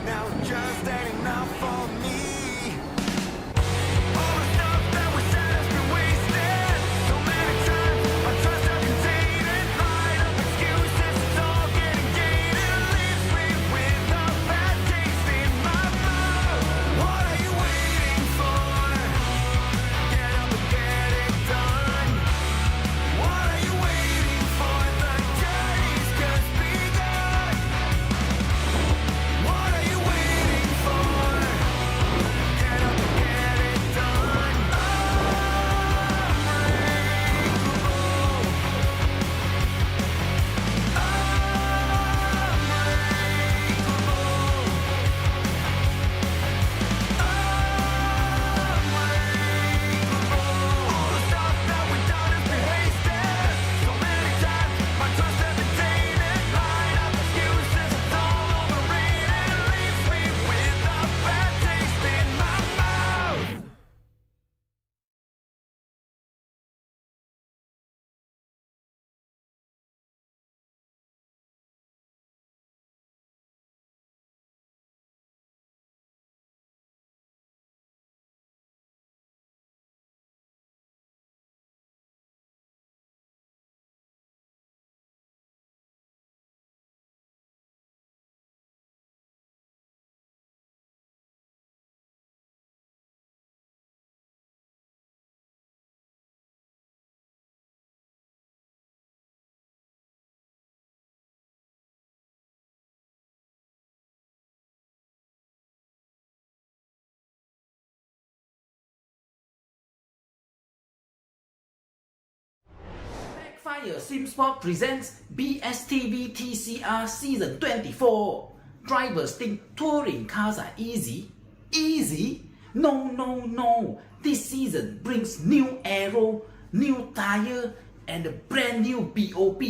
now just ain't enough for me. All the stuff that we said has been wasted. So many times my trust has been tainted. Lied up excuses, it's all getting gated. Leaves me with a bad taste in my mouth. What are you waiting for? Get up and get it done. What are you waiting for? The journey's just begun. What are you waiting for? Get up and get it done. All the stuff that we done has been wasted. So many times my trust has been tainted. Lied up excuses, it's all overrated. Leaves me with a bad taste in my mouth. Backfire Simsport presents BSTV TCR Season 24. Drivers think touring cars are easy. Easy? No, no, no. This season brings new aero, new tire, and a brand new BOP,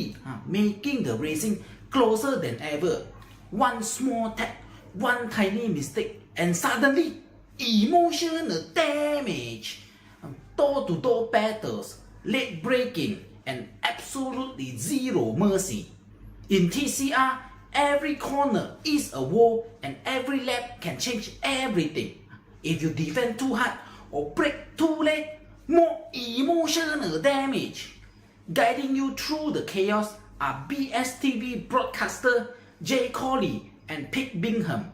making the racing closer than ever. One small tap, one tiny mistake, and suddenly, emotional damage. Door-to-door battles, late braking, and absolutely zero mercy. In TCR, every corner is a war and every lap can change everything. If you defend too hard or brake too late, more emotional damage. Guiding you through the chaos are BSTV broadcaster Jay Colley and Pete Bingham.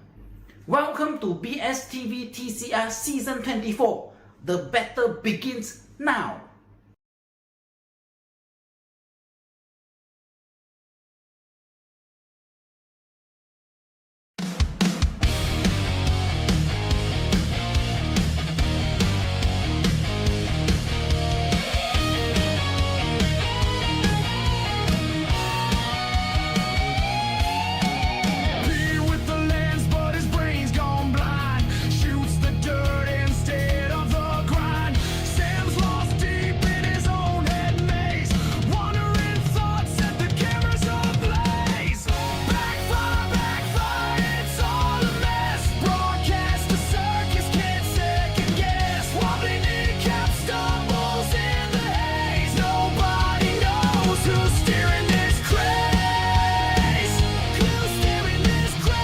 Welcome to BSTV TCR Season 24. The battle begins now. Here with the lens, but his brain's gone blind. Shoots the dirt instead of the grind. Sam's lost deep in his own head maze. Wandering thoughts set the cameras ablaze. Backfire, backfire, it's all a mess. Broadcast a circus, can't second guess. Wobbly kneecap stumbles in the haze. Nobody knows who's steering this craze. Who's steering this craze?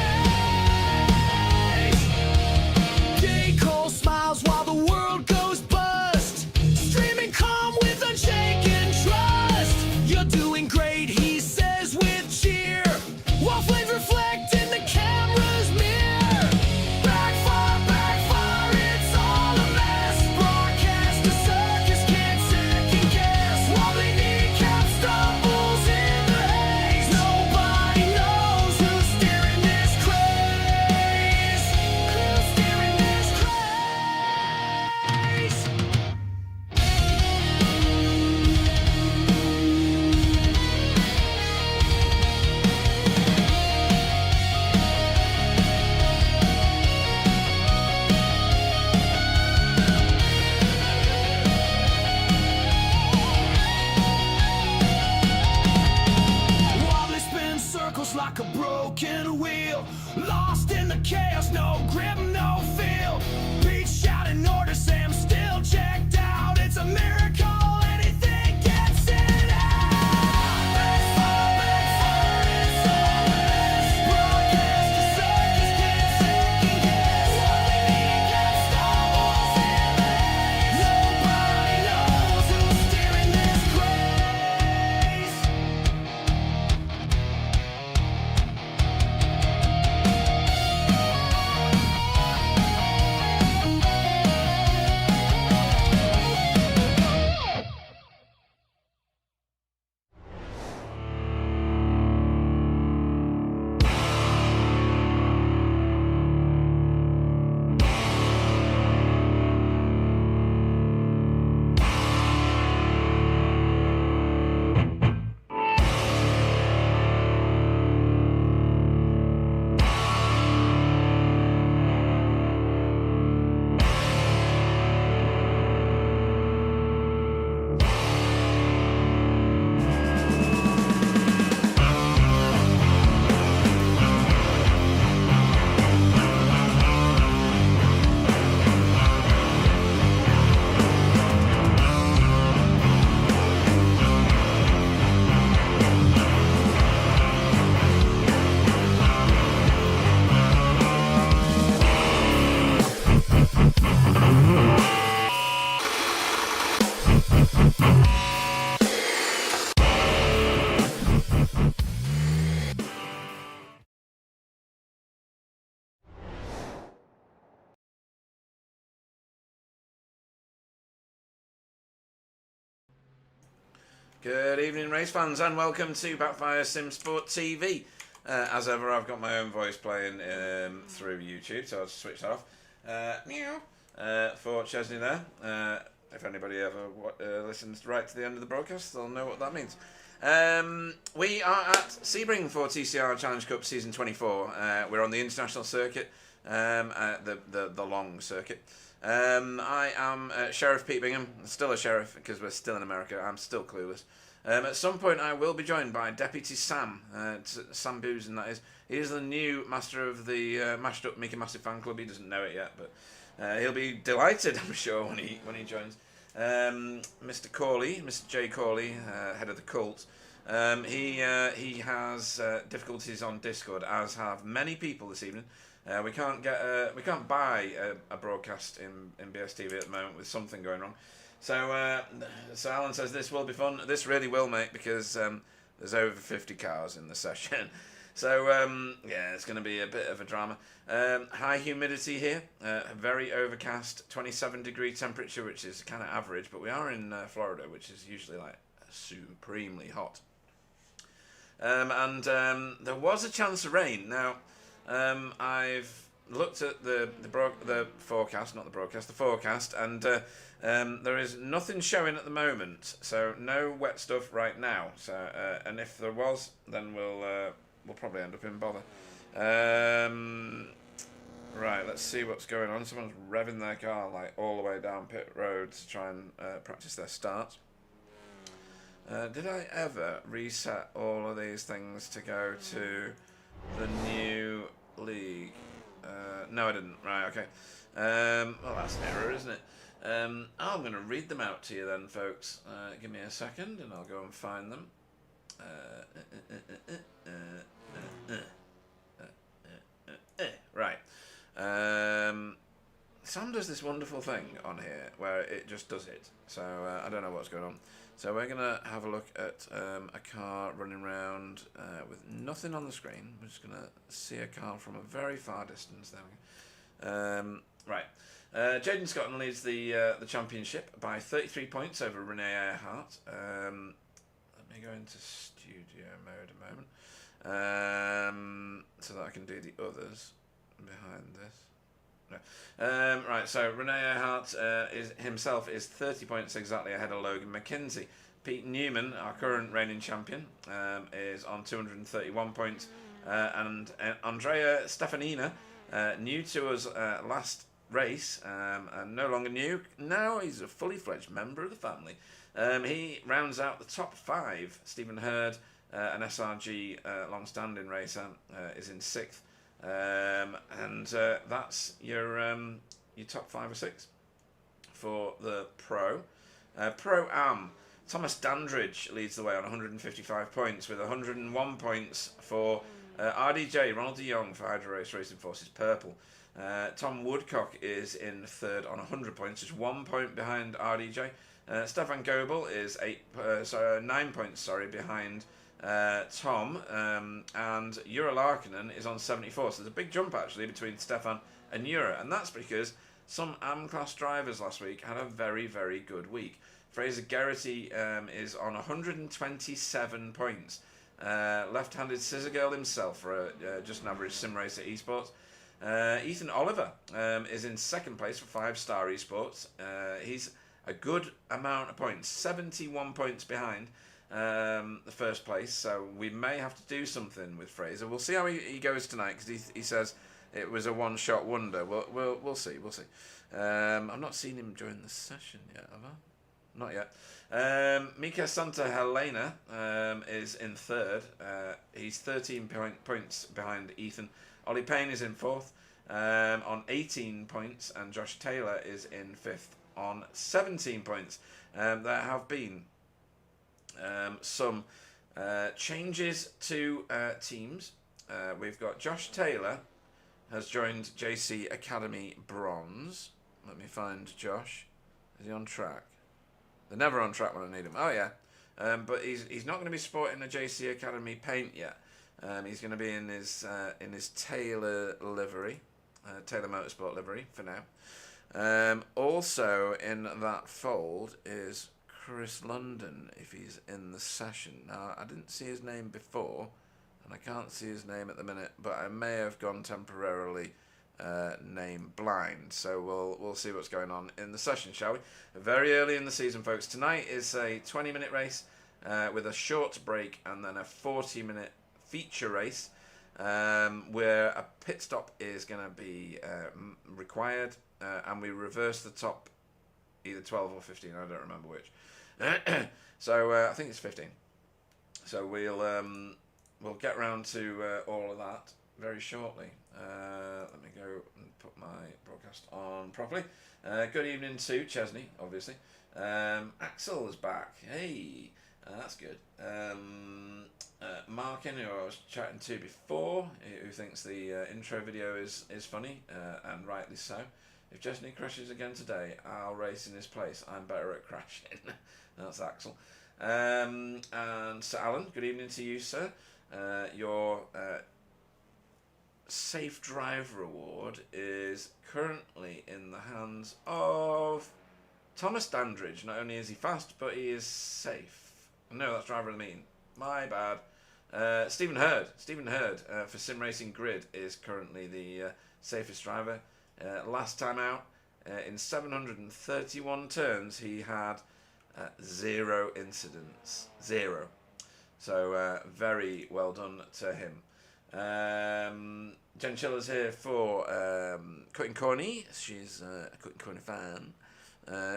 J. Cole smiles while the world goes bust. Streaming calm with unshaken trust. You're doing great, he says with cheer. While flames reflect in the camera's mirror. Backfire, backfire, it's all a mess. Broadcast a circus, can't second guess. Wobbly kneecap stumbles in the haze. Nobody knows who's steering this craze. Who's steering this craze? Wobbly spin circles like a broken wheel. Lost in the chaos, no grip, no feel. Pete shouting orders, Sam still checked out. It's a miracle, anything gets it out. Backfire, backfire, it's all a mess. Broadcast a circus, can't Good evening, race fans, and welcome to Backfire Simsport TV. As ever, I've got my own voice playing through YouTube, so I'll just switch that off. Meow for Chesney there. If anybody ever listens right to the end of the broadcast, they'll know what that means. We are at Sebring for TCR Challenge Cup Season 24. We're on the international circuit, the long circuit. I am Sheriff Pete Bingham, still a sheriff because we're still in America. I'm still clueless. At some point I will be joined by Deputy Sam, Sam Booz, and that is. He is the new master of the Mashed Up Mickey Massive fan club. He doesn't know it yet, but he'll be delighted, I'm sure, when he joins. Mr. Corley, Mr. J. Corley, head of the cult. He has difficulties on Discord, as have many people this evening. We can't buy a broadcast in BSTV at the moment with something going wrong. So Alan says this will be fun. This really will, mate, because there's over 50 cars in the session. So yeah, it's going to be a bit of a drama. High humidity here, very overcast, 27-degree temperature, which is kind of average, but we are in Florida, which is usually like supremely hot. And there was a chance of rain. Now, I've looked at the forecast, not the broadcast, the forecast, and there is nothing showing at the moment. So no wet stuff right now. So and if there was, then we'll probably end up in bother. Right, let's see what's going on. Someone's revving their car like all the way down pit road to try and practice their start. Did I ever reset all of these things to go to the new league? No, I didn't. Right, okay. Well, that's an error, isn't it? I'm going to read them out to you then, folks. Give me a second and I'll go and find them. Right. Sam does this wonderful thing on here where it just does it. So I don't know what's going on. So we're going to have a look at a car running around with nothing on the screen. We're just going to see a car from a very far distance. There we go. Right. Jaden Scotland leads the championship by 33 points over Renee Earhart. Let me go into studio mode a moment so that I can do the others behind this. No. Right, so Renee Earhart himself is 30 points exactly ahead of Logan McKenzie. Pete Newman, our current reigning champion, is on 231 points. And Andrea Stefanina, new to us last race, and no longer new. Now he's a fully fledged member of the family. He rounds out the top 5. Stephen Hurd, an SRG long-standing racer, is in 6th. And that's your top 5 or 6 for the Pro. Pro-Am, Thomas Dandridge leads the way on 155 points, with 101 points for RDJ, Ronald de Jong for Hydro Race Racing Forces Purple. Tom Woodcock is in 3rd on 100 points, just 1 point behind RDJ. Stefan Goebel is 9 points behind Tom, and Jura Larkinen is on 74. So there's a big jump actually between Stefan and Jura, and that's because some AM-class drivers last week had a very, very good week. Fraser Geraghty is on 127 points. Left-handed scissor girl himself for just an average sim racer esports. Ethan Oliver is in 2nd place for 5-star esports. He's a good amount of points, 71 points behind the 1st place, so we may have to do something with Fraser. We'll see how he goes tonight, because he says it was a one-shot wonder. We'll see. I've not seen him join the session yet, have I? Not yet. Mika Santa Helena is in 3rd. He's 13 points behind Ethan. Ollie Payne is in 4th on 18 points, and Josh Taylor is in 5th on 17 points. There have been some changes to teams. We've got Josh Taylor has joined JC Academy Bronze. Let me find Josh. Is he on track? They're never on track when I need him. Oh yeah, but he's not going to be sporting a JC Academy paint yet. He's going to be in his Taylor livery, Taylor Motorsport livery for now. Also in that fold is Chris London if he's in the session. Now, I didn't see his name before, and I can't see his name at the minute, but I may have gone temporarily name blind. So we'll see what's going on in the session, shall we? Very early in the season, folks. Tonight is a 20-minute race with a short break and then a 40-minute feature race where a pit stop is going to be required, and we reverse the top either 12 or 15. I don't remember which. So I think it's 15. So we'll get round to all of that very shortly. Let me go and put my broadcast on properly. Good evening to Chesney, obviously. Axel is back. Hey, that's good. Markin, who I was chatting to before, who thinks the intro video is funny, and rightly so. If Chesney crashes again today, I'll race in his place. I'm better at crashing. That's Axel. And Sir Alan, good evening to you, sir. Your Safe Driver Award is currently in the hands of Thomas Dandridge. Not only is he fast, but he is safe. No, that's driver of the mean. My bad. Stephen Hurd for Sim Racing Grid is currently the safest driver. Last time out, in 731 turns, he had 0 incidents. 0. So very well done to him. Jen Chiller's here for Cutting Corny. She's a Cutting Corny fan.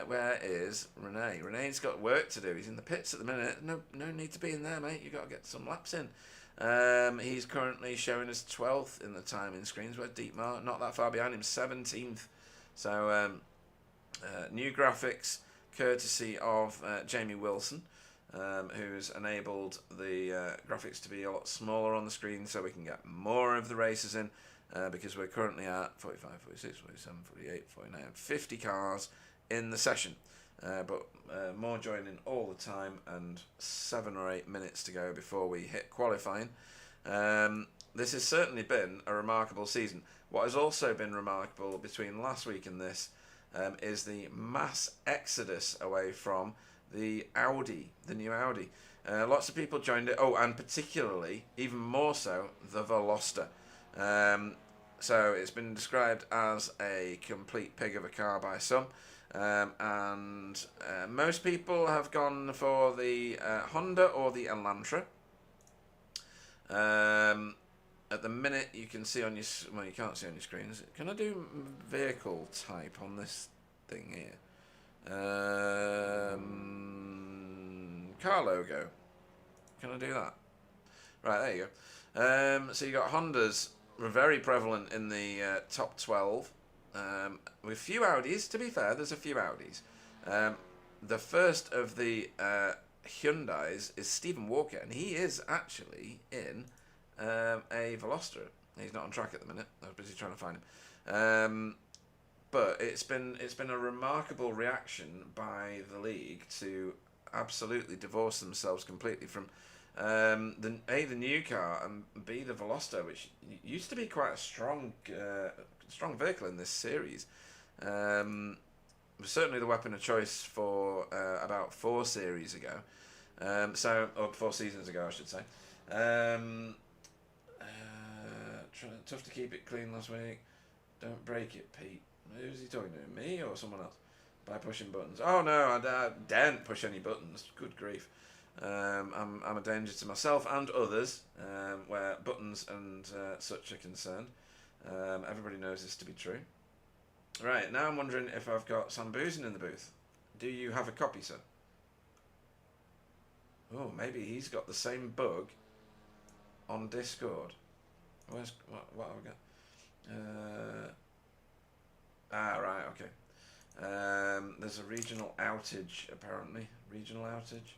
Where is Renee? Renee's got work to do. He's in the pits at the minute. No need to be in there, mate. You've got to get some laps in. He's currently showing us 12th in the timing screens. Where Dietmar, not that far behind him, 17th. So new graphics courtesy of Jamie Wilson, who's enabled the graphics to be a lot smaller on the screen so we can get more of the races in, because we're currently at 45, 46, 47, 48, 49, 50 cars in the session, but more joining all the time, and 7 or 8 minutes to go before we hit qualifying. This has certainly been a remarkable season. What has also been remarkable between last week and this is the mass exodus away from the Audi, the new Audi. Lots of people joined it. Oh, and particularly, even more so, the Veloster. So it's been described as a complete pig of a car by some. And most people have gone for the Honda or the Elantra. At the minute, you can see on your... Well, you can't see on your screens. Can I do vehicle type on this thing here? Car logo. Can I do that? Right, there you go. So you got Hondas were very prevalent in the top 12. With few Audis, to be fair, there's a few Audis. The first of the Hyundais is Stephen Walker, and he is actually in a Veloster. He's not on track at the minute. I was busy trying to find him. But it's been a remarkable reaction by the league to absolutely divorce themselves completely from the new car, and B, the Veloster, which used to be quite a strong vehicle in this series. Was certainly the weapon of choice for about 4 series ago. Or 4 seasons ago, I should say. Tough to keep it clean last week. Don't break it, Pete. Who's he talking to? Me or someone else? By pushing buttons. Oh no, I daren't push any buttons. Good grief. I'm a danger to myself and others where buttons and such are concerned. Everybody knows this to be true. Right, now I'm wondering if I've got Sam Boozin in the booth. Do you have a copy, sir? Oh, maybe he's got the same bug on Discord. What have I got? Right, okay. There's a regional outage, apparently. Regional outage.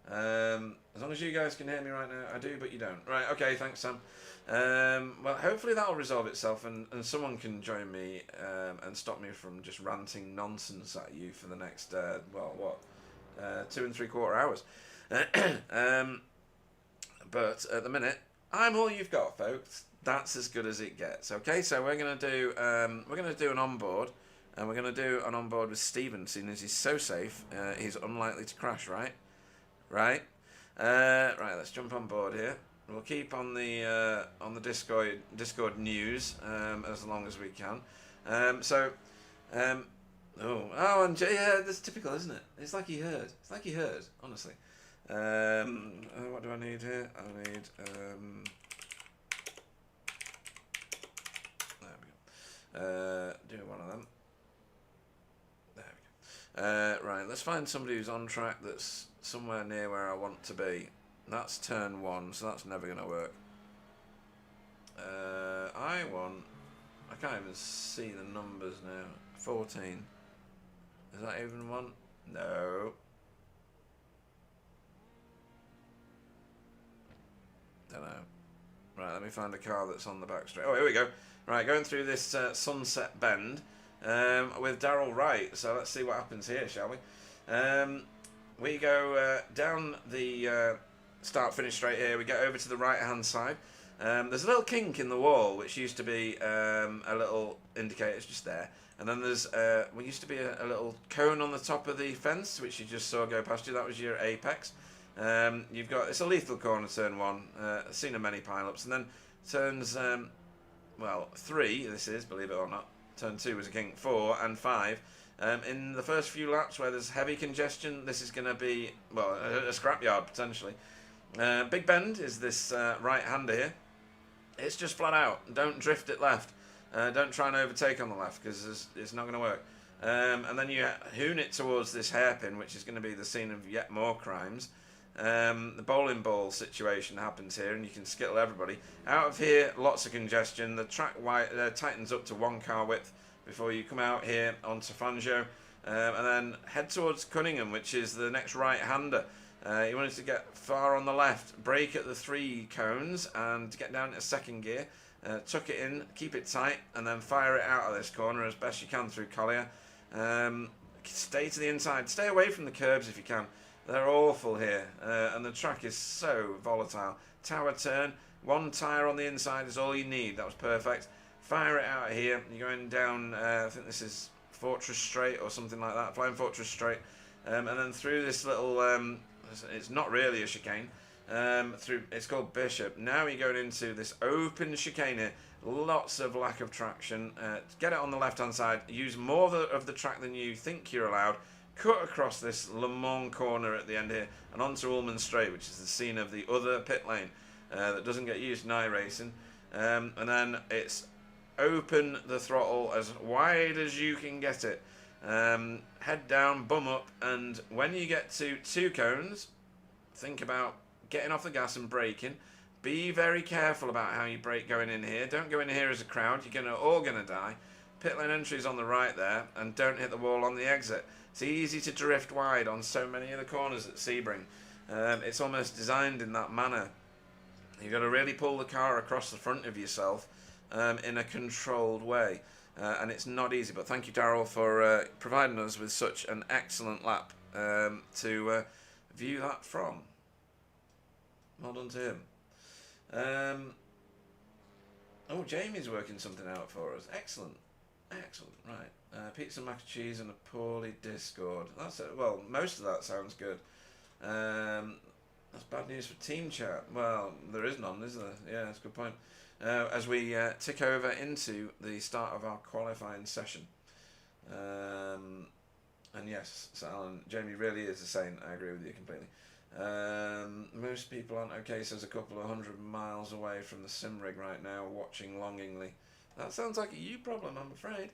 As long as you guys can hear me right now, I do, but you don't. Right, okay, thanks, Sam. Well, hopefully that'll resolve itself, and someone can join me and stop me from just ranting nonsense at you for the next, 2 3/4 hours. But at the minute, I'm all you've got, folks. That's as good as it gets. Okay, so we're gonna do an onboard And we're going to do an onboard with Stephen, seeing as he's so safe, he's unlikely to crash, right? Right? Right, let's jump on board here. We'll keep on the Discord news as long as we can. And yeah, that's typical, isn't it? It's like he heard. It's like he heard, honestly. What do I need here? I need there we go. Do one of them. There we go. Right, let's find somebody who's on track that's somewhere near where I want to be. That's turn 1, so that's never going to work. I can't even see the numbers now. 14. Is that even one? No. Don't know. Right, let me find a car that's on the back straight. Oh, here we go. Right, going through this sunset bend with Darryl Wright. So let's see what happens here, shall we? We go down the start-finish straight here. We get over to the right-hand side. There's a little kink in the wall, which used to be a little indicator. It's just there. And then there's used to be a little cone on the top of the fence, which you just saw go past you. That was your apex. You've got, it's a lethal corner, turn 1. Seen many pile-ups. And then turns, 3, this is, believe it or not. Turn 2 was a kink, 4 and 5. In the first few laps where there's heavy congestion, this is going to be, well, a scrapyard, potentially. Big Bend is this right-hander here. It's just flat out. Don't drift it left. Don't try and overtake on the left, because it's not going to work. And then you hoon it towards this hairpin, which is going to be the scene of yet more crimes. The bowling ball situation happens here, and you can skittle everybody. Out of here, lots of congestion. The track tightens up to 1 car width before you come out here onto Fangio. And then head towards Cunningham, which is the next right-hander. You wanted to get far on the left, brake at the 3 cones, and get down into 2nd gear. Tuck it in, keep it tight, and then fire it out of this corner as best you can through Collier. Stay to the inside. Stay away from the curbs if you can. They're awful here, and the track is so volatile. Tower turn, 1 tyre on the inside is all you need. That was perfect. Fire it out of here. You're going down, I think this is Fortress Straight or something like that, Flying Fortress Straight. And then through this little, it's not really a chicane. It's called Bishop. Now you're going into this open chicane here. Lots of lack of traction. Get it on the left hand side. Use more of the track than you think you're allowed. Cut across this Le Mans corner at the end here and onto Ullman Straight, which is the scene of the other pit lane that doesn't get used in iRacing. And then it's open the throttle as wide as you can get it. Head down, bum up, and when you get to 2 cones, think about getting off the gas and braking. Be very careful about how you brake going in here. Don't go in here as a crowd. You're all gonna die. Pit lane entry is on the right there, and don't hit the wall on the exit. It's easy to drift wide on so many of the corners at Sebring. It's almost designed in that manner. You've got to really pull the car across the front of yourself in a controlled way. And it's not easy, but thank you, Darryl, for providing us with such an excellent lap to view that from. Well done to him. Oh, Jamie's working something out for us. Excellent. Excellent. Right. Pizza, mac and cheese, and a poorly Discord. That's it. Well, most of that sounds good. That's bad news for team chat. Well, there is none, is there? Yeah, that's a good point. As we tick over into the start of our qualifying session. And yes, so Alan, Jamie really is a saint. I agree with you completely. Most people aren't okay, says a couple of 100 miles away from the sim rig right now, watching longingly. That sounds like a you problem, I'm afraid.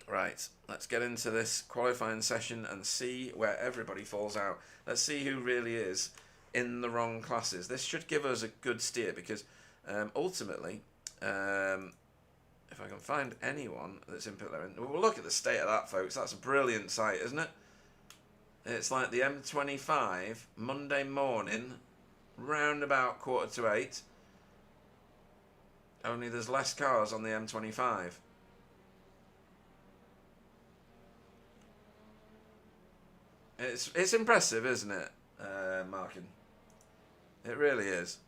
Right, let's get into this qualifying session and see where everybody falls out. Let's see who really is in the wrong classes. This should give us a good steer because ultimately, if I can find anyone that's in pit lane, we'll look at the state of that, folks. That's a brilliant sight, isn't it? It's like the M25 Monday morning, round about 7:45. Only there's less cars on the M25. It's impressive, isn't it, Markin? It really is.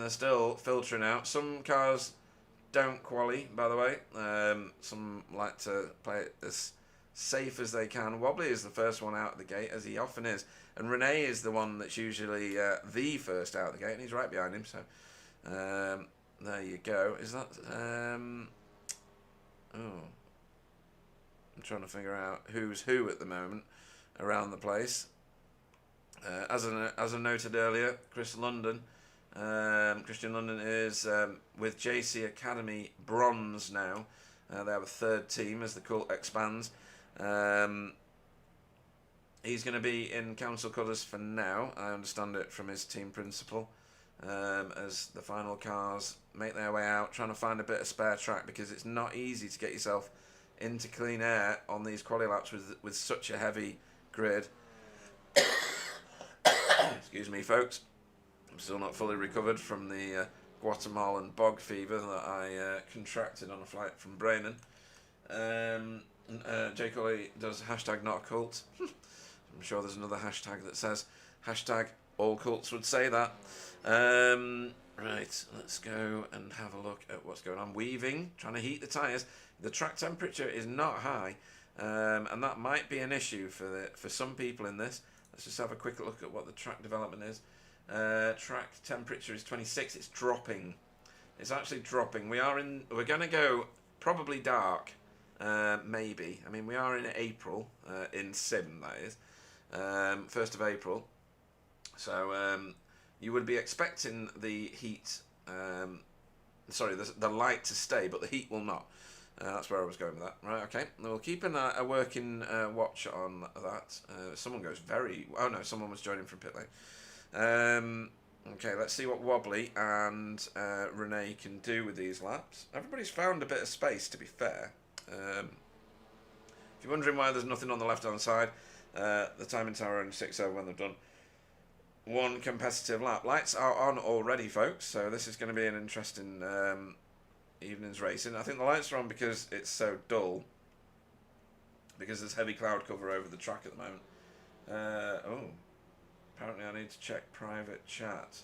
they're still filtering out. Some cars don't quali, by the way. Some like to play it as safe as they can. Wobbly is the first one out of the gate, as he often is. And Renee is the one that's usually the first out of the gate, and he's right behind him. So there you go. Is that... oh, I'm trying to figure out who's who at the moment around the place. As I noted earlier, Christian London is with JC Academy Bronze now. They have a third team as the cult expands. He's going to be in council colours for now. I understand it from his team principal. As the final cars make their way out, trying to find a bit of spare track, because it's not easy to get yourself into clean air on these quali laps with such a heavy grid. Excuse me, folks. I'm still not fully recovered from the Guatemalan bog fever that I contracted on a flight from Bremen. Jay Colley does hashtag not a cult. I'm sure there's another hashtag that says hashtag all cults would say that. Right, let's go and have a look at what's going on. Weaving, trying to heat the tyres. The track temperature is not high, and that might be an issue for some people in this. Let's just have a quick look at what the track development is. Track temperature is 26. It's dropping. It's actually dropping. We're going to go probably dark, maybe. I mean, we are in April, in Sim, that is. 1st of April. So you would be expecting the heat, sorry, the light to stay, but the heat will not. That's where I was going with that. Right, okay. We'll keep a working watch on that. Someone goes very... Oh, no, someone was joining from pit lane. Okay, let's see what Wobbly and Renee can do with these laps. Everybody's found a bit of space, to be fair. If you're wondering why there's nothing on the left-hand side, the timing tower only 6-0 when they've done one competitive lap. Lights are on already, folks, so this is going to be an interesting evening's racing. I think the lights are on because it's so dull, because there's heavy cloud cover over the track at the moment. Oh, apparently I need to check private chat.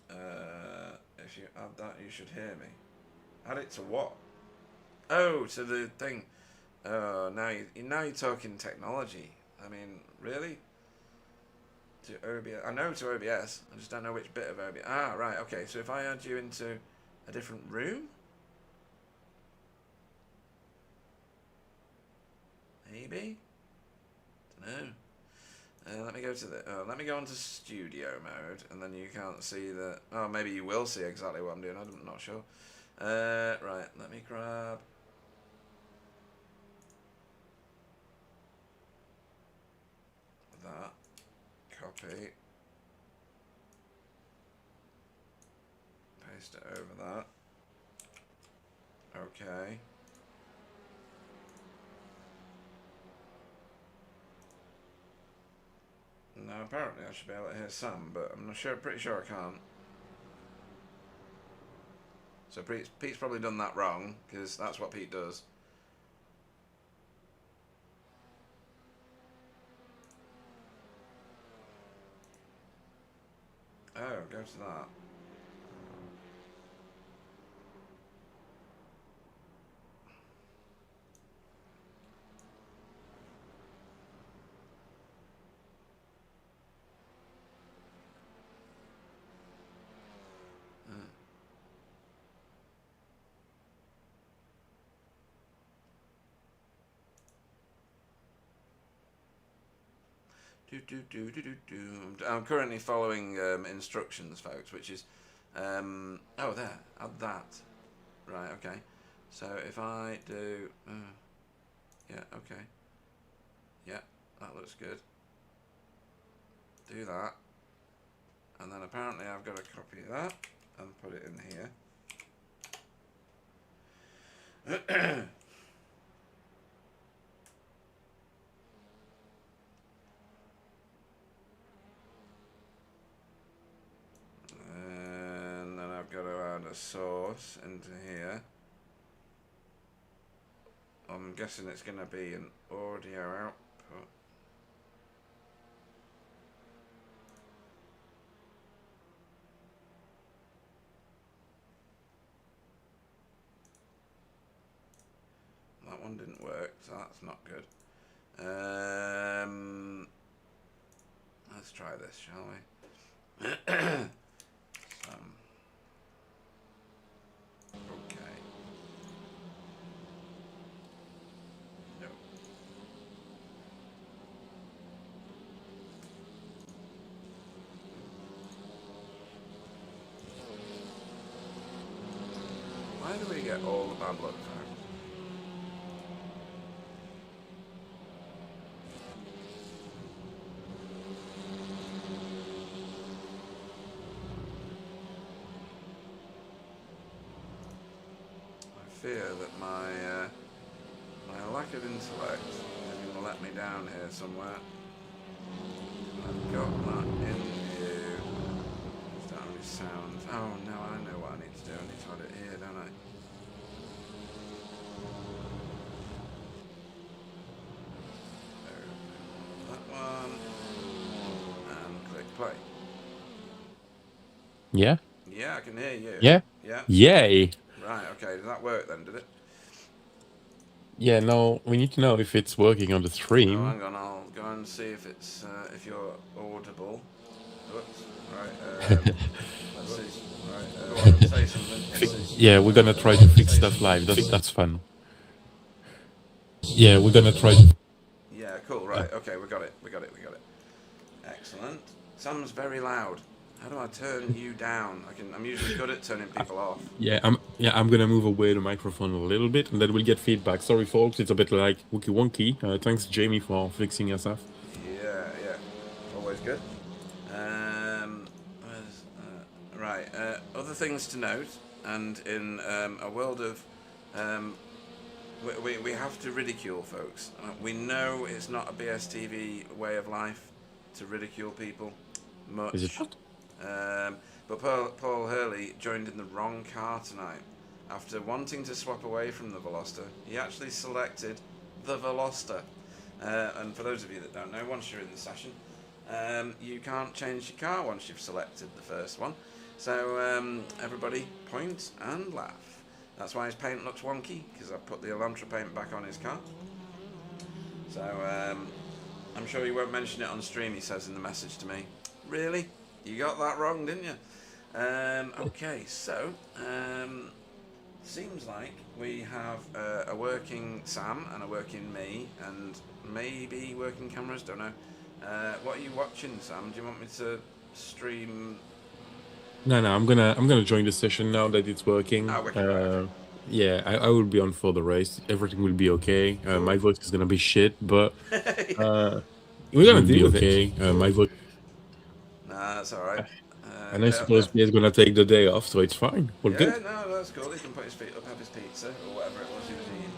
If you add that, you should hear me. Add it to what? Oh, to the thing. Oh, now you're talking technology. I mean, really? To OBS? I know to OBS. I just don't know which bit of OBS. Ah, right. Okay. So if I add you into a different room, maybe. Don't know. Let me go to the. Let me go onto studio mode, and then you can't see the. Oh, maybe you will see exactly what I'm doing. I'm not sure. Right. Let me grab. That. Copy. Paste it over that. Okay. Now apparently I should be able to hear Sam, but I'm not sure. Pretty sure I can't. So Pete's probably done that wrong, because that's what Pete does. Oh, go to that. I'm currently following instructions, folks, which is oh, there, add that. Right, okay. So if I do yeah, okay, yeah, that looks good. Do that, and then apparently I've got to copy that and put it in here. Got to add a source into here. I'm guessing it's going to be an audio output. one didn't work, so that's not good. Let's try this, shall we? Okay. No. Why do we get all the bad luck, folks? I fear that my lack of intellect is going to let me down here somewhere. I've got that in view. Just don't have any sounds. Oh no, I know what I need to do. I need to add it here, don't I? That one. And click play. Yeah? Yeah, I can hear you. Yeah? Yeah. Yay! Right, okay. Did that work then, did it? Yeah, no, we need to know if it's working on the Oh, stream. hang on. I'll go and see if it's if you're audible. Whoops. Right. Let's see. Right. Go on and say something. Yeah, we're gonna try to fix stuff live. That's fun. Yeah, we're gonna try to... Yeah, cool. Right. Okay, we got it. We got it. We got it. Excellent. Sam's very loud. How do I turn you down? I'm usually good at turning people off. Yeah, I'm gonna move away the microphone a little bit, and then we'll get feedback. Sorry, folks, it's a bit like wookie wonky. Thanks, Jamie, for fixing us up. Yeah, yeah. Always good. Right. Other things to note, and in a world of... we have to ridicule folks. We know it's not a BSTV way of life to ridicule people much. Is it not? But Paul Hurley joined in the wrong car tonight. After wanting to swap away from the Veloster, he actually selected the Veloster. And for those of you that don't know, once you're in the session, you can't change your car once you've selected the first one. So everybody point and laugh. That's why his paint looks wonky, because I put the Elantra paint back on his car. So I'm sure he won't mention it on stream, he says in the message to me. Really? You got that wrong, didn't you? Okay, so seems like we have a working Sam and a working me, and maybe working cameras. Don't know. What are you watching, Sam? Do you want me to stream? No, I'm gonna join the session now that it's working. Oh, wicked, right. Yeah, I will be on for the race. Everything will be okay. My voice is gonna be shit, but we're gonna deal with it. My voice. Nah, that's all right. And I suppose Pierre's gonna take the day off, so it's fine. We're Yeah, good. no, that's cool. He can put his feet up, have his pizza, or whatever it was he was eating.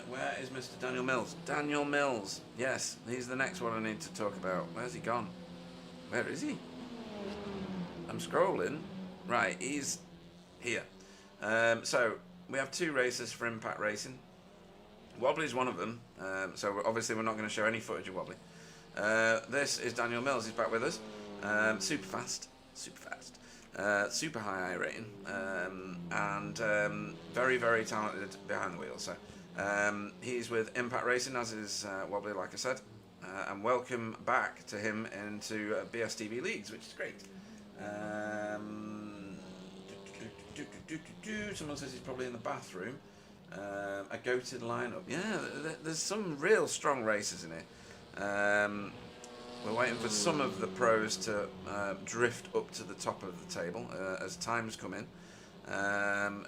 Where is Mr. Daniel Mills? Daniel Mills. Yes, he's the next one I need to talk about. Where's he gone? Where is he? I'm scrolling. Right, he's here. So, we have two races for Impact Racing. Wobbly's one of them, so obviously we're not going to show any footage of Wobbly. This is Daniel Mills, he's back with us. Super fast, super high I rating, and very, very talented behind the wheel. So he's with Impact Racing, as is Wobbly, like I said, and welcome back to him into BSTV Leagues, which is great. Someone says he's probably in the bathroom. A goated lineup. Yeah, there's some real strong races in here. We're waiting for some of the pros to drift up to the top of the table as times come in.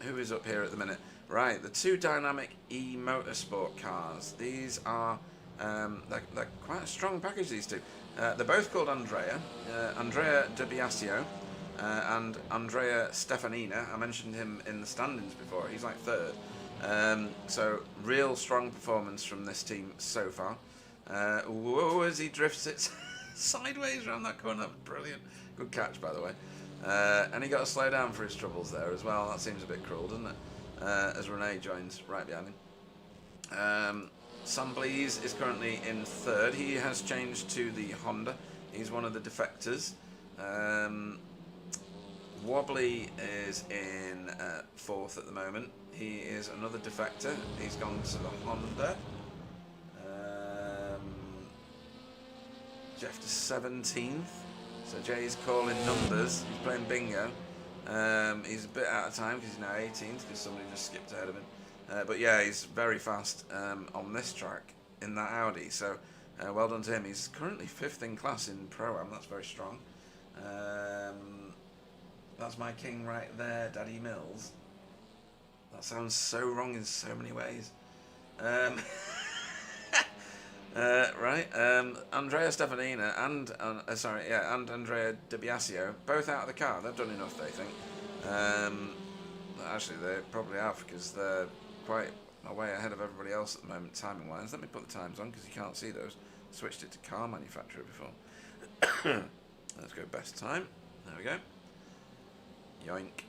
Who is up here at the minute? Right, the two dynamic e-motorsport cars. These are they're quite a strong package, these two. They're both called Andrea. Andrea De Biasio and Andrea Stefanina. I mentioned him in the standings before. He's like third. So real strong performance from this team so far. Whoa, as he drifts it sideways around that corner. Brilliant. Good catch, by the way. And he got to slow down for his troubles there as well. That seems a bit cruel, doesn't it? As Renee joins right behind him. Sam Blees is currently in third. He has changed to the Honda. He's one of the defectors. Wobbly is in 4th at the moment. He is another defector. He's gone to the Honda. Jeff to 17th. So Jay's calling numbers. He's playing bingo. He's a bit out of time because he's now 18th because somebody just skipped ahead of him. But yeah, he's very fast on this track in that Audi. So well done to him. He's currently 5th in class in Pro-Am. That's very strong. That's my king right there, Daddy Mills. That sounds so wrong in so many ways. Right, Andrea Stefanina and and Andrea Di Biasio, both out of the car. They've done enough, they think. Actually, they probably have because they're quite a way ahead of everybody else at the moment, timing-wise. Let me put the times on because you can't see those. Switched it to car manufacturer before. Let's go best time. There we go. Yoink.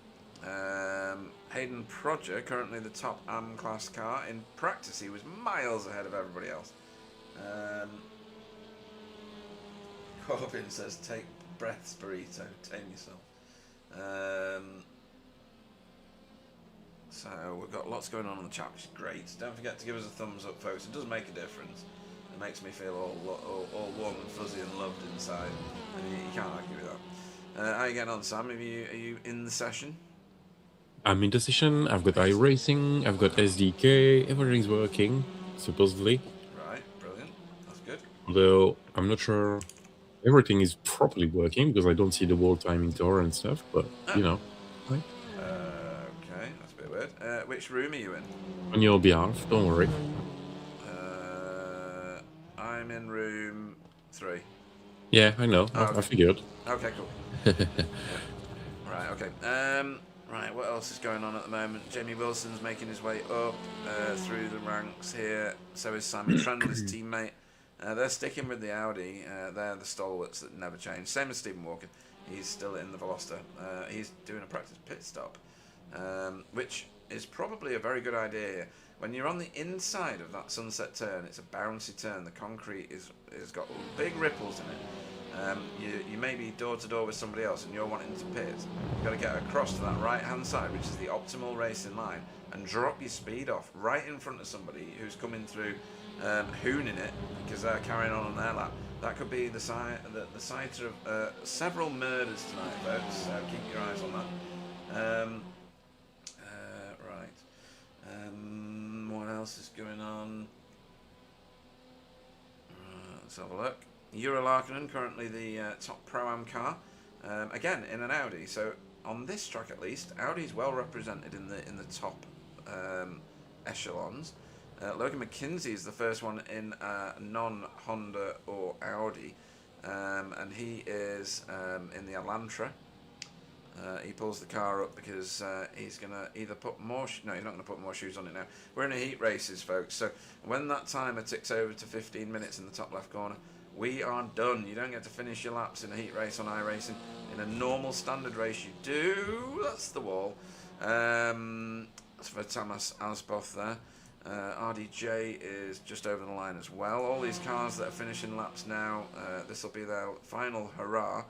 Hayden Prodger, currently the top AM class car. In practice, he was miles ahead of everybody else. Corbin says, take breaths, burrito, tame yourself. So we've got lots going on the chat, which is great. Don't forget to give us a thumbs up, folks. It does make a difference. It makes me feel all warm and fuzzy and loved inside. And you can't argue with that. How are you getting on, Sam? Are you in the session? I'm in the session. I've got iRacing. I've got SDK. Everything's working, supposedly. Right, brilliant. That's good. Although I'm not sure everything is properly working because I don't see the wall timing tower and stuff. But you know, right? Okay, that's a bit weird. Which room are you in? On your behalf, don't worry. I'm in room 3. Yeah, I know. Oh, okay. I figured. Okay, cool. Right, okay. Right, what else is going on at the moment? Jamie Wilson's making his way up through the ranks here. So is Simon Trendle, his teammate. They're sticking with the Audi. They're the stalwarts that never change. Same as Stephen Walker. He's still in the Veloster. He's doing a practice pit stop, which is probably a very good idea. When you're on the inside of that sunset turn, it's a bouncy turn. The concrete is got big ripples in it. You may be door to door with somebody else and you're wanting to pit. You've got to get across to that right hand side, which is the optimal racing line, and drop your speed off right in front of somebody who's coming through, hooning it because they're carrying on their lap. That could be the site of several murders tonight, folks. So keep your eyes on that. What else is going on? Let's have a look. Jura Larkinen, currently the top Pro-Am car, again in an Audi. So on this track at least, Audi's well represented in the top echelons. Logan McKinsey is the first one in non-Honda or Audi, and he is in the Elantra. He pulls the car up because he's going to either put more... No, he's not going to put more shoes on it now. We're in a heat races, folks. So when that timer ticks over to 15 minutes in the top left corner, we are done. You don't get to finish your laps in a heat race on iRacing. In a normal standard race, you do. That's the wall. That's for Thomas Asboth there. RDJ is just over the line as well. All these cars that are finishing laps now, this will be their final hurrah.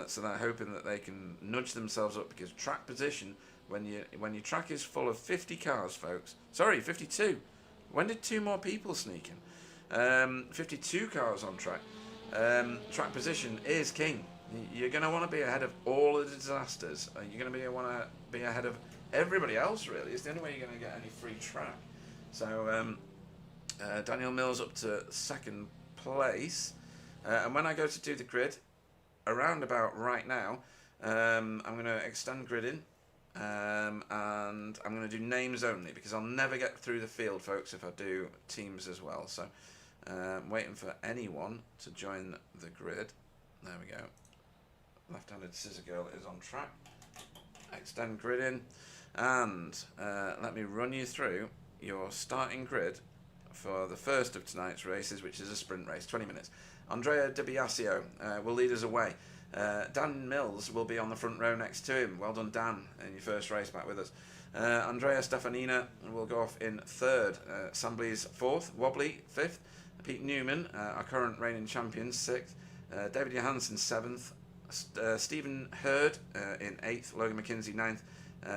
So they're hoping that they can nudge themselves up, because track position, when your track is full of 50 cars, folks. Sorry, 52. When did 2 more people sneak in? 52 cars on track. Track position is king. You're going to want to be ahead of all of the disasters. You're going to want to be ahead of everybody else, really. It's the only way you're going to get any free track. So Daniel Mills up to 2nd place. And when I go to do the grid, around about right now, I'm going to extend gridding, and I'm going to do names only, because I'll never get through the field, folks, if I do teams as well. So I'm waiting for anyone to join the grid. There we go. Left-handed scissor girl is on track. Extend gridding, and let me run you through your starting grid for the first of tonight's races, which is a sprint race, 20 minutes. Andrea Di Biasio will lead us away. Dan Mills will be on the front row next to him. Well done, Dan, in your first race back with us. Andrea Stefanina will go off in 3rd. Sambly's 4th. Wobbly 5th. Pete Newman, our current reigning champion, 6th. David Johansson 7th. Stephen Hurd in 8th, Logan McKinsey 9th,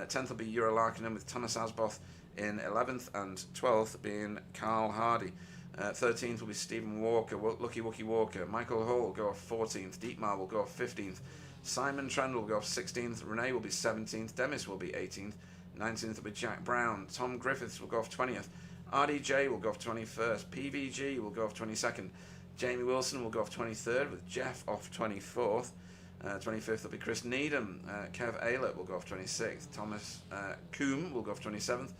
10th will be Euro Larkinen with Thomas Asboth in 11th, and 12th being Carl Hardy. 13th will be Stephen Walker, Lucky Wookie Walker. Michael Hall will go off 14th, Dietmar will go off 15th, Simon Trend will go off 16th, Renee will be 17th, Demis will be 18th, 19th will be Jack Brown, Tom Griffiths will go off 20th, RDJ will go off 21st, PVG will go off 22nd, Jamie Wilson will go off 23rd with Jeff off 24th, 25th will be Chris Needham, Kev Aylett will go off 26th, Thomas Coombe will go off 27th,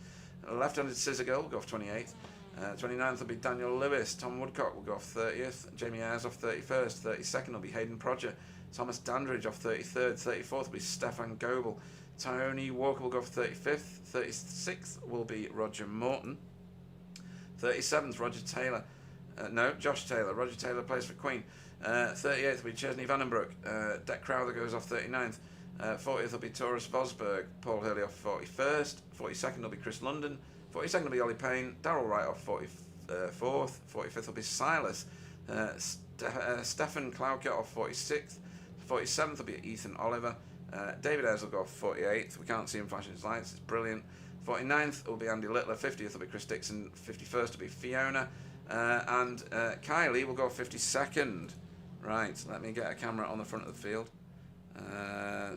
Left-handed Scissor Girl will go off 28th, 29th will be Daniel Lewis, Tom Woodcock will go off 30th, Jamie Ayres off 31st, 32nd will be Hayden Prodger, Thomas Dandridge off 33rd, 34th will be Stefan Goebel, Tony Walker will go off 35th, 36th will be Roger Morton, 37th Roger Taylor, Josh Taylor, Roger Taylor plays for Queen, 38th will be Chesney Vandenbroek, Deck Crowther goes off 39th, 40th will be Taurus Vosberg, Paul Hurley off 41st, 42nd will be Chris London, 42nd will be Ollie Payne, Darryl Wright off 44th, 45th will be Silas, Stefan Klauke off 46th, 47th will be Ethan Oliver, David Ayres will go off 48th, we can't see him flashing his lights, it's brilliant, 49th will be Andy Littler, 50th will be Chris Dixon, 51st will be Fiona, and Kylie will go off 52nd. Right, let me get a camera on the front of the field.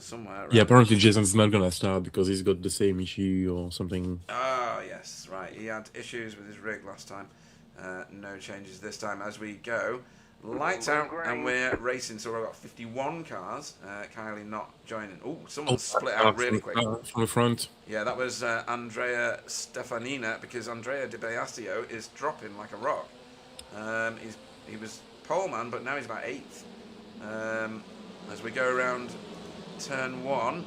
Somewhere. Yeah, apparently Jason's not gonna start because he's got the same issue or something. Oh, yes, right. He had issues with his rig last time. No changes this time as we go. Lights out and we're racing. So we've got 51 cars. Kylie not joining. Oh, someone split out really quick. From the front. Yeah, that was Andrea Stefanina because Andrea Di Biasio is dropping like a rock. He was pole man, but now he's about 8th. As we go around turn 1.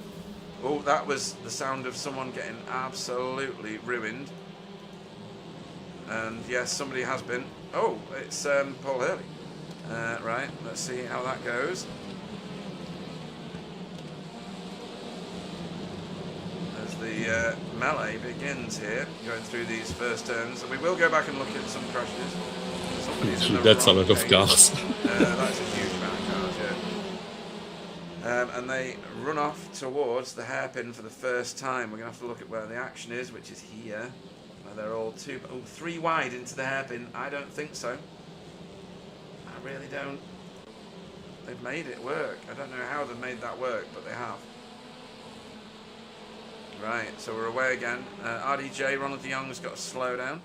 Oh, that was the sound of someone getting absolutely ruined. And yes, somebody has been. Oh, it's Paul Hurley. Right, let's see how that goes. As the melee begins here, going through these first turns. And we will go back and look at some crashes. Somebody's in the That's a wrong lot of lane. cars. That's a huge amount of cars, yeah. And they run off towards the hairpin for the first time. We're going to have to look at where the action is, which is here. Where they're all 3 wide into the hairpin. I don't think so. I really don't. They've made it work. I don't know how they've made that work, but they have. Right, so we're away again. RDJ, Ronald DeYoung's got to slow down.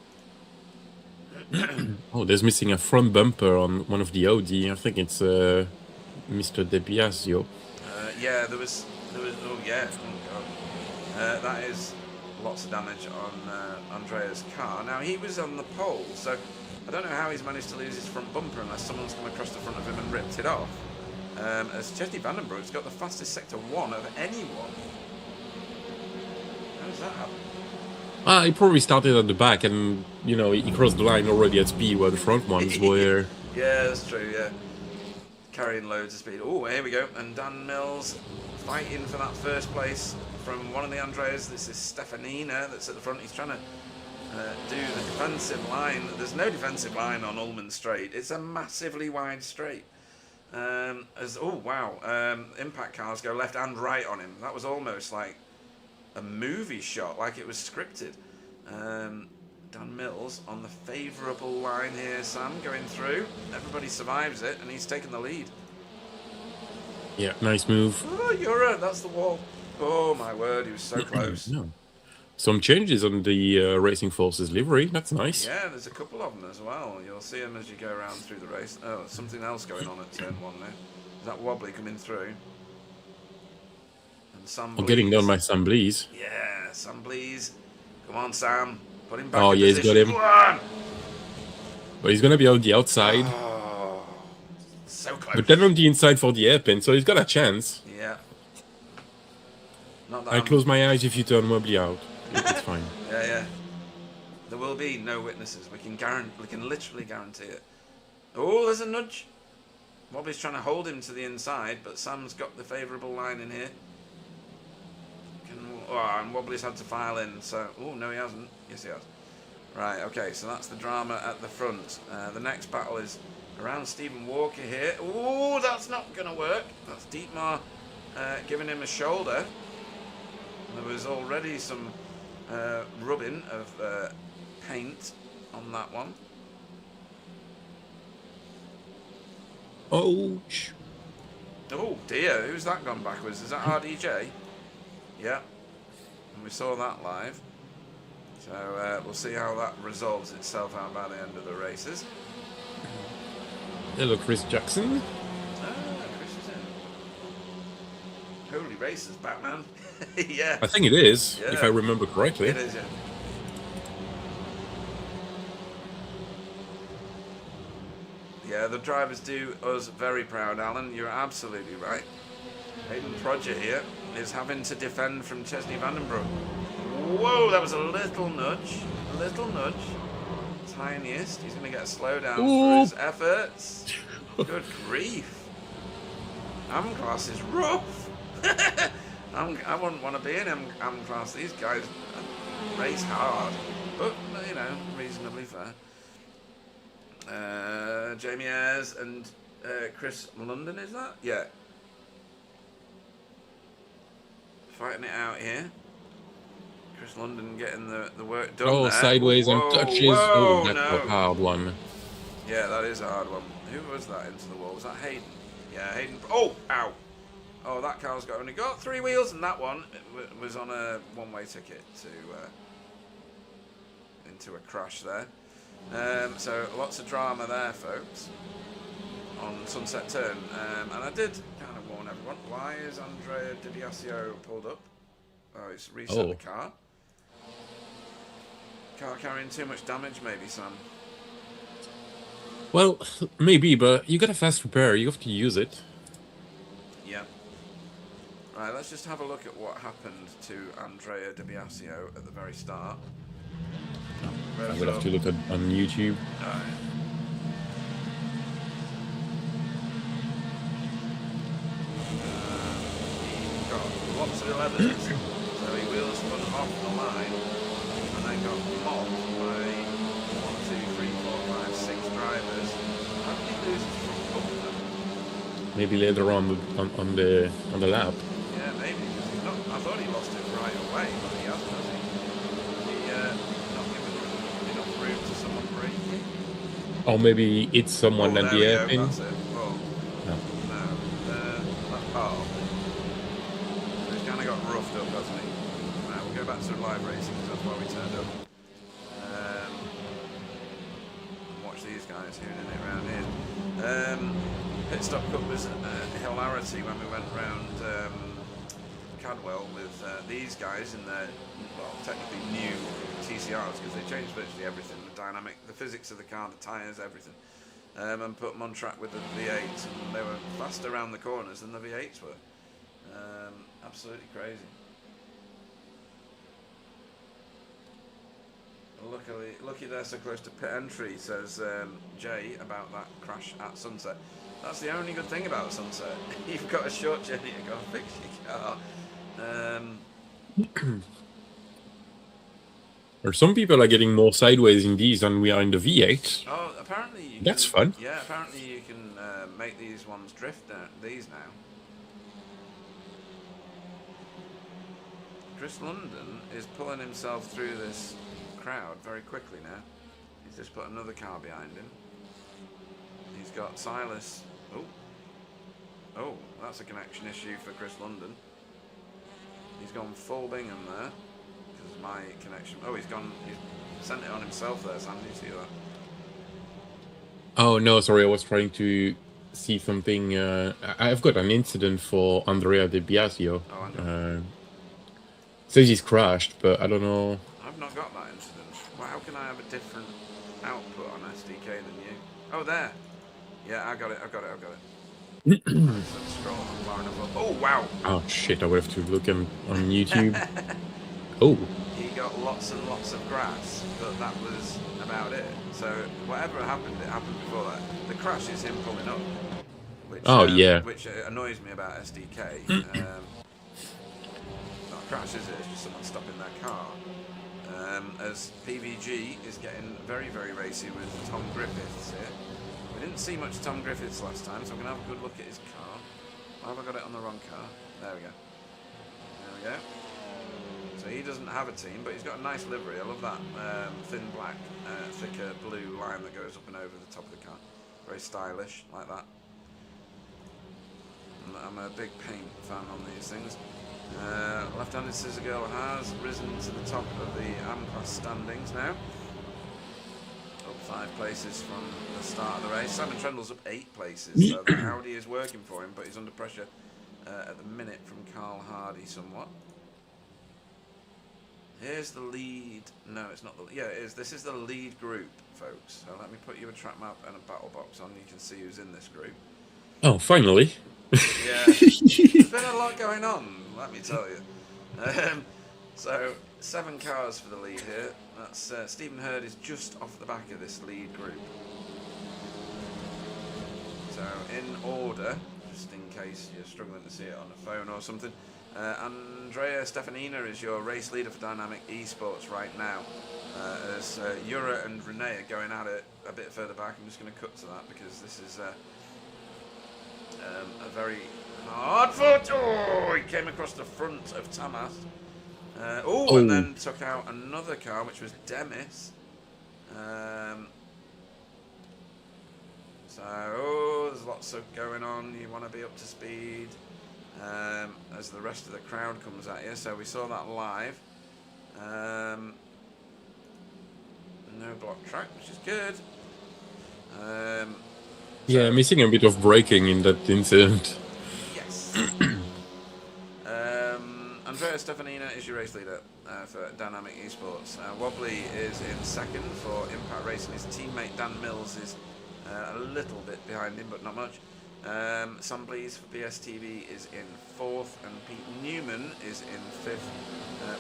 Oh, there's missing a front bumper on one of the Audi. I think it's Mr. De Biasio. Yeah, there was. Oh yeah. Oh god. That is lots of damage on Andrea's car. Now he was on the pole, so I don't know how he's managed to lose his front bumper unless someone's come across the front of him and ripped it off. As Chesney Vandenbroek's got the fastest sector 1 of anyone. How does that happen? He probably started at the back and, you know, he crossed the line already at speed where the front ones were. Yeah, that's true, yeah. Carrying loads of speed. Oh, here we go. And Dan Mills fighting for that first place from one of the Andreas. This is Stefanina that's at the front. He's trying to do the defensive line. There's no defensive line on Ullman Straight. It's a massively wide straight. Oh, wow. Impact cars go left and right on him. That was almost like a movie shot, like it was scripted. Dan Mills on the favourable line here, Sam, going through. Everybody survives it, and he's taken the lead. Yeah, nice move. Oh, you're right, that's the wall. Oh, my word, he was so close. No. Some changes on the Racing Forces livery. That's nice. Yeah, there's a couple of them as well. You'll see them as you go around through the race. Oh, there's something else going on at turn 1 there. Is that Wobbly coming through? And Sam I'm getting done by Sam Blees. Yeah, Sam Blees. Come on, Sam. Put him back Oh, in yeah, he's position. got him. Come on. But he's going to be on the outside. Oh, so close. But then on the inside for the hairpin, so he's got a chance. Yeah. Not that I I'm- close my eyes if you turn Mobley out. It's fine. Yeah, yeah. There will be no witnesses. We can literally guarantee it. Oh, there's a nudge. Wobbly's trying to hold him to the inside, but Sam's got the favourable line in here. And Wobbly's had to file in, so... Oh, no, he hasn't. Yes, he has. Right, okay, so that's the drama at the front. The next battle is around Stephen Walker here. Ooh, that's not going to work. That's Dietmar giving him a shoulder. There was already some rubbing of paint on that one. Ouch. Oh dear, who's that gone backwards? Is that RDJ? Yeah, and we saw that live. So we'll see how that resolves itself out by the end of the races. Hello, Chris Jackson. Ah, Chris is in. Holy races, Batman. Yeah. I think it is, Yeah. if I remember correctly. It is, yeah. Yeah, the drivers do us very proud, Alan. You're absolutely right. Hayden Prodger here is having to defend from Chesney Vandenbroek. Whoa, that was a little nudge. A little nudge. Tiniest. He's going to get a slowdown for his efforts. Good grief. M-Class is rough. I wouldn't want to be in M-Class. These guys race hard. But, you know, reasonably fair. Jamie Ayres and Chris London, is that? Yeah. Fighting it out here. Chris London getting the work done. Oh, there. sideways and touches. Whoa, Oh, that's no. a hard one. Yeah, that is a hard one. Who was that into the wall? Was that Hayden? Yeah, Hayden. Oh, ow. Oh, that car's only got 3 wheels, and that one was on a one-way ticket to into a crash there. So lots of drama there, folks, on Sunset Turn. And I did kind of warn everyone. Why is Andrea Di Biasio pulled up? Oh, it's reset the car. Car carrying too much damage, maybe, Sam. Well, maybe, but you got a fast repair. You have to use it. Yeah. Right, let's just have a look at what happened to Andrea Di Biasio at the very start. I will have to look at on YouTube. Alright. He got lots of 11s, so he wheels spun off the line and then got mobbed by 1, 2, 3, 4, 5, 6 drivers. How did he lose his front bumper? Maybe later on the lap. Yeah, maybe, because he's not. I thought he lost it right away, but he hasn't, has he? Not given enough room to someone braking. Or maybe it's someone at the there we airpin. go, that's it. Oh, No. no. Oh. So he's kind of got roughed up, hasn't he? Right, we'll go back to live racing, because that's why we turned up. Watch these guys hooning it around here. Pit stop cut was a hilarity when we went round Cadwell with these guys in their, well, technically new TCRs, because they changed virtually everything, the dynamic, the physics of the car, the tyres, everything, and put them on track with the V8s, and they were faster around the corners than the V8s were. Absolutely crazy. Lucky they're so close to pit entry, says Jay about that crash at Sunset. That's the only good thing about Sunset. You've got a short journey to go and fix your car. Or some people are getting more sideways in these than we are in the V8. Oh, apparently you That's can, fun. Yeah, apparently you can make these ones drift down, these now. Chris London is pulling himself through this crowd very quickly now. He's just put another car behind him. He's got Silas. Oh, that's a connection issue for Chris London. He's gone full Bingham there. Because my connection. Oh, he's sent it on himself there, Sam. Do you see that? Oh no, sorry, I was trying to see something. I've got an incident for Andrea Di Biasio. Oh, I know. Says he's crashed, but I don't know. I've not got that incident. Well, how can I have a different output on SDK than you? Oh, there. Yeah, I got it. Scroll far enough up. Oh, wow. Oh shit, I would have to look on YouTube. Oh. He got lots and lots of grass, but that was about it. So whatever happened, it happened before that. The crash is him pulling up. Which, yeah. Which annoys me about SDK. Not a crash, is it? It's just someone stopping their car. as PVG is getting very, very racy with Tom Griffiths here. We didn't see much Tom Griffiths last time, so I'm going to have a good look at his car. Why have I got it on the wrong car? There we go. There we go. So he doesn't have a team, but he's got a nice livery. I love that thin black, thicker blue line that goes up and over the top of the car. Very stylish, like that. And I'm a big paint fan on these things. Left-handed Scissor Girl has risen to the top of the AM-Class standings now. Up 5 places from the start of the race. Simon Trendle's up 8 places, so the Audi is working for him, but he's under pressure at the minute from Carl Hardy somewhat. Here's the lead. No, it's not the. Yeah, it is. This is the lead group, folks. So let me put you a track map and a battle box on. You can see who's in this group. Oh, finally. Yeah, there's been a lot going on, let me tell you. So 7 cars for the lead here. That's Stephen Hurd is just off the back of this lead group. So in order, just in case you're struggling to see it on a phone or something. Andrea Stefanina is your race leader for Dynamic Esports right now. As Jura and Renee are going at it a bit further back. I'm just going to cut to that because this is a very hard foot. Oh, he came across the front of Tamas. And then took out another car, which was Demis. So, there's lots of going on. You want to be up to speed as the rest of the crowd comes at you. So we saw that live. No block track, which is good. Yeah, missing a bit of braking in that incident. Yes. Andrea Stefanina is your race leader for Dynamic Esports. Wobbly is in second for Impact Racing. His teammate Dan Mills is a little bit behind him, but not much. Sam Blees for BSTV is in 4th, and Pete Newman is in 5th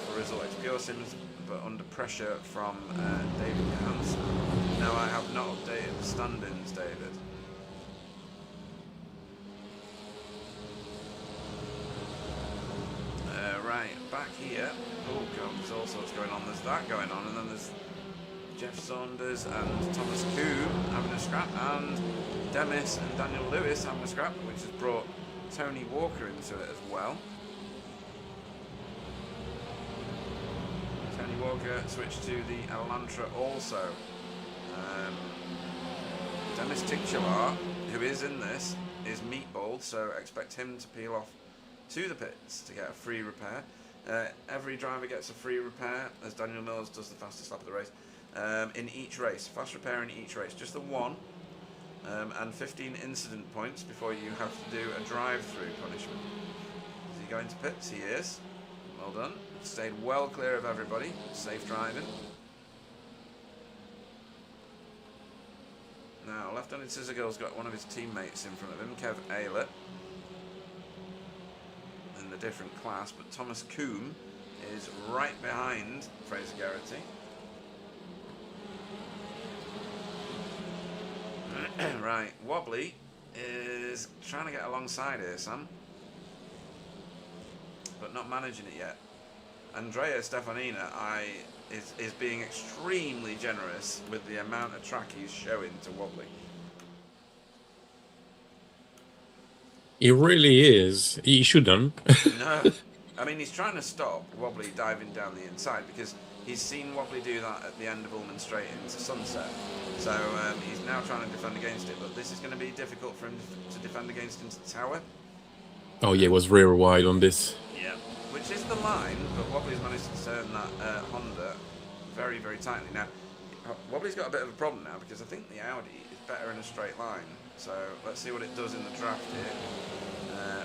for Result X Pure Sims, but under pressure from David Hans. No, I have not updated the stand-ins, David. Right, back here. Oh god, there's all sorts going on. There's that going on, and then there's Jeff Saunders and Thomas Coombe having a scrap, and Demis and Daniel Lewis having a scrap, which has brought Tony Walker into it as well. Tony Walker switched to the Elantra also. Demis Tinctuar, who is in this, is meatballed, so expect him to peel off to the pits to get a free repair. Every driver gets a free repair, as Daniel Mills does the fastest lap of the race, in each race. Fast repair in each race, just the one, and 15 incident points before you have to do a drive-through punishment. Is he going to pits? He is. Well done. Stayed well clear of everybody. Safe driving. Now, left-handed Scissor Girl's got one of his teammates in front of him, Kev Aylett, in the different class, but Thomas Coombe is right behind Fraser Garrity. Right, Wobbly is trying to get alongside here, Sam, but not managing it yet. Andrea Stefanina is being extremely generous with the amount of track he's showing to Wobbly. He really is. He shouldn't. No, I mean, he's trying to stop Wobbly diving down the inside because he's seen Wobbly do that at the end of Ullman Straight into Sunset. So he's now trying to defend against it, but this is going to be difficult for him to defend against into Tower. Oh yeah, it was rear wide on this. Yeah, which is the line, but Wobbly's managed to turn that Honda very, very tightly. Now, Wobbly's got a bit of a problem now because I think the Audi is better in a straight line. So let's see what it does in the draft here.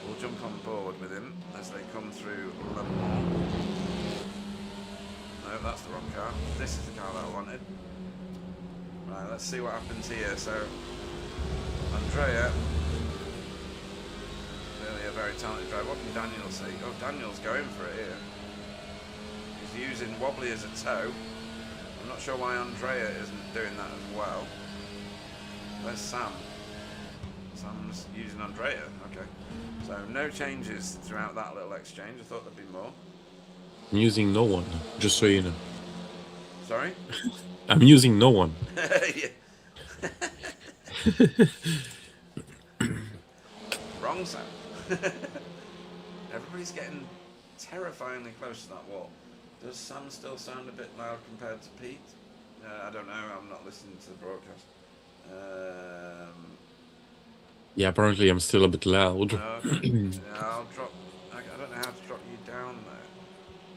We'll jump on board with him as they come through Le Mans. No, that's the wrong car. This is the car that I wanted. Right, let's see what happens here. So, Andrea, really a very talented driver. What can Daniel see? Oh, Daniel's going for it here. He's using Wobbly as a tow. I'm not sure why Andrea isn't doing that as well. Where's Sam? Sam's using Andrea. Okay. So no changes throughout that little exchange. I thought there'd be more. I'm using no one, just so you know. Sorry? I'm using no one. Yeah. Wrong sound. Everybody's getting terrifyingly close to that wall. Does Sam still sound a bit loud compared to Pete? I don't know. I'm not listening to the broadcast. Yeah, apparently I'm still a bit loud. Okay. Yeah, I'll drop. I don't know how to drop you down there.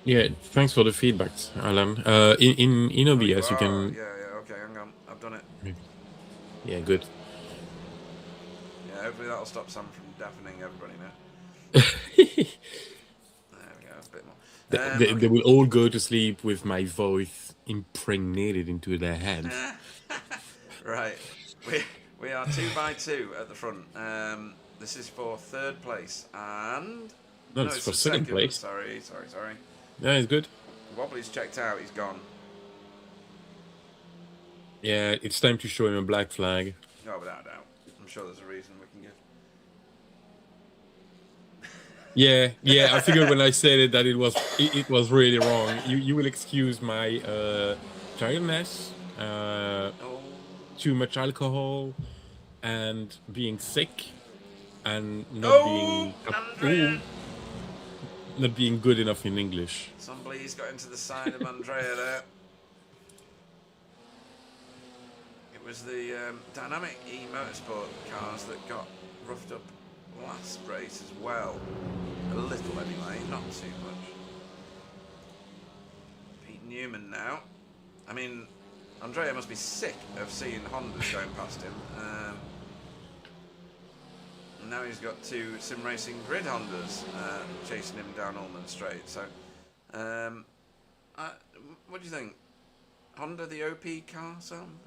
Yeah, thanks for the feedback, Alan. In Oh, you OBS you are. can. Yeah, yeah. Okay, hang on. I've done it. Yeah, good. Yeah, hopefully that'll stop Sam from deafening everybody now. There we go. A bit more. They Okay. will all go to sleep with my voice impregnated into their heads. Right. We are 2 by 2 at the front. This is for 3rd place, and No, it's for second place. Sorry. Yeah, it's good. Wobbly's checked out. He's gone. Yeah, it's time to show him a black flag. Oh, without a doubt. I'm sure there's a reason we can give. Yeah. I figured when I said it that it was really wrong. You will excuse my tiredness, Oh. too much alcohol, and being sick, and not being good enough in English. Somebody's got into the side of Andrea there. It was the Dynamic E Motorsport cars that got roughed up last race as well. A little anyway, not too much. Pete Newman now. I mean, Andrea must be sick of seeing Hondas going past him. And now he's got 2 Sim Racing Grid Hondas chasing him down Allman Straight. So, what do you think? Honda the OP car, Sam?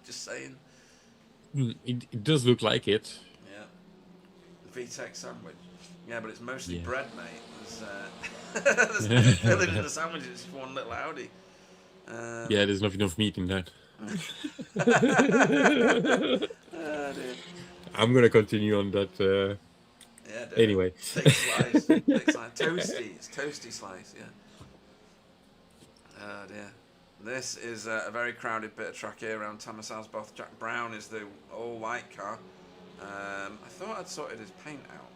Just saying. It does look like it. Yeah. VTEC sandwich. Yeah, but it's mostly bread, mate. There's no filling in the sandwich. It's just one little Audi. Yeah, there's not enough meat in that. Oh, dear. I'm gonna continue on that. Yeah, anyway. Thick slice. Thick slice. Toasty. It's toasty slice, yeah. Oh, dear. This is a very crowded bit of track here around Thomas Asboth. Jack Brown is the all-white car. I thought I'd sorted his paint out.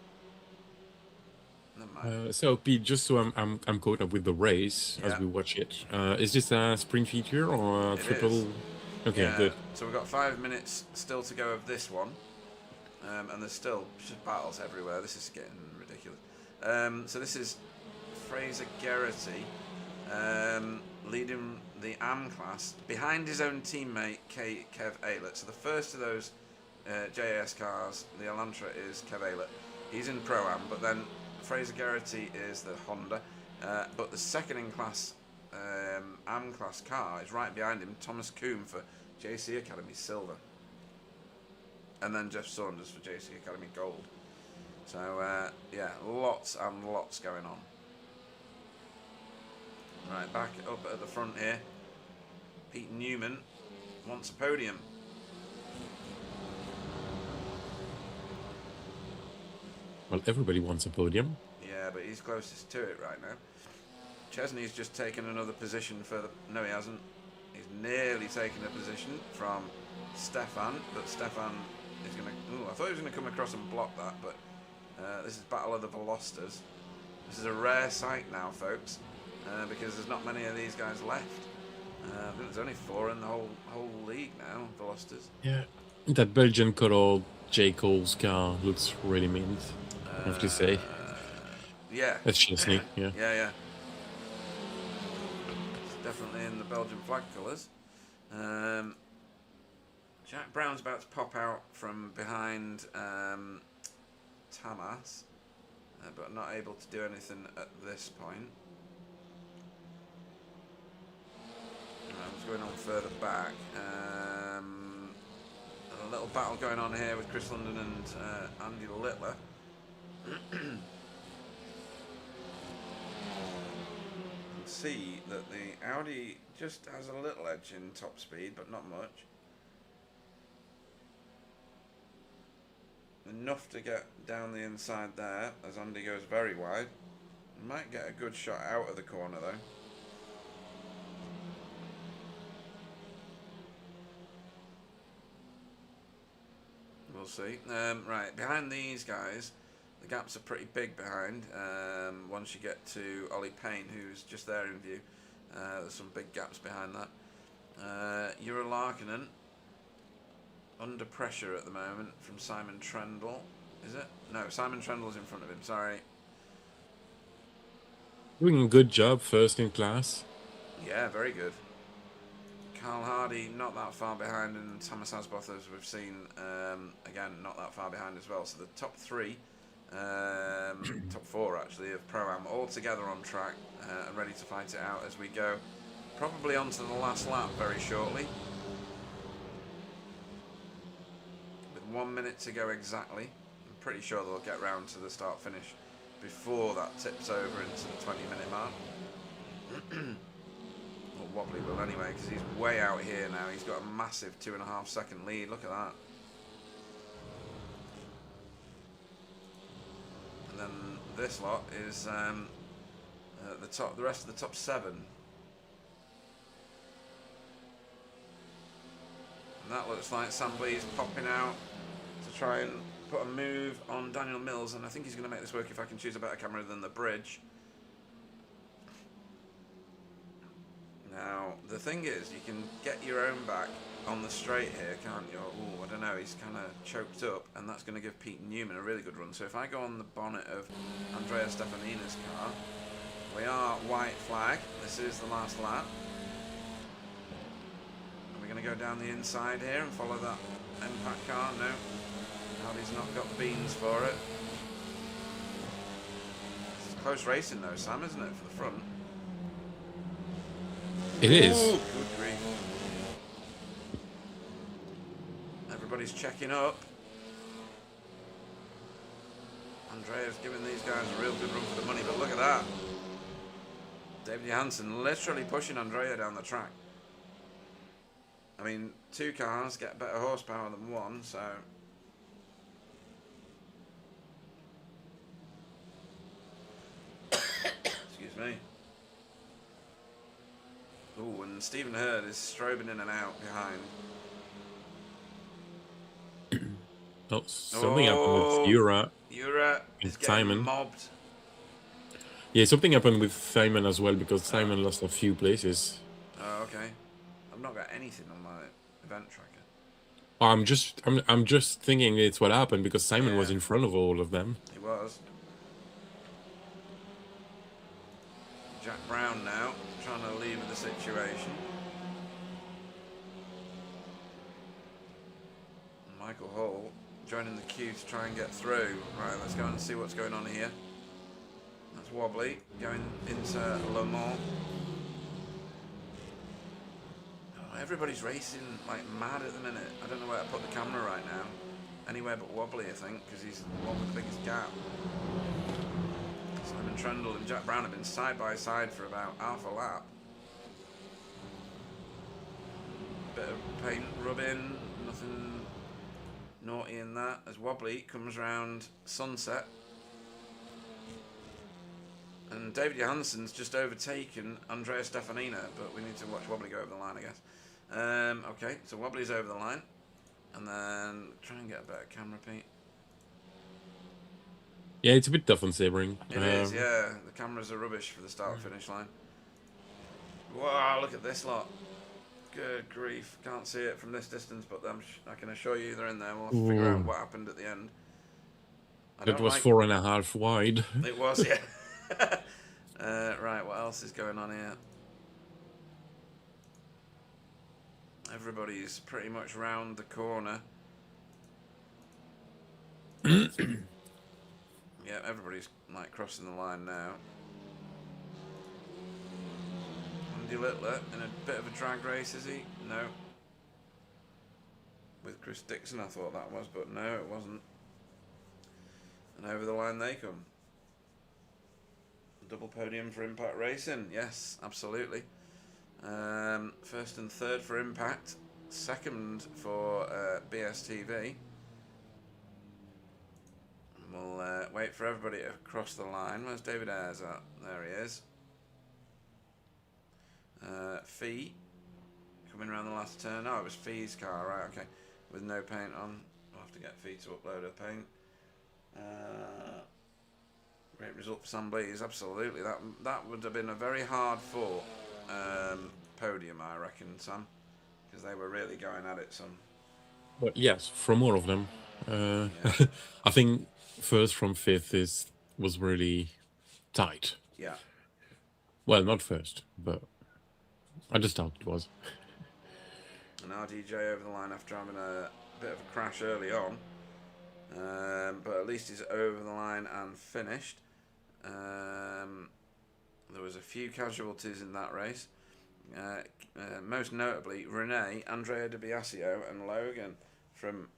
Never mind. So Pete, just so I'm caught up with the race as we watch it. Is this a sprint feature or a triple? Is. Okay, Yeah. good. So we've got 5 minutes still to go of this one. And there's still just battles everywhere. This is getting ridiculous. So this is Fraser Geraghty leading the AM class behind his own teammate Kev Aylett. So the first of those JAS cars, the Elantra, is Kev Aylett. He's in Pro-Am, but then Fraser Geraghty is the Honda. But the second in class AM class car is right behind him, Thomas Coombe for JC Academy Silver. And then Jeff Saunders for JC Academy Gold. So, yeah, lots and lots going on. Right, back up at the front here. Pete Newman wants a podium. Well, everybody wants a podium. Yeah, but he's closest to it right now. Chesney's just taken another position further. No, he hasn't. He's nearly taken a position from Stefan, but Stefan is going to... Ooh, I thought he was going to come across and block that, but this is Battle of the Velosters. This is a rare sight now, folks, because there's not many of these guys left. I think there's only 4 in the whole league now, Velosters. Yeah. That Belgian colored J. Cole's car looks really mint, I have to say. Yeah. That's Chesney, yeah. Yeah. It's definitely in the Belgian flag colours. Jack Brown's about to pop out from behind Tamas, but not able to do anything at this point. What's going on further back? A little battle going on here with Chris London and Andy Littler. See that the Audi just has a little edge in top speed, but not much. Enough to get down the inside there as Andy goes very wide. Might get a good shot out of the corner though. we'll see. Right, behind these guys, the gaps are pretty big behind. Once you get to Ollie Payne, who's just there in view, there's some big gaps behind that. Jura Larkinen, under pressure at the moment from Simon Trendle. Is it? No, Simon Trendle's in front of him, sorry. Doing a good job, first in class. Yeah, very good. Carl Hardy not that far behind, and Thomas Asboth, as we've seen, again not that far behind as well. So the top three, top four actually, of Pro-Am all together on track and ready to fight it out as we go probably onto the last lap very shortly. With 1 minute to go exactly. I'm pretty sure they'll get round to the start finish before that tips over into the 20-minute mark. Well, Wobbly will anyway, because he's way out here now. He's got a massive 2.5 second lead. Look at that. And then this lot is the rest of the top 7. And that looks like Sambly's popping out to try and put a move on Daniel Mills, and I think he's going to make this work if I can choose a better camera than the bridge. Now, the thing is, you can get your own back on the straight here, can't you? Oh, I don't know, he's kind of choked up, and that's going to give Pete Newman a really good run. So if I go on the bonnet of Andrea Stefanina's car, we are white flag. This is the last lap. Are we going to go down the inside here and follow that impact car? No. Hardy's not got the beans for it. It's close racing though, Sam, isn't it, for the front? It is. Ooh, good grief. Everybody's checking up. Andrea's giving these guys a real good run for the money, but look at that. David Johansson literally pushing Andrea down the track. I mean, 2 cars get better horsepower than 1, so... Excuse me. Ooh, and Stephen Hurd is strobing in and out behind. Oh, something happened with Jura. Jura is getting Simon. mobbed. Yeah, something happened with Simon as well, because Simon lost a few places. Oh, okay. I've not got anything on my event tracker. Oh, I'm just thinking it's what happened, because Simon was in front of all of them. He was. Jack Brown now, trying to leave the situation. Michael Hall joining the queue to try and get through. Right, let's go and see what's going on here. That's Wobbly going into Le Mans. Oh, everybody's racing like mad at the minute. I don't know where to put the camera right now. Anywhere but Wobbly, I think, because he's the one with the biggest gap. Simon Trendle and Jack Brown have been side by side for about half a lap. Bit of paint rubbing, nothing naughty in that. As Wobbly comes round Sunset. And David Johansson's just overtaken Andrea Stefanina, but we need to watch Wobbly go over the line, I guess. Okay, so Wobbly's over the line. And then try and get a better camera, Pete. Yeah, it's a bit tough on Sebring. It is, yeah. The cameras are rubbish for the start-finish line. Wow, look at this lot. Good grief. Can't see it from this distance, but I can assure you they're in there. We'll have to figure out what happened at the end. It was 4.5 wide. It was, yeah. Right, what else is going on here? Everybody's pretty much round the corner. Yeah, everybody's like crossing the line now. Andy Littler in a bit of a drag race, is he? No. With Chris Dixon, I thought that was, but no, it wasn't. And over the line they come. Double podium for Impact Racing, yes, absolutely. First and third for Impact, second for BSTV. We'll wait for everybody to cross the line. Where's David Ayres at? There he is. Fee coming around the last turn. Oh, it was Fee's car, right? Okay, with no paint on. We'll have to get Fee to upload her paint. Great result for Sam Blees, absolutely. That would have been a very hard fought podium, I reckon, Sam, because they were really going at it. Some. But yes, from all of them, I think first from fifth was really tight. Yeah. Well, not first, but I just thought it was. And RDJ over the line after having a bit of a crash early on. But at least he's over the line and finished. There was a few casualties in that race. Most notably, Renee, Andrea Di Biasio and Logan from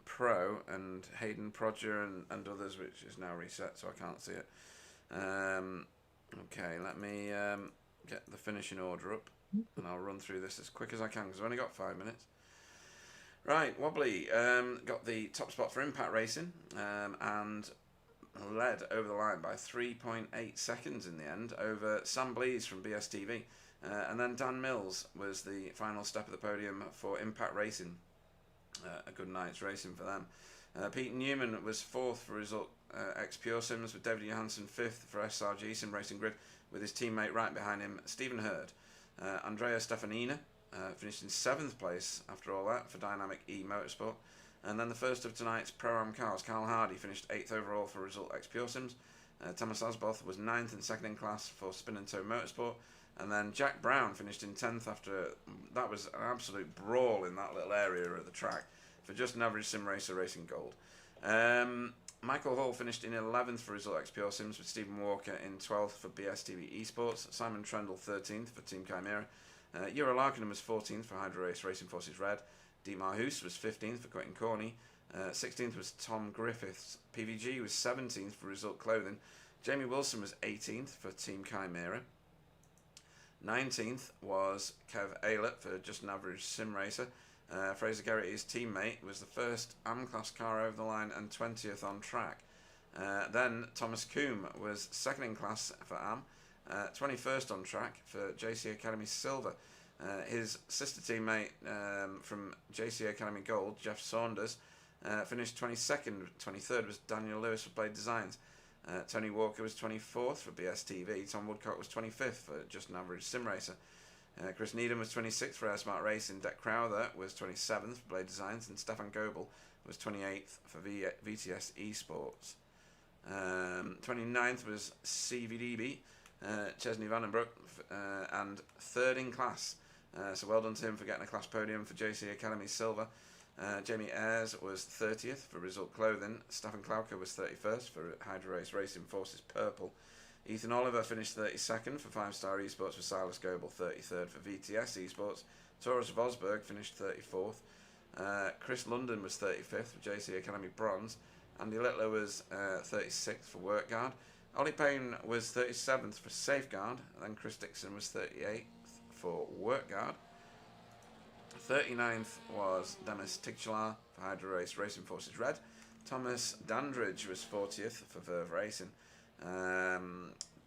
Pro, and Hayden Prodger and others, which is now reset, so I can't see it. Okay, let me get the finishing order up, and I'll run through this as quick as I can, because I've only got 5 minutes. Right, Wobbly got the top spot for Impact Racing, and led over the line by 3.8 seconds in the end over Sam Blees from BSTV. And then Dan Mills was the final step of the podium for Impact Racing. A good night's racing for them. Pete Newman was fourth for result X Pure Sims, with David Johansson fifth for SRG Sim Racing Grid, with his teammate right behind him, Stephen Hurd. Andrea Stefanina finished in 7th place after all that for Dynamic E Motorsport. And then the first of tonight's Pro-Am cars, Carl Hardy finished 8th overall for Result X Pure Sims. Thomas Asboth was 9th and 2nd in class for Spin and Toe Motorsport. And then Jack Brown finished in 10th after, that was an absolute brawl in that little area of the track for Just an Average Sim Racer Racing Gold. Michael Hall finished in 11th for Result X Pure Sims, with Stephen Walker in 12th for BSTV Esports. Simon Trendle 13th for Team Chimera. Euro Larkin was 14th for Hydro Race Racing Forces Red. Dietmar Hoos was 15th for Quentin Corney. 16th was Tom Griffiths. PVG was 17th for Result Clothing. Jamie Wilson was 18th for Team Chimera. 19th was Kev Aylett for Just an Average Sim Racer. Fraser Garrity's teammate was the first AM class car over the line and 20th on track. Then Thomas Coombe was 2nd in class for AM, 21st on track for JC Academy Silver. His sister teammate from JC Academy Gold, Jeff Saunders, finished 22nd. 23rd was Daniel Lewis for Blade Designs. Tony Walker was 24th for BSTV. Tom Woodcock was 25th for Just an Average Sim Racer. Chris Needham was 26th for Air Smart Racing. Deck Crowther was 27th for Blade Designs. And Stefan Goebel was 28th for VTS Esports. 29th was CVDB, Chesney Vandenbroek, and 3rd in class. So well done to him for getting a class podium for JC Academy Silver. Jamie Ayres was 30th for Result Clothing. Stefan Klauker was 31st for Hydro Race Racing Forces Purple. Ethan Oliver finished 32nd for 5-Star Esports, with Silas Goebel 33rd for VTS Esports. Taurus Vosberg finished 34th. Chris London was 35th for JC Academy Bronze. Andy Littler was 36th for Work Guard. Ollie Payne was 37th for Safeguard. And then Chris Dixon was 38th for Work Guard. 39th was Demis Tigchalar for Hydro Race Racing Forces Red. Thomas Dandridge was 40th for Verve Racing.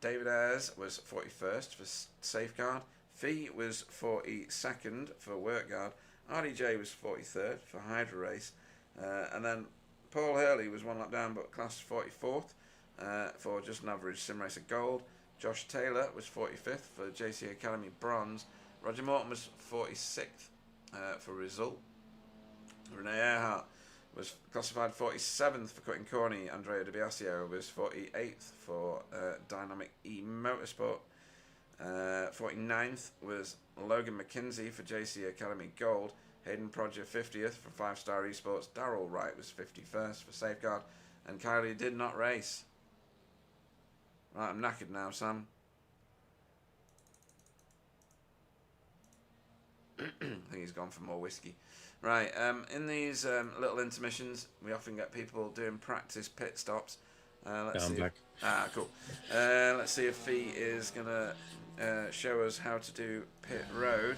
David Ayres was 41st for Safeguard. Fee was 42nd for Work Guard. RDJ was 43rd for Hydro Race. And then Paul Hurley was one lap down, but class 44th for Just an Average Sim Racer Gold. Josh Taylor was 45th for JC Academy Bronze. Roger Morton was 46th for Result. Renee Earhart was classified 47th for Quentin Corney. Andrea Di Biasio was 48th for Dynamic E Motorsport. 49th was Logan McKinsey for JC Academy Gold. Hayden Prodger 50th for 5-Star Esports. Darryl Wright was 51st for Safeguard. And Kylie did not race. Right, I'm knackered now, Sam. I think he's gone for more whiskey. Right, in these little intermissions, we often get people doing practice pit stops. Let's see. Back. Cool. Let's see if he is going to show us how to do pit road.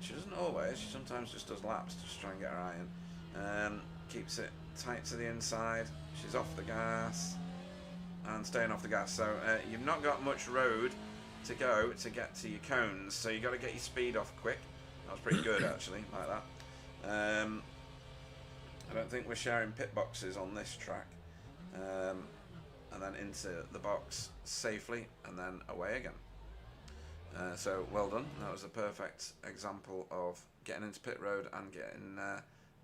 She doesn't always. She sometimes just does laps to just try and get her eye in. Keeps it tight to the inside. She's off the gas and staying off the gas. So you've not got much road to go to get to your cones. So you've got to get your speed off quick. That was pretty good actually, like that. I don't think we're sharing pit boxes on this track. And then into the box safely, and then away again. So well done. That was a perfect example of getting into pit road and getting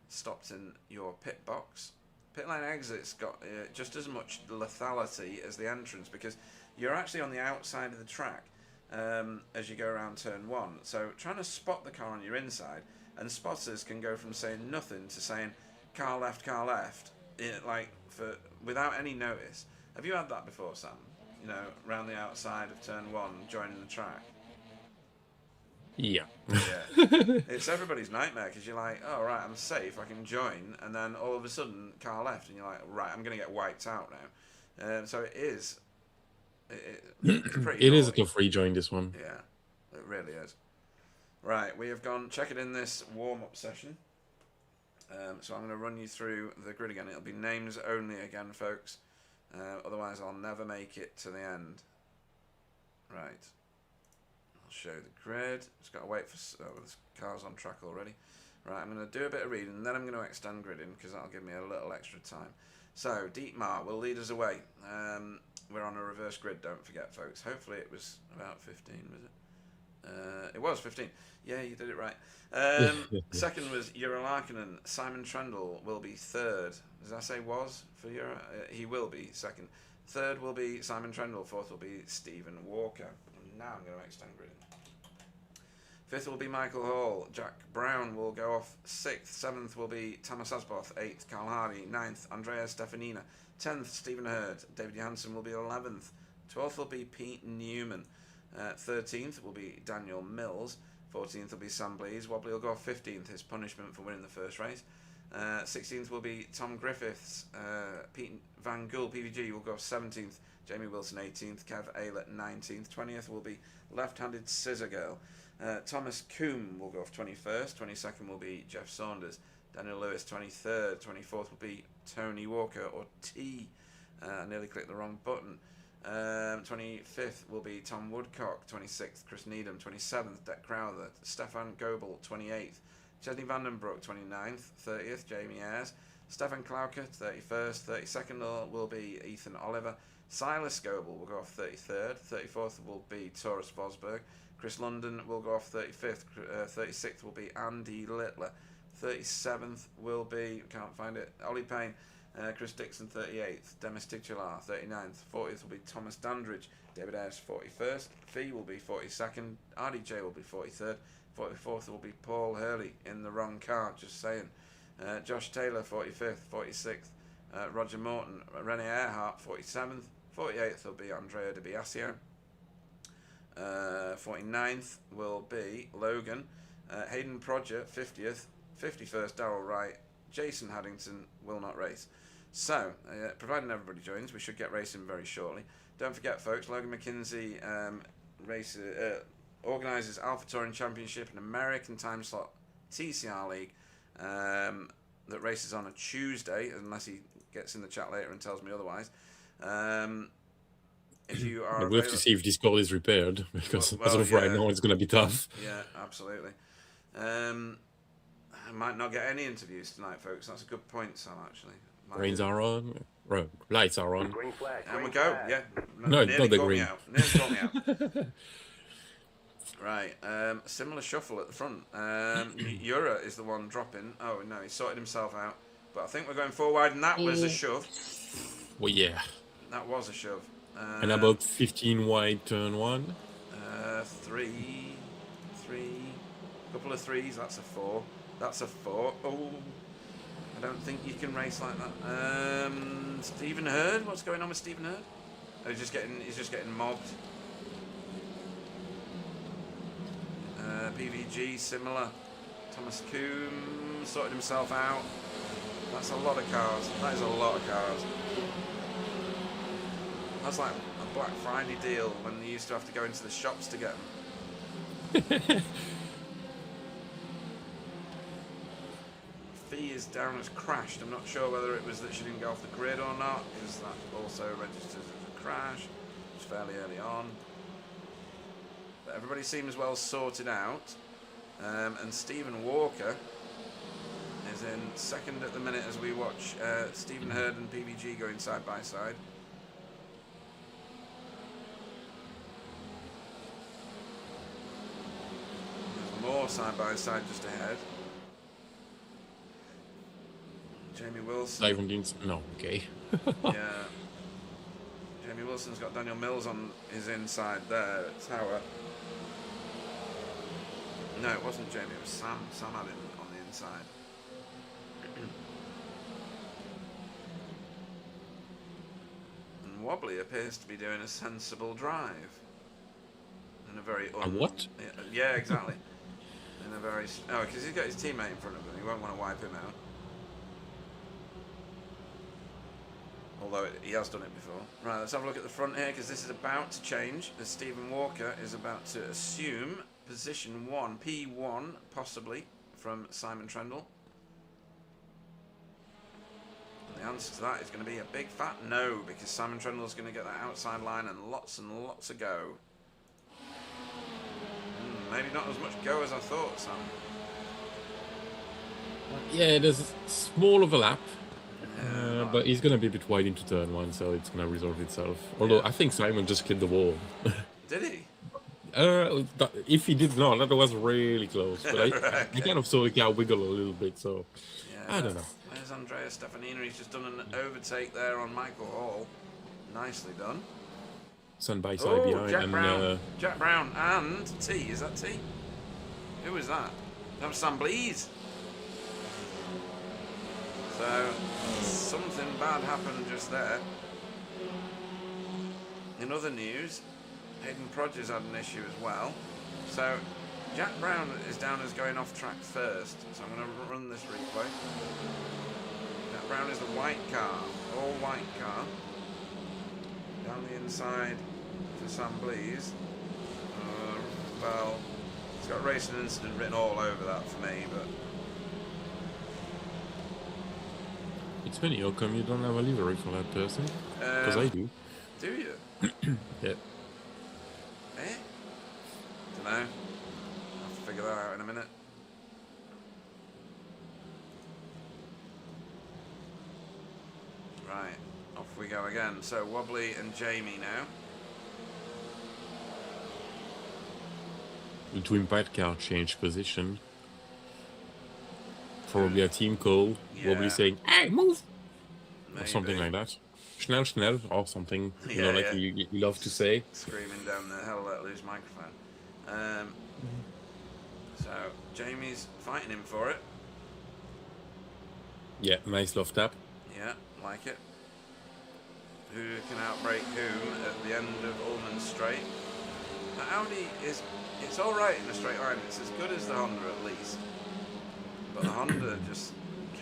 stopped in your pit box. Pit lane exit's got just as much lethality as the entrance, because you're actually on the outside of the track as you go around turn 1. So trying to spot the car on your inside, and spotters can go from saying nothing to saying car left, without any notice. Have you had that before, Sam? You know, round the outside of turn 1, joining the track. Yeah. Yeah. It's everybody's nightmare, because you're like, oh, right, I'm safe, I can join, and then all of a sudden, car left, and you're like, right, I'm going to get wiped out now. So it is. It's pretty It is a naughty. tough rejoin, this one. Yeah, it really is. Right, we have gone, check it in this warm-up session. So I'm going to run you through the grid again. It'll be names only again, folks. Otherwise, I'll never make it to the end. Right. I'll show the grid. Just got to wait for the car's on track already. Right, I'm going to do a bit of reading, and then I'm going to extend gridding, because that'll give me a little extra time. So, Dietmar will lead us away. We're on a reverse grid, don't forget, folks. Hopefully it was about 15, was it? It was 15. Yeah, you did it right. Second was Jura Larkinen. Simon Trendle will be third. Did I say was for Jura? He will be second. Third will be Simon Trendle. Fourth will be Stephen Walker. And now I'm going to extend grid. Fifth will be Michael Hall. Jack Brown will go off sixth. Seventh will be Thomas Asboth. Eighth, Carl Hardy. Ninth, Andrea Stefanina. 10th, Stephen Hurd. David Johansson will be 11th. 12th will be Pete Newman. 13th will be Daniel Mills. 14th will be Sam Blees. Wobbly will go off 15th, his punishment for winning the first race. 16th will be Tom Griffiths. Pete Van Gool, PVG, will go off 17th. Jamie Wilson 18th. Kev Aylett 19th. 20th will be Left-Handed Scissor Girl. Thomas Coombe will go off 21st. 22nd will be Jeff Saunders. Daniel Lewis 23rd. 24th will be Tony Walker, or T. I nearly clicked the wrong button. 25th will be Tom Woodcock. 26th, Chris Needham. 27th, Deck Crowther. Stefan Goebel, 28th. Chesney Vandenbroek, 29th. 30th, Jamie Ayres. Stefan Klauke, 31st. 32nd will be Ethan Oliver. Silas Goebel will go off 33rd. 34th will be Taurus Vosberg. Chris London will go off 35th. 36th will be Andy Littler. 37th will be, can't find it, Ollie Payne. Chris Dixon 38th, Demis Titular 39th, 40th will be Thomas Dandridge, David Ayres 41st, Fee will be 42nd, RDJ will be 43rd, 44th will be Paul Hurley in the wrong car, just saying. Josh Taylor 45th, 46th, Roger Morton, Rene Earhart 47th, 48th will be Andrea De Biasio, 49th will be Logan, Hayden Prodger 50th, 51st Darrell Wright. Jason Haddington will not race. So, providing everybody joins, we should get racing very shortly. Don't forget, folks, Logan McKinsey organises Alpha Touring Championship, an American time slot TCR league that races on a Tuesday, unless he gets in the chat later and tells me otherwise. If you are we have to see if this call is repaired, because as of right now, it's going to be tough. Yeah, absolutely. I might not get any interviews tonight, folks. That's a good point, Sam, actually. Rains are on. Lights are on. Green flag. And we go, yeah. No, Nearly not the caught me green. out. Nearly caught me out. Right, similar shuffle at the front. Jura is the one dropping. Oh, no, he sorted himself out. But I think we're going 4 wide, and that was a shove. Well, yeah. That was a shove. And about 15 wide, turn 1. Three. Couple of threes, that's a 4. That's a 4. Oh, I don't think you can race like that. Stephen Hurd, what's going on with Stephen Hurd? Oh, he's just getting mobbed. PVG, similar. Thomas Coombe sorted himself out. That's a lot of cars. That is a lot of cars. That's like a Black Friday deal when you used to have to go into the shops to get them. Fee is down as crashed. I'm not sure whether it was that she didn't go off the grid or not, because that also registers as a crash. It's fairly early on. But everybody seems well sorted out. And Stephen Walker is is in second at the minute as we watch Stephen Hurd and PBG going side by side. There's more side by side just ahead. Jamie Wilson. 17. No, okay. Yeah. Jamie Wilson's got Daniel Mills on his inside there at Tower. No, it wasn't Jamie, it was Sam. Sam had him on the inside. And Wobbly appears to be doing a sensible drive. In a very... A what? Yeah, exactly. In a very... Oh, because he's got his teammate in front of him. He won't want to wipe him out. Although he has done it before. Right, let's have a look at the front here, because this is about to change. As Stephen Walker is about to assume position 1, P1, possibly, from Simon Trendle. And the answer to that is going to be a big fat no, because Simon Trendle is going to get that outside line and lots of go. Maybe not as much go as I thought, Sam. Yeah, there's a small overlap. But he's going to be a bit wide into turn 1, so it's going to resolve itself. Although I think Simon just hit the wall. Did he? If he did not, that was really close. But Right, I kind of saw the car wiggle a little bit, so Yeah, I don't know. There's Andrea Stefanina. He's just done an overtake there on Michael Hall. Nicely done. Sun by side behind. Jack And, Brown. Jack Brown and T. Is that T? Who was that? That was Sam Blees. So, something bad happened just there. In other news, Hayden Prodger's had an issue as well. So, Jack Brown is down as going off track first. So I'm going to run this replay. Jack Brown is the white car, all white car. Down the inside for Sam Blees. Well, it's got racing incident written all over that for me, but... it's funny, how come you don't have a livery for that person? Because I do. Do you? Yeah. Eh? Dunno. I'll have to figure that out in a minute. Right, off we go again. So Wobbly and Jamie now. The twin pipe car change position. Probably a team call. Yeah. Probably saying, hey, move! Maybe. Or something like that. Schnell, schnell, or something. You know, Yeah, like yeah. you love to say. Screaming down the hell let loose microphone. So Jamie's fighting him for it. Yeah, nice love tap. Yeah, like it. Who can outbrake whom at the end of Ullman Straight? The Audi is, it's alright in a straight line. It's as good as the Honda at least. But the Honda just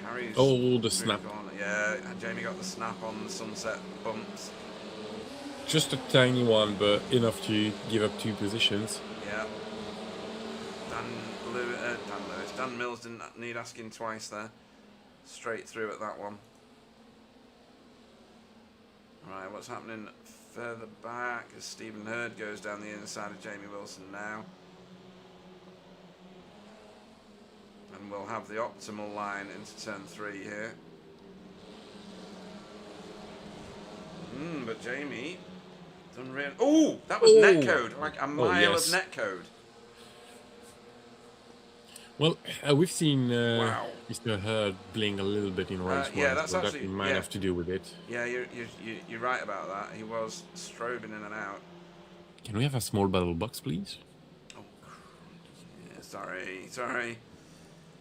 carries... Oh, the through snap. corner. Yeah, Jamie got the snap on the sunset bumps. Just a tiny one, but enough to give up 2 positions. Yeah. Dan Mills didn't need asking twice there. Straight through at that one. Right, what's happening further back as Stephen Hurd goes down the inside of Jamie Wilson now. And we'll have the optimal line into turn 3 here. But Jamie done real... Oh, that was netcode, like a mile yes. of netcode. Well, we've seen Wow. Mr. Hurd bling a little bit in race yeah, one, that's so actually- that might yeah. have to do with it. Yeah, you're right about that. He was strobing in and out. Can we have a small battle box, please? Oh, yeah, sorry.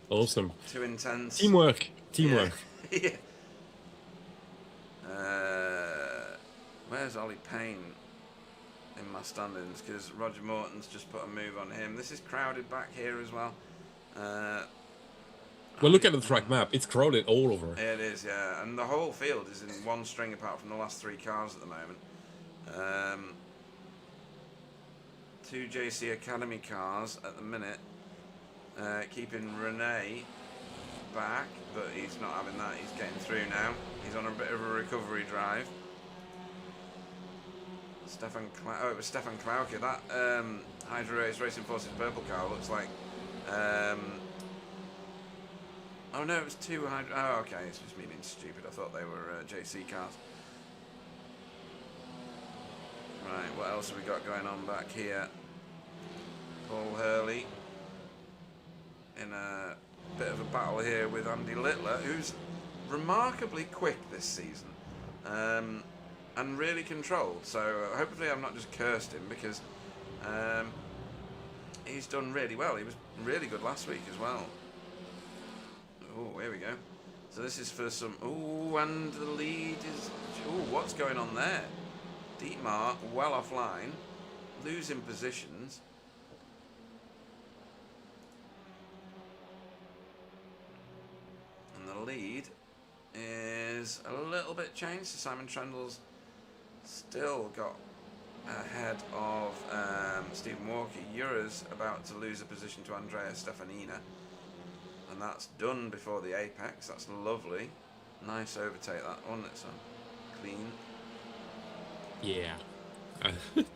Awesome. Too intense. Teamwork. Teamwork. Yeah. Where's Ollie Payne in my standings? Because Roger Morton's just put a move on him. This is crowded back here as well. Well, look at the track map. It's crowded all over. It is, yeah. And the whole field is in one string apart from the last 3 cars at the moment. 2 JC Academy cars at the minute. Keeping Renee back, but he's not having that. He's getting through now. He's on a bit of a recovery drive. Oh, it was Stefan Klauke. That Hydro Race Racing Forces purple car looks like... Oh no, it was 200. Oh, okay, it's just me being stupid. I thought they were JC cars. Right, what else have we got going on back here? Paul Hurley in a bit of a battle here with Andy Littler, who's remarkably quick this season, and really controlled. So hopefully I've not just cursed him, because he's done really well. He was really good last week as well. Oh, here we go. So this is for some... Oh, and the lead is... Oh, what's going on there? Dietmar well offline, losing positions. And the lead is a little bit changed. So Simon Trendle's still got ahead of Stephen Walker. Ura's about to lose a position to Andrea Stefanina. And that's done before the apex. That's lovely. Nice overtake, that one. It's clean. Yeah.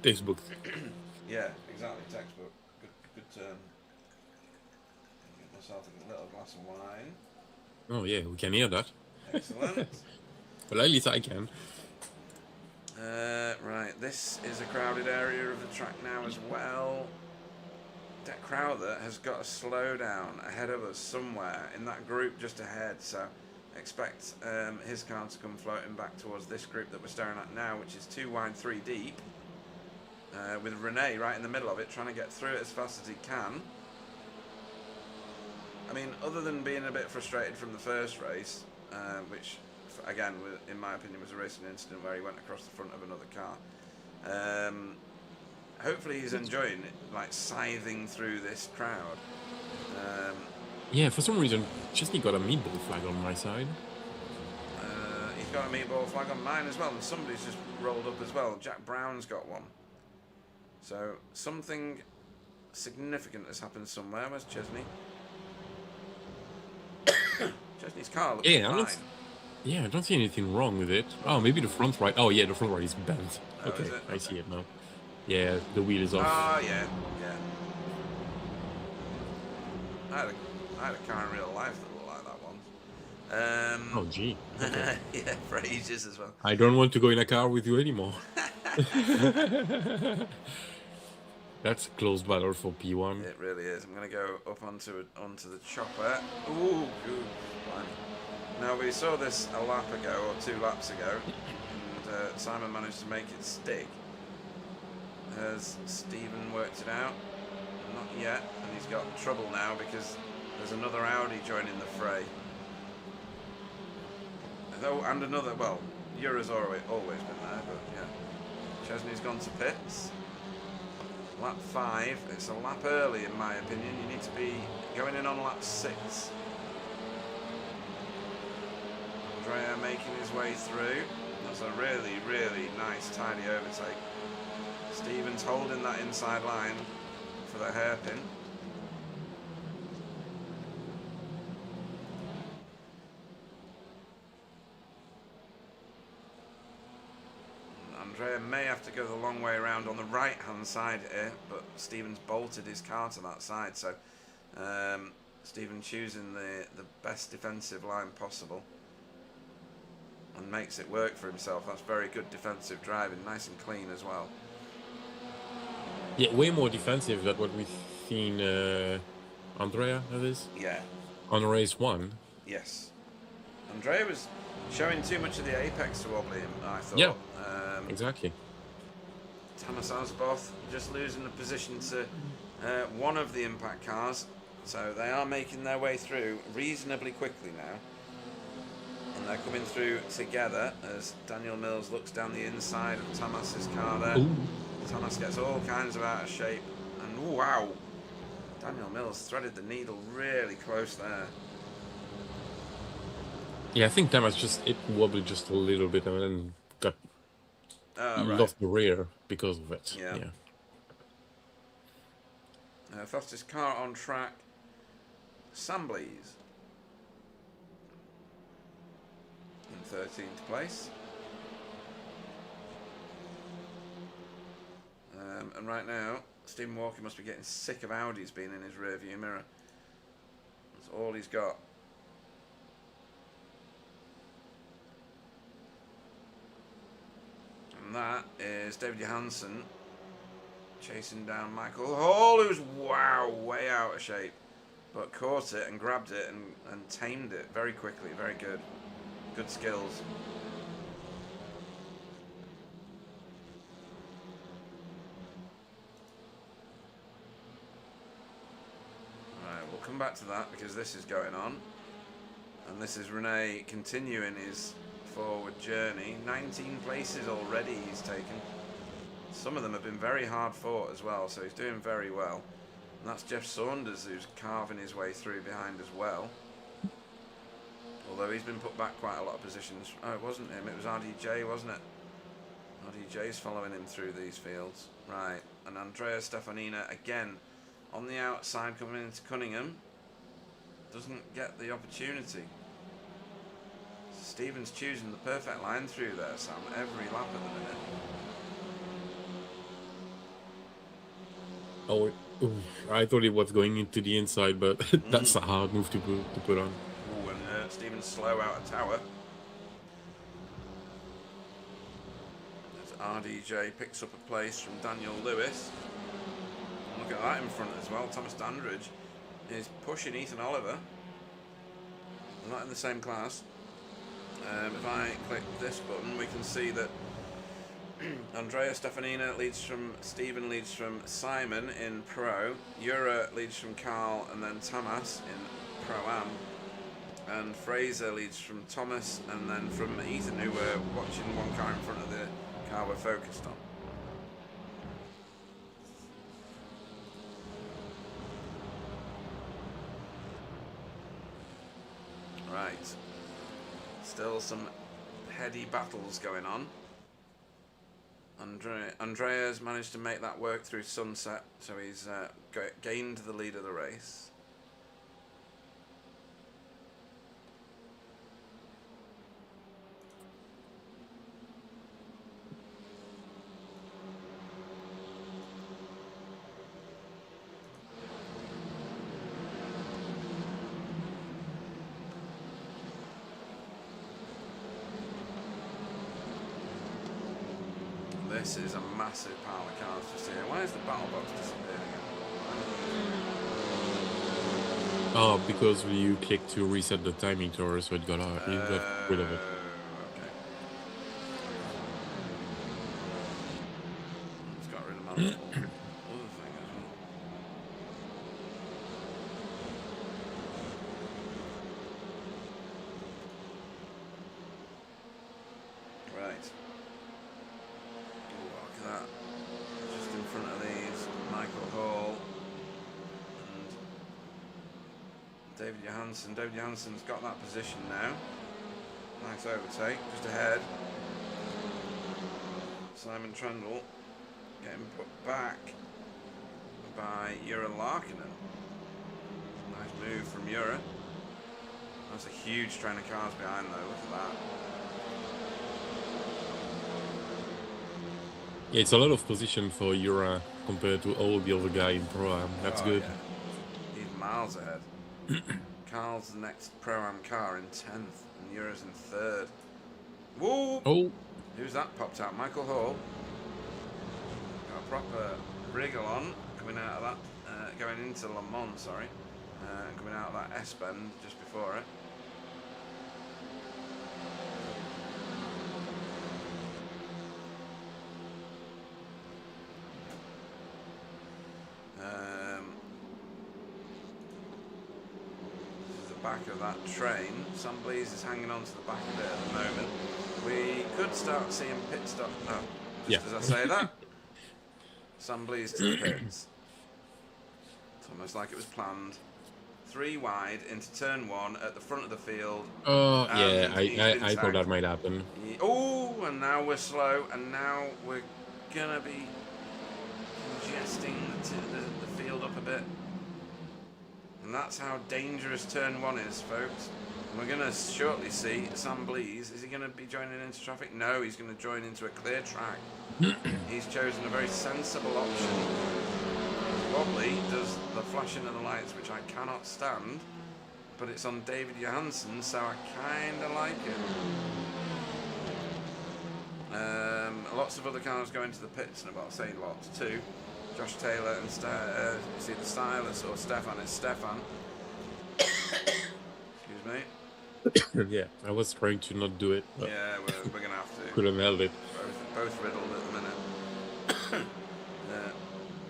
Textbook. Yeah, exactly. Textbook. Good turn. Get myself a little glass of wine. Oh yeah, we can hear that. Excellent. Well, at least I can. Right, this is a crowded area of the track now as well. That Crowther has got a slow down ahead of us somewhere in that group just ahead, so expect his car to come floating back towards this group that we're staring at now, which is 2 wide 3 deep, with Renee right in the middle of it, trying to get through it as fast as he can. I mean, other than being a bit frustrated from the first race, which again in my opinion was a racing incident where he went across the front of another car, hopefully he's enjoying it, like scything through this crowd. Yeah, for some reason, Chesney got a meatball flag on my side. He's got a meatball flag on mine as well, and somebody's just rolled up as well. Jack Brown's got one. So something significant has happened somewhere. Where's Chesney? Chesney's car looks fine. I don't see anything wrong with it. Oh, maybe the front right. Oh yeah, the front right is bent. Oh, okay, is it? I see it now. Yeah, the wheel is off. Oh, yeah, yeah. I had a car in real life that looked like that once. Oh, gee. Okay. Yeah, for ages as well. I don't want to go in a car with you anymore. That's a close battle for P1. It really is. I'm going to go up onto the chopper. Ooh, good. Now, we saw this a lap ago, or 2 laps ago, and Simon managed to make it stick. Has Stephen worked it out? Not yet, and he's got trouble now because there's another Audi joining the fray. Oh, and another, well, Ura's always been there, but yeah. Chesney's gone to pits. Lap 5, it's a lap early in my opinion. You need to be going in on lap 6. Andrea making his way through. That's a really, really nice, tidy overtake. Stevens holding that inside line for the hairpin. Andrea may have to go the long way around on the right hand side here, but Stevens bolted his car to that side, so Stevens choosing the best defensive line possible and makes it work for himself. That's very good defensive driving, nice and clean as well. Yeah, way more defensive than what we've seen Andrea, that is? Yeah. On race 1. Yes. Andrea was showing too much of the apex to wobble him, I thought. Yeah, exactly. Thomas Asboth just losing the position to one of the impact cars. So they are making their way through reasonably quickly now. And they're coming through together as Daniel Mills looks down the inside of Thomas's car there. Ooh. Thomas gets all kinds of out of shape. And ooh, wow! Daniel Mills threaded the needle really close there. Yeah, I think Thomas it wobbled just a little bit and then got lost the rear because of it. Yeah. Fastest car on track, Samblees in 13th place. And right now, Stephen Walker must be getting sick of Audis being in his rear view mirror. That's all he's got. And that is David Johansson chasing down Michael Hall, who's, wow, way out of shape. But caught it and grabbed it and tamed it very quickly. Very good. Good skills. Right, we'll come back to that because this is going on. And this is Renee continuing his forward journey. 19 places already he's taken. Some of them have been very hard fought as well, so he's doing very well. And that's Jeff Saunders who's carving his way through behind as well. Although he's been put back quite a lot of positions. Oh, it wasn't him, it was RDJ, wasn't it? RDJ's following him through these fields. Right, and Andrea Stefanina again on the outside coming into Cunningham. Doesn't get the opportunity. Stevens choosing the perfect line through there, Sam, every lap at the minute. Oh, I thought it was going into the inside, but that's a hard move to put on. Ooh, and Stevens slow out of tower. As RDJ picks up a place from Daniel Lewis. And look at that in front as well. Thomas Dandridge is pushing Ethan Oliver. They're not in the same class. If I click this button, we can see that Andrea Stefanina leads from Stephen, leads from Simon in Pro, Jura leads from Carl, and then Tamas in Pro-Am, and Fraser leads from Thomas, and then from Ethan, who we're watching one car in front of the car we're focused on. Right, still some heady battles going on. Andrea's managed to make that work through sunset, so he's gained the lead of the race. This is a massive pile of cars just here. Why is the battle box disappearing again? Oh, because you clicked to reset the timing tower, so it got rid of it. Okay. It's got rid of multiple other thing as well. Right. Look at that. Just in front of these, Michael Hall and David Johansson. David Johansson's got that position now. Nice overtake, just ahead. Simon Trundle getting put back by Jura Larkinen. Nice move from Jura. That's a huge train of cars behind though, look at that. Yeah, it's a lot of position for Jura compared to all the other guy in Pro-Am. That's good. Yeah. He's miles ahead. Carl's the next Pro-Am car in 10th, and Jura's in 3rd. Whoa! Oh! Who's that popped out? Michael Hall. Got a proper wriggle on, coming out of that, going into Le Mans, sorry. And coming out of that S-bend just before it. Back of that train. Sam Blease is hanging on to the back of it at the moment. We could start seeing pit stop. Oh, just as I say that, Sam Blease to the pits. It's almost like it was planned. 3 wide into turn 1 at the front of the field. Oh, yeah, I thought that might happen. Oh, and now we're slow, and now we're gonna be congesting the field up a bit. And that's how dangerous turn 1 is, folks. And we're going to shortly see Sam Blease. Is he going to be joining into traffic? No, he's going to join into a clear track. He's chosen a very sensible option. Wobbly does the flashing of the lights, which I cannot stand. But it's on David Johansson, so I kind of like it. A lots of other cars going to the pits in about, say, lots. 2. Josh Taylor and you see the Stylus, or Stefan is Stefan. Excuse me. Yeah, I was trying to not do it, but Yeah, we're going to have to. couldn't help it. Both riddled at the minute.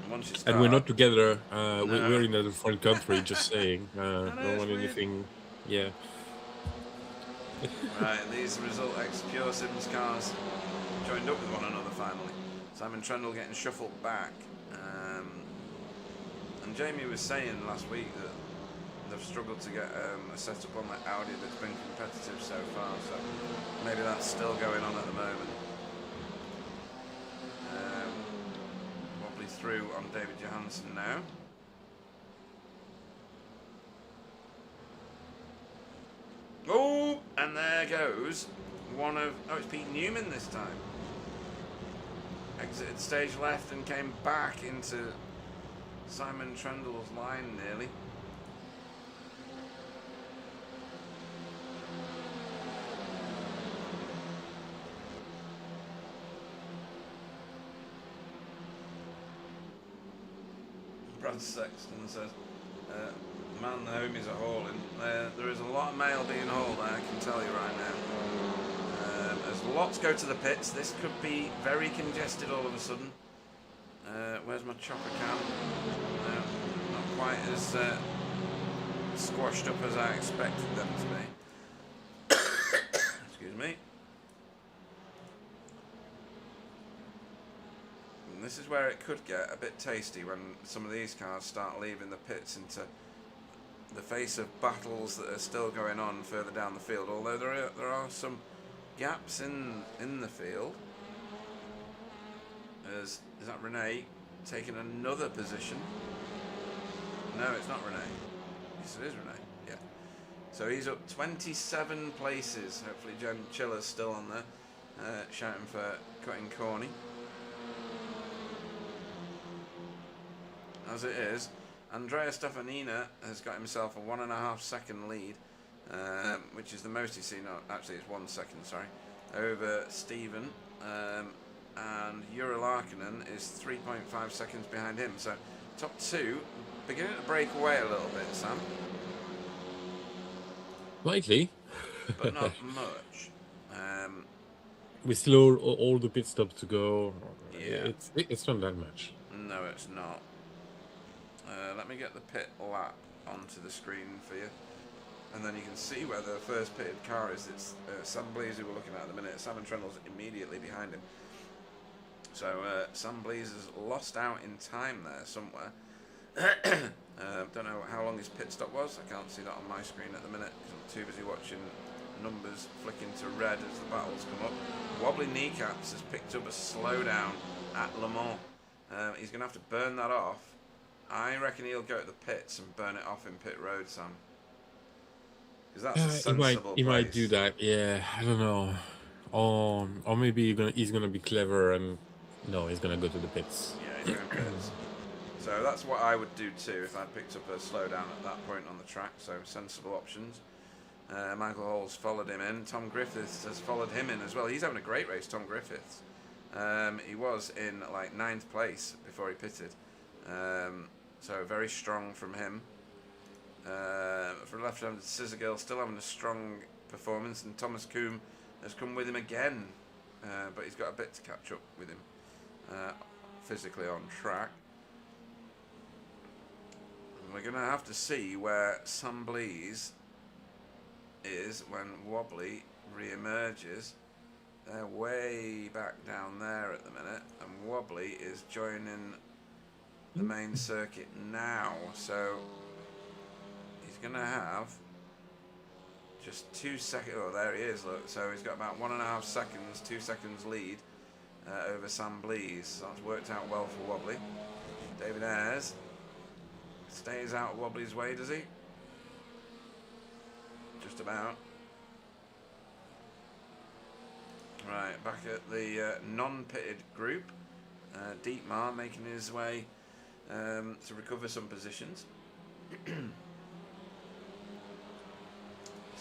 Once you start, And we're not together. No. We're in a different country. Just saying. Don't it's want weird. anything. Yeah. Right, these Result X Pure Sims cars joined up with one another finally. Simon Trendle getting shuffled back. And Jamie was saying last week that they've struggled to get a setup on that Audi that's been competitive so far, so maybe that's still going on at the moment. Wobbly through on David Johansson now. Oh, and there goes one of, it's Pete Newman this time. Exited stage left and came back into Simon Trendle's line nearly. Brad Sexton says, man, the homies are hauling. There is a lot of mail being hauled, I can tell you right now. As lots go to the pits, this could be very congested all of a sudden. Where's my chopper can? Not quite as squashed up as I expected them to be. Excuse me. And this is where it could get a bit tasty when some of these cars start leaving the pits into the face of battles that are still going on further down the field. Although there are some gaps in the field. Is that Renee taking another position? No, it's not Renee. Yes, it is Renee. Yeah. So he's up 27 places. Hopefully Jen Chiller's still on there, shouting for cutting corny. As it is, Andrea Stefanina has got himself a 1.5 second lead, which is the most he's seen. No, actually, it's 1 second. Sorry, over Stephen. And Jura Larkinen is 3.5 seconds behind him. So top 2 beginning to break away a little bit, Sam. Slightly. But not much. We still all the pit stops to go. Yeah. It's not that much. No, it's not. Let me get the pit lap onto the screen for you. And then you can see where the first pitted car is. It's Sam Blease who we're looking at the minute. Simon Trendle's immediately behind him. So Sam Blease has lost out in time there somewhere. Don't know how long his pit stop was. I can't see that on my screen at the minute because I'm too busy watching numbers flicking to red as the battles come up. Wobbly Kneecaps has picked up a slowdown at Le Mans. He's going to have to burn that off. I reckon he'll go to the pits and burn it off in pit road, Sam. Because that's a sensible place. He might do that. Yeah, I don't know. Or maybe he's gonna be clever and no, he's gonna go to the pits. Yeah, he's going to pits. So that's what I would do too if I picked up a slowdown at that point on the track. So sensible options. Michael Hall's followed him in. Tom Griffiths has followed him in as well. He's having a great race, Tom Griffiths. He was in like 9th place before he pitted. So very strong from him. For left-handed Scissor Girl, still having a strong performance, and Thomas Coombe has come with him again, but he's got a bit to catch up with him physically on track. And we're going to have to see where Sam Blease is when Wobbly re-emerges. They're way back down there at the minute, and Wobbly is joining the main circuit now, so he's going to have just 2 seconds. Oh, there he is, look. So he's got about 1.5 seconds, 2 seconds lead over Sam Blease. So that's worked out well for Wobbly. David Ayres stays out of Wobbly's way, does he? Just about. Right, back at the non-pitted group. Dietmar making his way to recover some positions.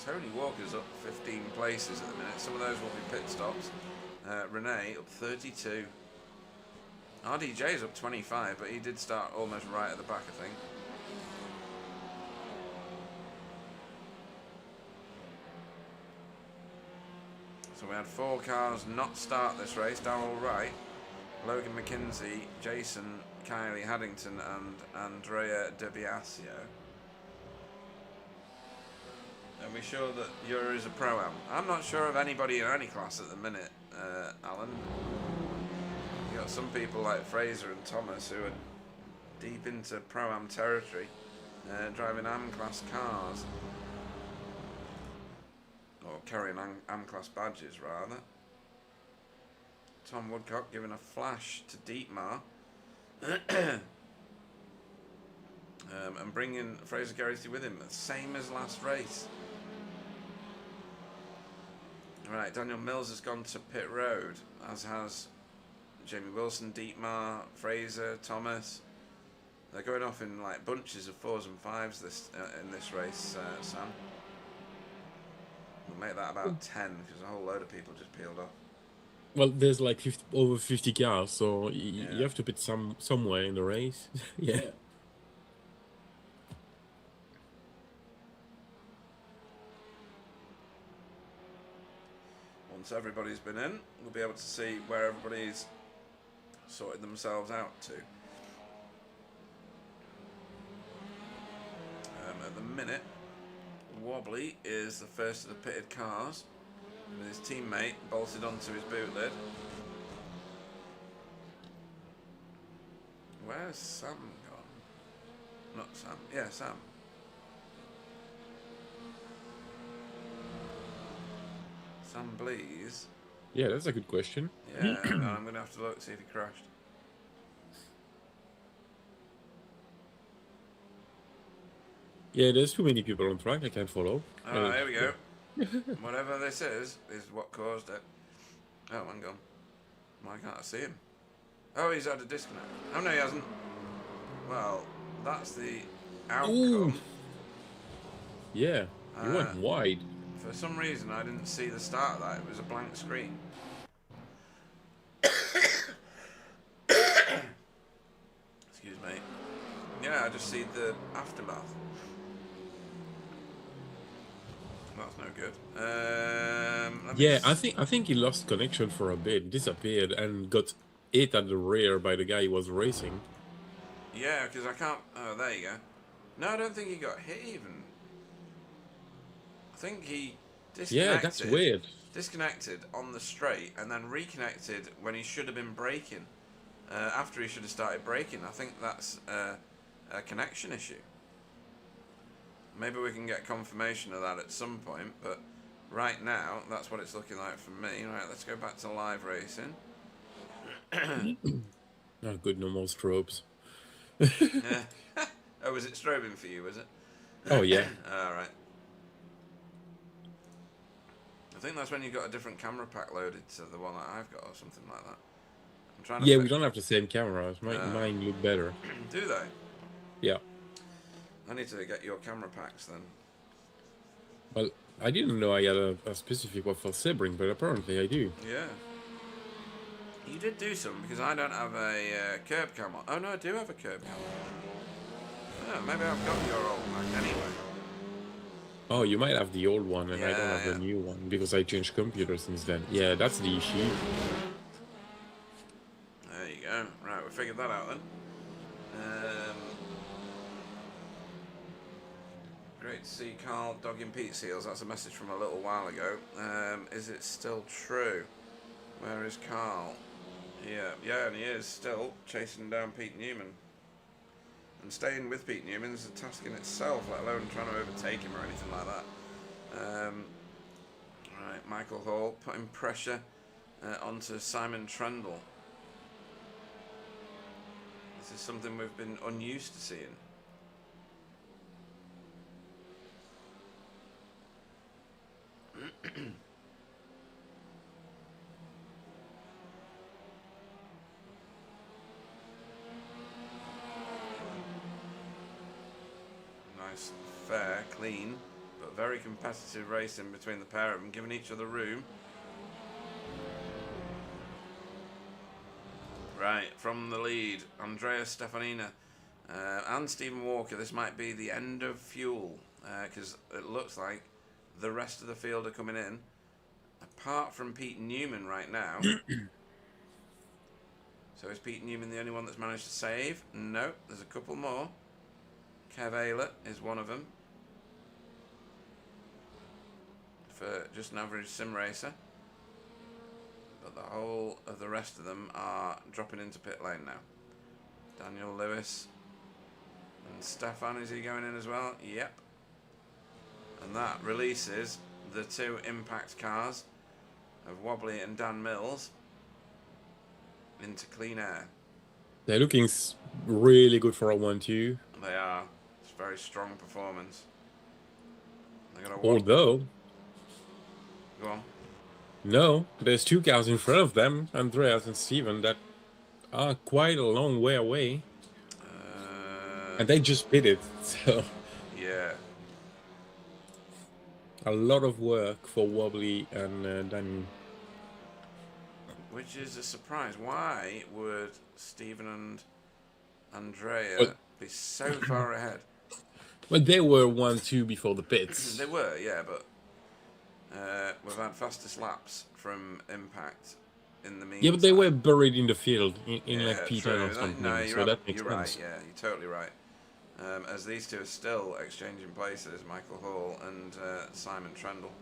Tony Walker's up 15 places at the minute. Some of those will be pit stops. Renee up 32. RDJ's up 25, but he did start almost right at the back, I think. So we had 4 cars not start this race. Darrell Wright, Logan McKinsey, Jason, Kylie Haddington and Andrea De Biasio. Are we sure that Euro is a Pro-Am? I'm not sure of anybody in any class at the minute, Alan. You got some people like Fraser and Thomas who are deep into Pro-Am territory, driving AM-class cars. Or carrying AM-class badges, rather. Tom Woodcock giving a flash to Dietmar. And bringing Fraser Geraghty with him, same as last race. Right, Daniel Mills has gone to pit road, as has Jamie Wilson, Dietmar, Fraser, Thomas. They're going off in like bunches of 4s and 5s in this race, Sam. We'll make that about 10 because a whole load of people just peeled off. Well, there's like over 50 cars, so you have to put somewhere in the race. Yeah. Once everybody's been in, we'll be able to see where everybody's sorted themselves out to. At the minute, Wobbly is the first of the pitted cars, with his teammate bolted onto his boot lid. Where's Sam gone? Not Sam. Yeah, Sam. Sam Blees. Yeah, that's a good question. Yeah, I'm going to have to look, see if he crashed. Yeah, there's too many people on track. I can't follow. Oh, here we go. Whatever this is what caused it. Oh, hang on. Why can't I see him? Oh, he's had a disconnect. Oh, no, he hasn't. Well, that's the outcome. Ooh. Yeah, you went wide. For some reason, I didn't see the start of that. It was a blank screen. Excuse me. Yeah, I just see the aftermath. That's no good. Yeah, I think he lost connection for a bit, disappeared, and got hit at the rear by the guy he was racing. Yeah, because I can't... Oh, there you go. No, I don't think he got hit even. I think he disconnected. Yeah, that's weird. Disconnected on the straight and then reconnected when he should have been braking. After he should have started braking. I think that's a connection issue. Maybe we can get confirmation of that at some point, but right now, that's what it's looking like for me. Right, let's go back to live racing. Not good, no more strobes. Yeah. Oh, was it strobing for you, was it? Oh, yeah. Alright. I think that's when you got a different camera pack loaded to the one that I've got or something like that. I'm trying to Yeah, we don't have the same cameras. Mine look better. Do they? Yeah. I need to get your camera packs then. Well, I didn't know I had a specific one for Sebring, but apparently I do. Yeah. You did do some, because I don't have a curb cam on. Oh no, I do have a curb cam. Oh, maybe I've got your old Mac anyway. Oh, you might have the old one, and I don't have Yeah. the new one, because I changed computer since then. Yeah, that's the issue. There you go. Right, we figured that out then. Great to see Carl dogging Pete Seals. That's a message from a little while ago. Is it still true? Where is Carl? Yeah, and he is still chasing down Pete Newman. And staying with Pete Newman is a task in itself, let alone trying to overtake him or anything like that. Right, Michael Hall putting pressure onto Simon Trundle. This is something we've been unused to seeing. Nice, fair, clean, but very competitive racing between the pair of them, giving each other room. Right, from the lead, Andrea Stefanina and Stephen Walker. This might be the end of fuel because it looks like the rest of the field are coming in, apart from Pete Newman right now. So is Pete Newman the only one that's managed to save? No, there's a couple more. Kev Ayler is one of them. For just an average sim racer. But the whole of the rest of them are dropping into pit lane now. Daniel Lewis and Stefan, is he going in as well? Yep. And that releases the two impact cars of Wobbly and Dan Mills into clean air. They're looking really good for a 1-2. They are. It's a very strong performance. Although, go on. No, there's 2 cars in front of them, Andreas and Steven, that are quite a long way away. And they just pitted, so... Yeah. A lot of work for Wobbly and Danny. Which is a surprise. Why would Steven and Andrea be so far ahead? Well, they were 1-2 before the pits. They were, yeah, but we've had fastest laps from Impact in the meantime. Yeah, but they were buried in the field in like P10 true. or something, No, so that makes you're sense. right, yeah, you're totally right. As these two are still exchanging places, Michael Hall and Simon Trendle.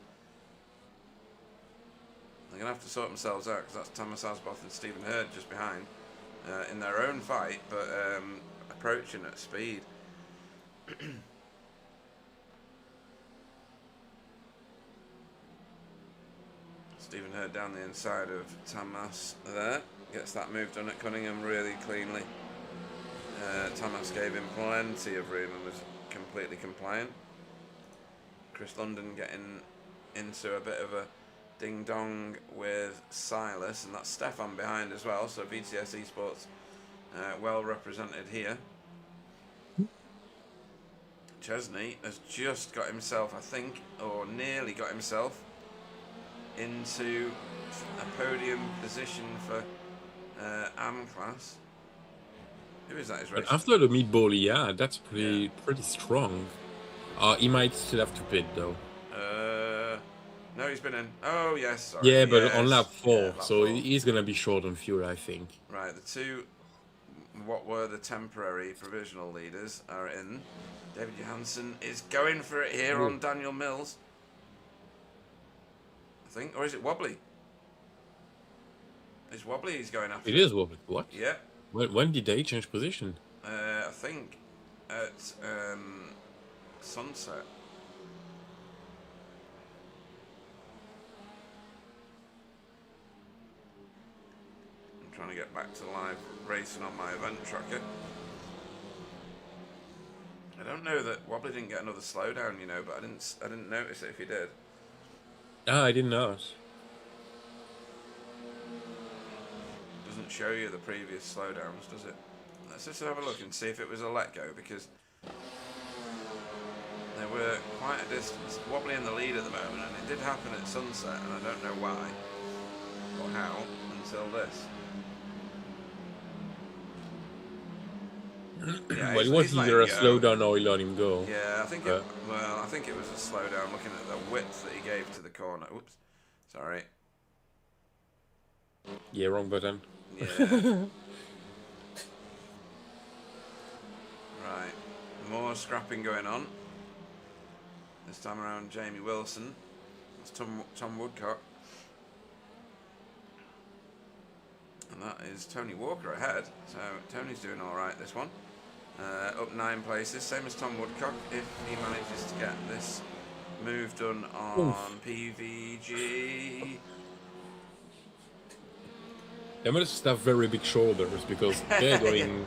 They're going to have to sort themselves out because that's Thomas Asboth and Stephen Hurd just behind in their own fight, but approaching at speed. Stephen Hurd down the inside of Tamas there. Gets that move done at Cunningham really cleanly. Tamas gave him plenty of room and was completely compliant. Chris London getting into a bit of a ding-dong with Silas, and that's Stefan behind as well, so VTS Esports well represented here. Chesney has just got himself, I think, or nearly got himself into a podium position for AM class. Who is that? His race? After the meatball, yeah, that's pretty strong. He might still have to pit though. No, he's been in. Oh yes, sorry. Yeah, but yes. on lap 4, Yeah, lap so 4. he's gonna be short on fuel, I think. Right, the two, what were the temporary provisional leaders are in. David Johansson is going for it here on Daniel Mills, I think, or is it Wobbly? It's Wobbly he's going after. It is Wobbly. What? Yeah. When did they change position? I think at sunset. I'm trying to get back to live racing on my event tracker. I don't know that Wobbly didn't get another slowdown, you know, but I didn't notice it if he did. Ah, I didn't know. Doesn't show you the previous slowdowns, does it? Let's just have a look and see if it was a let go, because they were quite a distance. Wobbly in the lead at the moment, and it did happen at sunset, and I don't know why or how until this. Yeah, well, it was either a slowdown or he let him go. Yeah, I think it. Well, I think it was a slowdown. Looking at the width that he gave to the corner. Oops, sorry. Yeah, wrong button. Yeah. Right. More scrapping going on. This time around, Jamie Wilson. That's Tom Woodcock. And that is Tony Walker ahead. So Tony's doing all right this one. Up 9 places, same as Tom Woodcock, if he manages to get this move done on PVG. They must have very big shoulders because they're going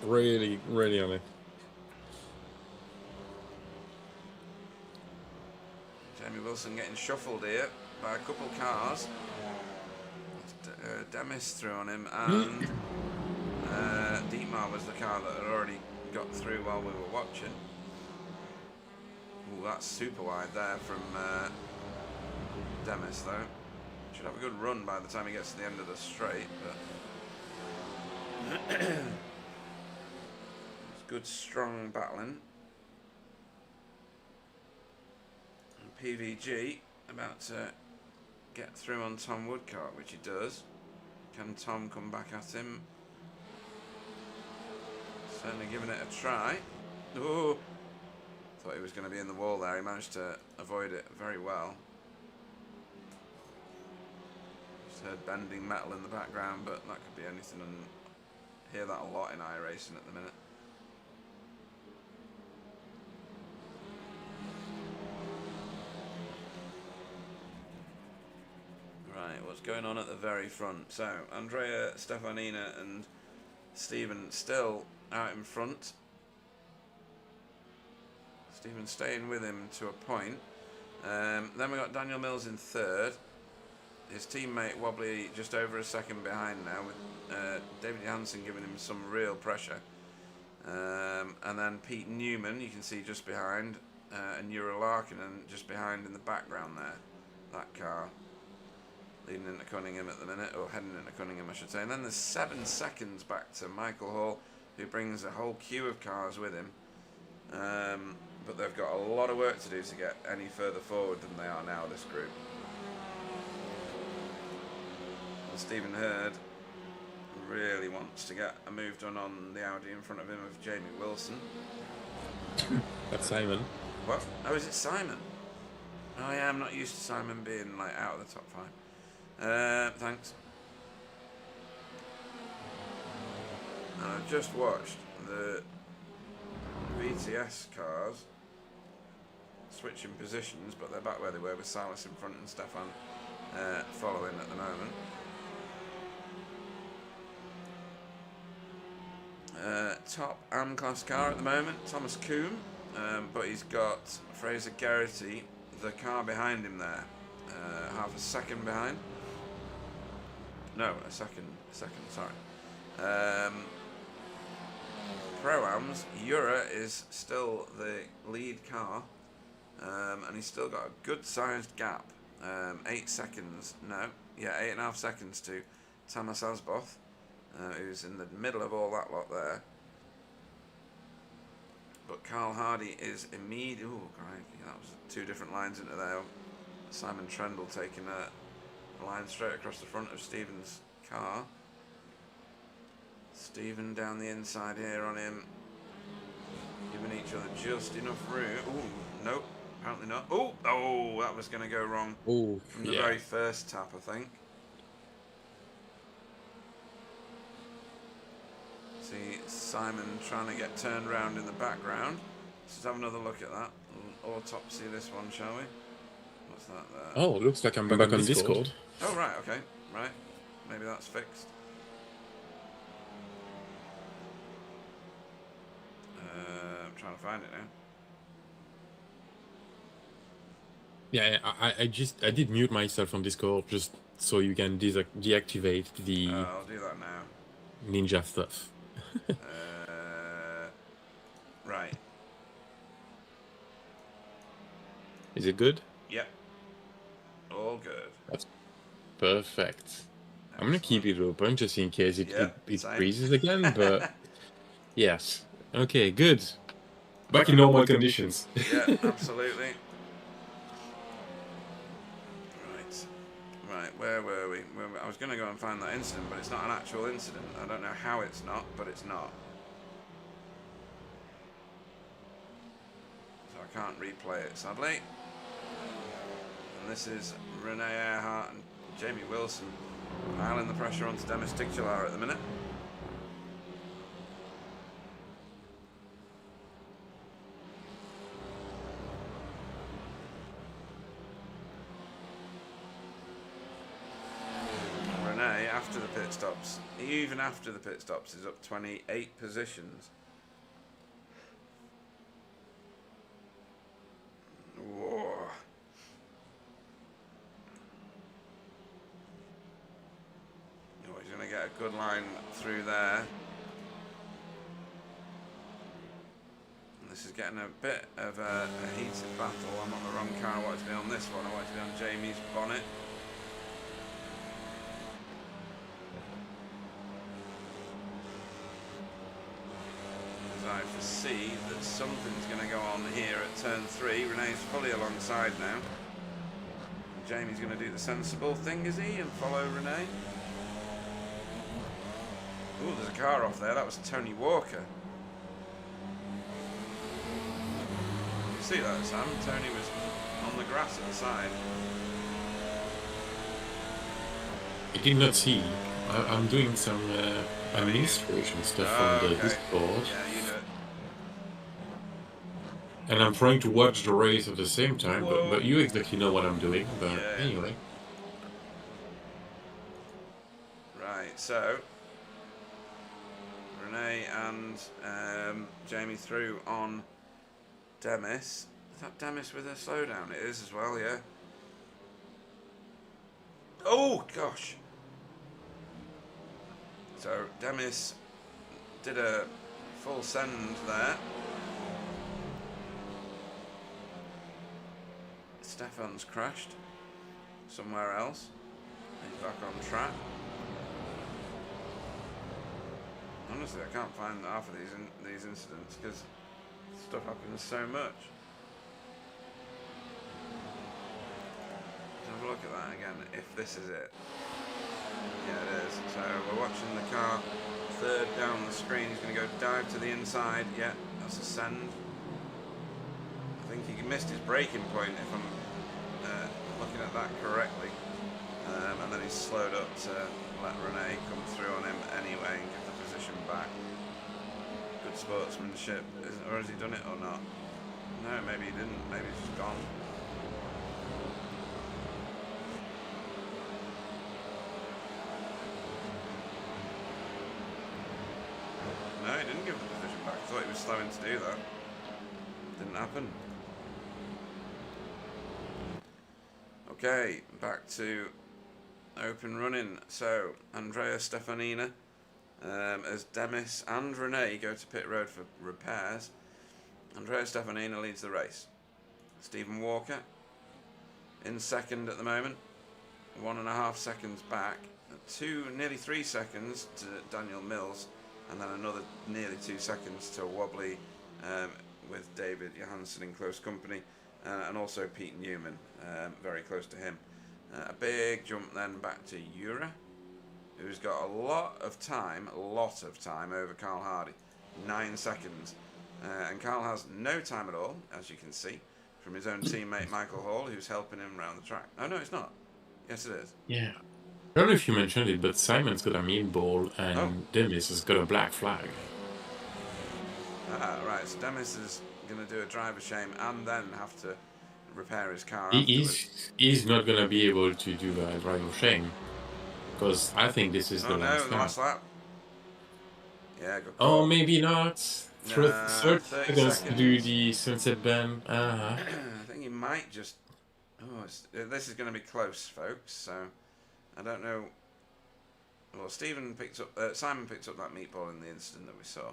really, really on it. Jamie Wilson getting shuffled here by a couple cars. Demis through on him, and Dietmar was the car that had already got through while we were watching. Ooh, that's super wide there from Demis though. Should have a good run by the time he gets to the end of the straight, but It's good, strong battling. And PVG about to get through on Tom Woodcock, which he does. Can Tom come back at him? Certainly giving it a try. Oh, thought he was going to be in the wall there. He managed to avoid it very well. Just heard bending metal in the background, but that could be anything, and hear that a lot in iRacing at the minute. Right, what's going on at the very front? So, Andrea, Stefanina and Stephen still out in front. Stephen staying with him to a point. Then we got Daniel Mills in third. His teammate Wobbly just over a second behind now, with David Johansen giving him some real pressure. And then Pete Newman, you can see just behind, and Ura Larkinen just behind in the background there. That car leading into Cunningham at the minute, or heading into Cunningham I should say. And then there's 7 seconds back to Michael Hall, who brings a whole queue of cars with him. But they've got a lot of work to do to get any further forward than they are now, this group. And Stephen Hurd really wants to get a move done on the Audi in front of him of Jamie Wilson. That's Simon. What? Oh, is it Simon? Oh yeah, I'm not used to Simon being like out of the top 5. Thanks. And I've just watched the VTS cars switching positions, but they're back where they were with Silas in front and Stefan following at the moment. Top AM-class car at the moment, Thomas Coombe, but he's got Fraser Geraghty, the car behind him there, half a second behind. No, a second, sorry. Pro-Ams, Ura is still the lead car, and he's still got a good sized gap, 8 seconds, no, yeah, 8.5 seconds to Thomas Asboth, who's in the middle of all that lot there. But Carl Hardy is immediate. Oh, crikey, that was 2 different lines into there. Simon Trendle taking a line straight across the front of Stephen's car. Stephen down the inside here on him, giving each other just enough room. Oh, nope, apparently not. Oh, that was going to go wrong from the very first tap, I think. See Simon trying to get turned around in the background. Let's have another look at that. Autopsy this one, shall we? What's that there? Oh, looks like I'm back on Discord. Oh, right, okay, right. Maybe that's fixed. I'm trying to find it now. Yeah, I did mute myself on Discord just so you can deactivate the I'll do that now. ninja stuff. Right. Is it good? Yep. All good. That's perfect. I'm gonna keep it open just in case it freezes again, but yes. Okay, good. Back in normal conditions. Yeah, absolutely. Right, where were we? I was going to go and find that incident, but it's not an actual incident. I don't know how it's not, but it's not. So I can't replay it, sadly. And this is Renee Earhart and Jamie Wilson piling the pressure onto Demis Tigchalar at the minute. After the pit stops, even after the pit stops, is up 28 positions. Whoa. Oh, he's going to get a good line through there. And this is getting a bit of a heated battle. I'm on the wrong car. I want to be on this one. I want to be on Jamie's bonnet. see that something's going to go on here at turn 3. Renee's fully alongside now. Jamie's going to do the sensible thing, is he, and follow Renee? Oh, there's a car off there. That was Tony Walker. You see that, Sam? Tony was on the grass at the side. I did not see. I'm doing some administration stuff on the Discord. Yeah, you do it. And I'm trying to watch the race at the same time, but you exactly know what I'm doing. But Yeah. anyway. Right, so Renee and Jamie through on Demis. Is that Demis with a slowdown? It is as well, yeah. Oh, gosh. So Demis did a full send there. Stefan's crashed somewhere else. He's back on track. Honestly, I can't find half of these incidents because stuff happens so much. Let's have a look at that again, if this is it. Yeah, it is. So we're watching the car third down the screen. He's going to go dive to the inside. Yeah, that's a send. I think he missed his braking point if I'm looking at that correctly. And then he's slowed up to let Renee come through on him anyway and give the position back. Good sportsmanship. Or has he done it or not? No, maybe he didn't. Maybe he's just gone. No, he didn't give the position back. I thought he was slowing to do that. Didn't happen. Okay, back to open running. So, Andrea Stefanina, as Demis and Renee go to pit road for repairs. Andrea Stefanina leads the race. Stephen Walker in second at the moment, 1.5 seconds back, nearly 3 seconds to Daniel Mills, and then another nearly 2 seconds to Wobbly with David Johansson in close company, and also Pete Newman very close to him. A big jump then back to Ura, who's got a lot of time over Carl Hardy, 9 seconds. And Carl has no time at all, as you can see, from his own teammate Michael Hall, who's helping him around the track. Oh, no, it's not. Yes, it is. Yeah. I don't know if you mentioned it, but Simon's got a mean ball and Demis has got a black flag. Ah, right. So Demis is going to do a driver shame and then have to repair his car He's not going to be able to do a driver shame, because I think this is the last lap. Yeah, good call. Oh, maybe not. 30 seconds to do the sunset bend. I think he might just... Oh, this is going to be close, folks, so I don't know. Well, Simon picked up that meatball in the incident that we saw.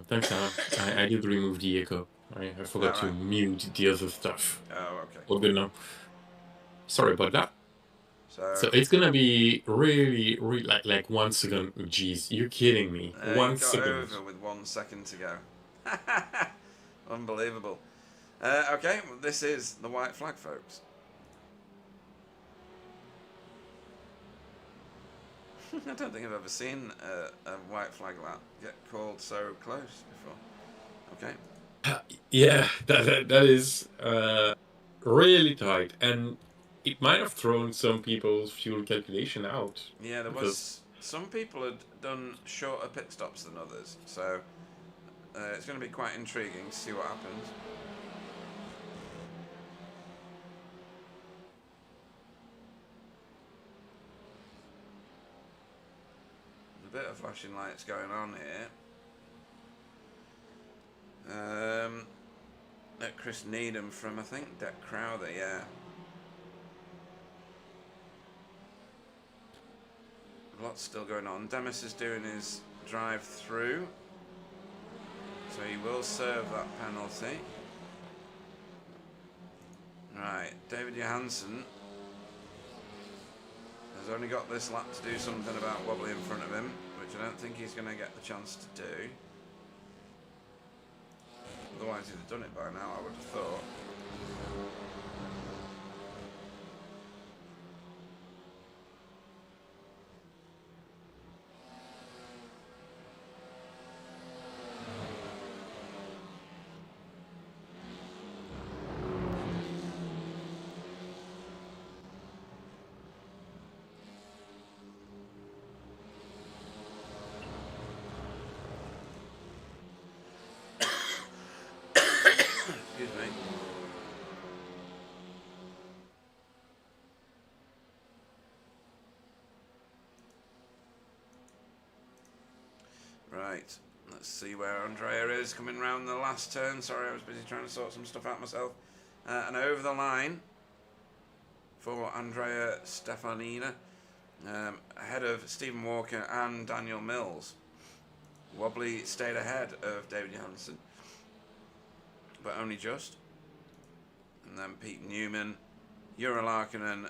Thanks, Anna. I did remove the echo. I forgot to mute the other stuff. Oh, okay. All good now. Sorry about that. So it's gonna be really like 1 second. Jeez, you're kidding me. 1 second. Over with 1 second to go. Unbelievable. Okay, well, this is the white flag, folks. I don't think I've ever seen a white flag lap get called so close before. Okay. Yeah, that is really tight, and it might have thrown some people's fuel calculation out. Yeah, there was some people had done shorter pit stops than others, so it's going to be quite intriguing to see what happens. There's a bit of flashing lights going on here. At Chris Needham from, I think, Deck Crowther, yeah. Lots still going on. Demis is doing his drive through, so he will serve that penalty. Right, David Johansson has only got this lap to do something about Wobbly in front of him, which I don't think he's going to get the chance to do. Otherwise he'd have done it by now, I would have thought. Excuse me. Right, let's see where Andrea is coming round the last turn. Sorry, I was busy trying to sort some stuff out myself. And over the line for Andrea Stefanina, ahead of Stephen Walker and Daniel Mills. Wobbly stayed ahead of David Johansen, but only just. And then Pete Newman, Jura Larkinen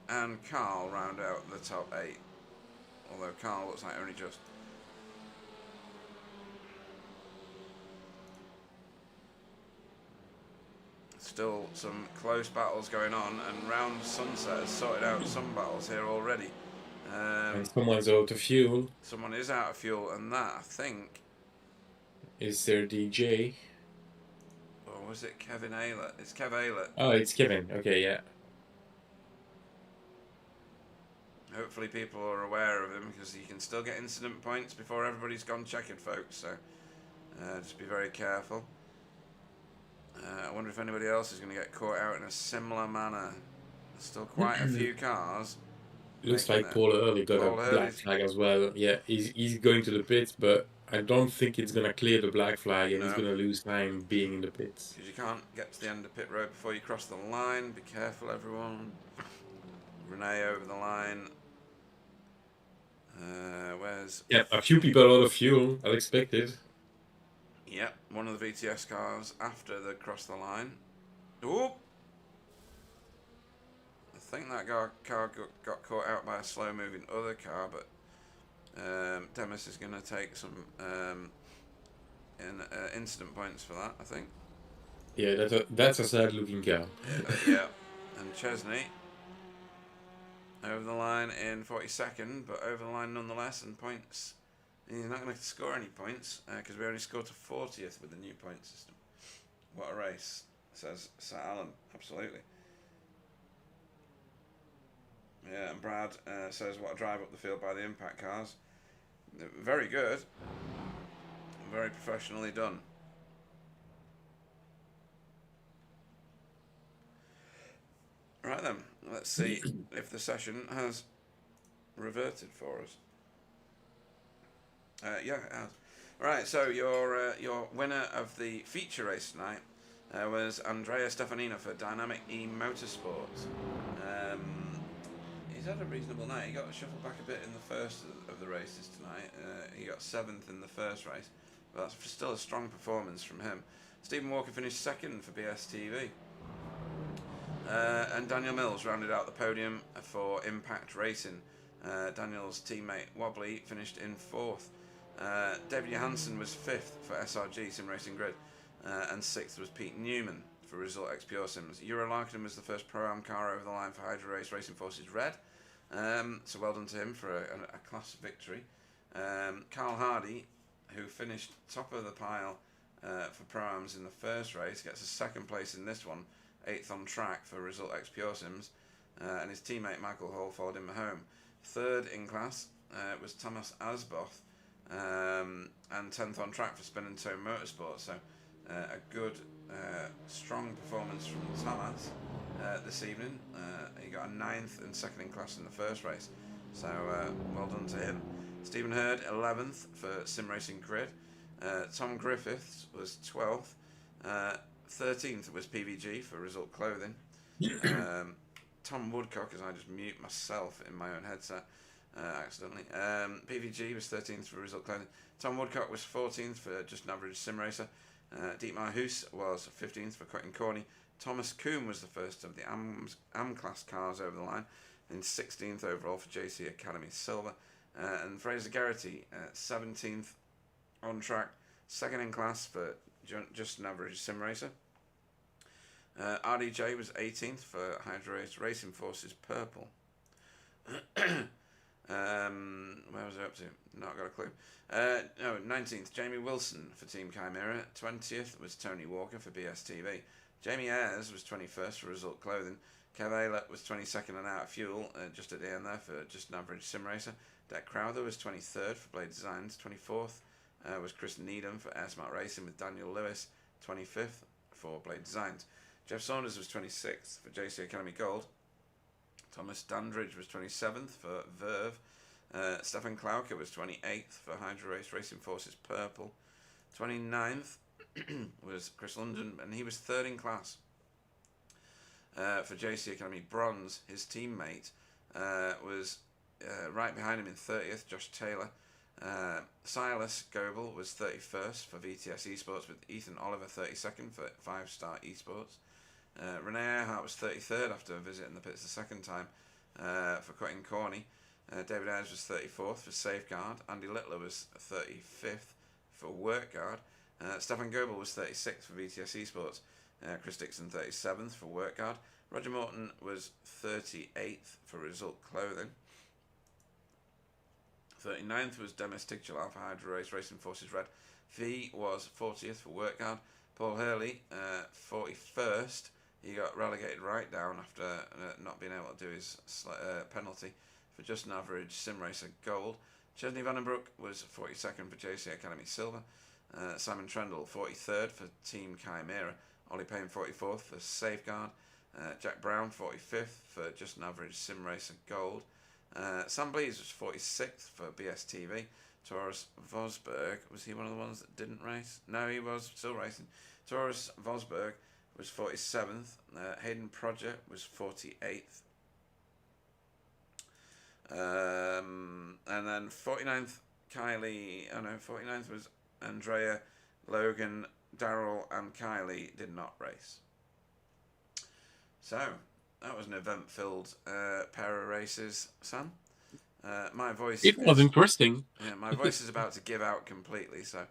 and Carl round out the top 8. Although Carl looks like only just. Still some close battles going on, and Round Sunset has sorted out some battles here already. And someone's out of fuel. Someone is out of fuel, and that, I think... Is there DJ? Or was it Kevin Aylett? It's Kev Aylett. Oh, it's Kevin. Okay, yeah. Hopefully people are aware of him, because you can still get incident points before everybody's gone checkered, folks, so just be very careful. I wonder if anybody else is going to get caught out in a similar manner. There's still quite a few cars. Looks like Paul Early got a black flag as well. Yeah, he's going to the pits, but I don't think it's going to clear the black flag, and he's going to lose time being in the pits. Because you can't get to the end of pit road before you cross the line. Be careful, everyone. Renee over the line. Where's... Yeah, a few people out of fuel, unexpected. Yep, one of the VTS cars after they crossed the line. Ooh! I think that car got caught out by a slow-moving other car, but Demis is going to take some incident points for that, I think. Yeah, that's a sad-looking car. Yeah, and Chesney over the line in 42nd, but over the line nonetheless, and points. He's not going to score any points because we only scored to 40th with the new point system. What a race, says Sir Alan. Absolutely. Yeah, and Brad says, what a drive up the field by the impact cars. Very good. Very professionally done. Right then, let's see if the session has reverted for us. Yeah, it has. Right, so your winner of the feature race tonight was Andrea Stefanina for Dynamic E Motorsports. He's had a reasonable night. He got shuffled back a bit in the first of the races tonight. He got 7th in the first race, but that's still a strong performance from him. Stephen Walker finished 2nd for BSTV. And Daniel Mills rounded out the podium for Impact Racing. Daniel's teammate Wobbly finished in 4th. David Johansen was 5th for SRG Sim Racing Grid, and 6th was Pete Newman for Result X Pure Sims. Jura Larkinen was the first Pro-Am car over the line for Hydra Race Racing Forces Red, so well done to him for a class victory. Carl Hardy, who finished top of the pile for Pro-Ams in the first race, gets a 2nd place in this one, 8th on track for Result X Pure Sims, and his teammate Michael Hall followed him home. 3rd in class was Thomas Asboth, and 10th on track for Spin and Toe Motorsport. So a good, strong performance from Thomas this evening. He got a 9th and 2nd in class in the first race. So well done to him. Stephen Hurd, 11th for Sim Racing Grid. Tom Griffiths was 12th. 13th was PVG for Result Clothing. Tom Woodcock, as I just mute myself in my own headset accidentally. PVG was 13th for Result Clothing. Tom Woodcock was 14th for Just an Average Sim Racer. Dietmar Hoos was 15th for Cutting Corny. Thomas Kuhn was the first of the AM-class cars over the line, and 16th overall for JC Academy Silver. And Fraser Garrity, 17th on track, 2nd in class for just an average sim racer. RDJ was 18th for Hydro Race Racing Forces Purple. Where was I up to? Not got a clue. No, 19th, Jamie Wilson for Team Chimera. 20th was Tony Walker for BSTV. Jamie Ayres was 21st for Result Clothing. Kev Aylett was 22nd and Out of Fuel, just at the end there for just an average sim racer. Deck Crowther was 23rd for Blade Designs. 24th was Chris Needham for Air Smart Racing with Daniel Lewis. 25th for Blade Designs. Jeff Saunders was 26th for JC Academy Gold. Thomas Dandridge was 27th for Verve. Stefan Klauke was 28th for Hydro Race Racing Forces Purple. 29th was Chris London, and he was 3rd in class. For JC Academy Bronze, his teammate was right behind him in 30th, Josh Taylor. Silas Goebel was 31st for VTS Esports with Ethan Oliver 32nd for 5-Star Esports. Renee Earhart was 33rd after visiting the pits the second time for Cutting Corny. David Ayres was 34th for Safeguard. Andy Littler was 35th for Work Guard. Stefan Goebel was 36th for VTS Esports. Chris Dixon 37th for Work Guard. Roger Morton was 38th for Result Clothing. 39th was Demis Tigchalar for Hydro Race Racing Forces Red. V was 40th for Work Guard. Paul Hurley, 41st. He got relegated right down after not being able to do his penalty for just an average sim racer gold. Chesney Vandenbroek was 42nd for JC Academy Silver. Simon Trendle 43rd for Team Chimera. Ollie Payne 44th for Safeguard. Jack Brown 45th for just an average sim racer gold. Sam Blees was 46th for BSTV. Taurus Vosberg, was he one of the ones that didn't race? No, he was still racing. Taurus Vosberg was 47th. Hayden Project was 48th. And then 49th, 49th was Andrea, Logan, Daryl, and Kylie did not race. So, that was an event-filled pair of races, Sam. My voice. It was interesting. Yeah, my voice is about to give out completely, so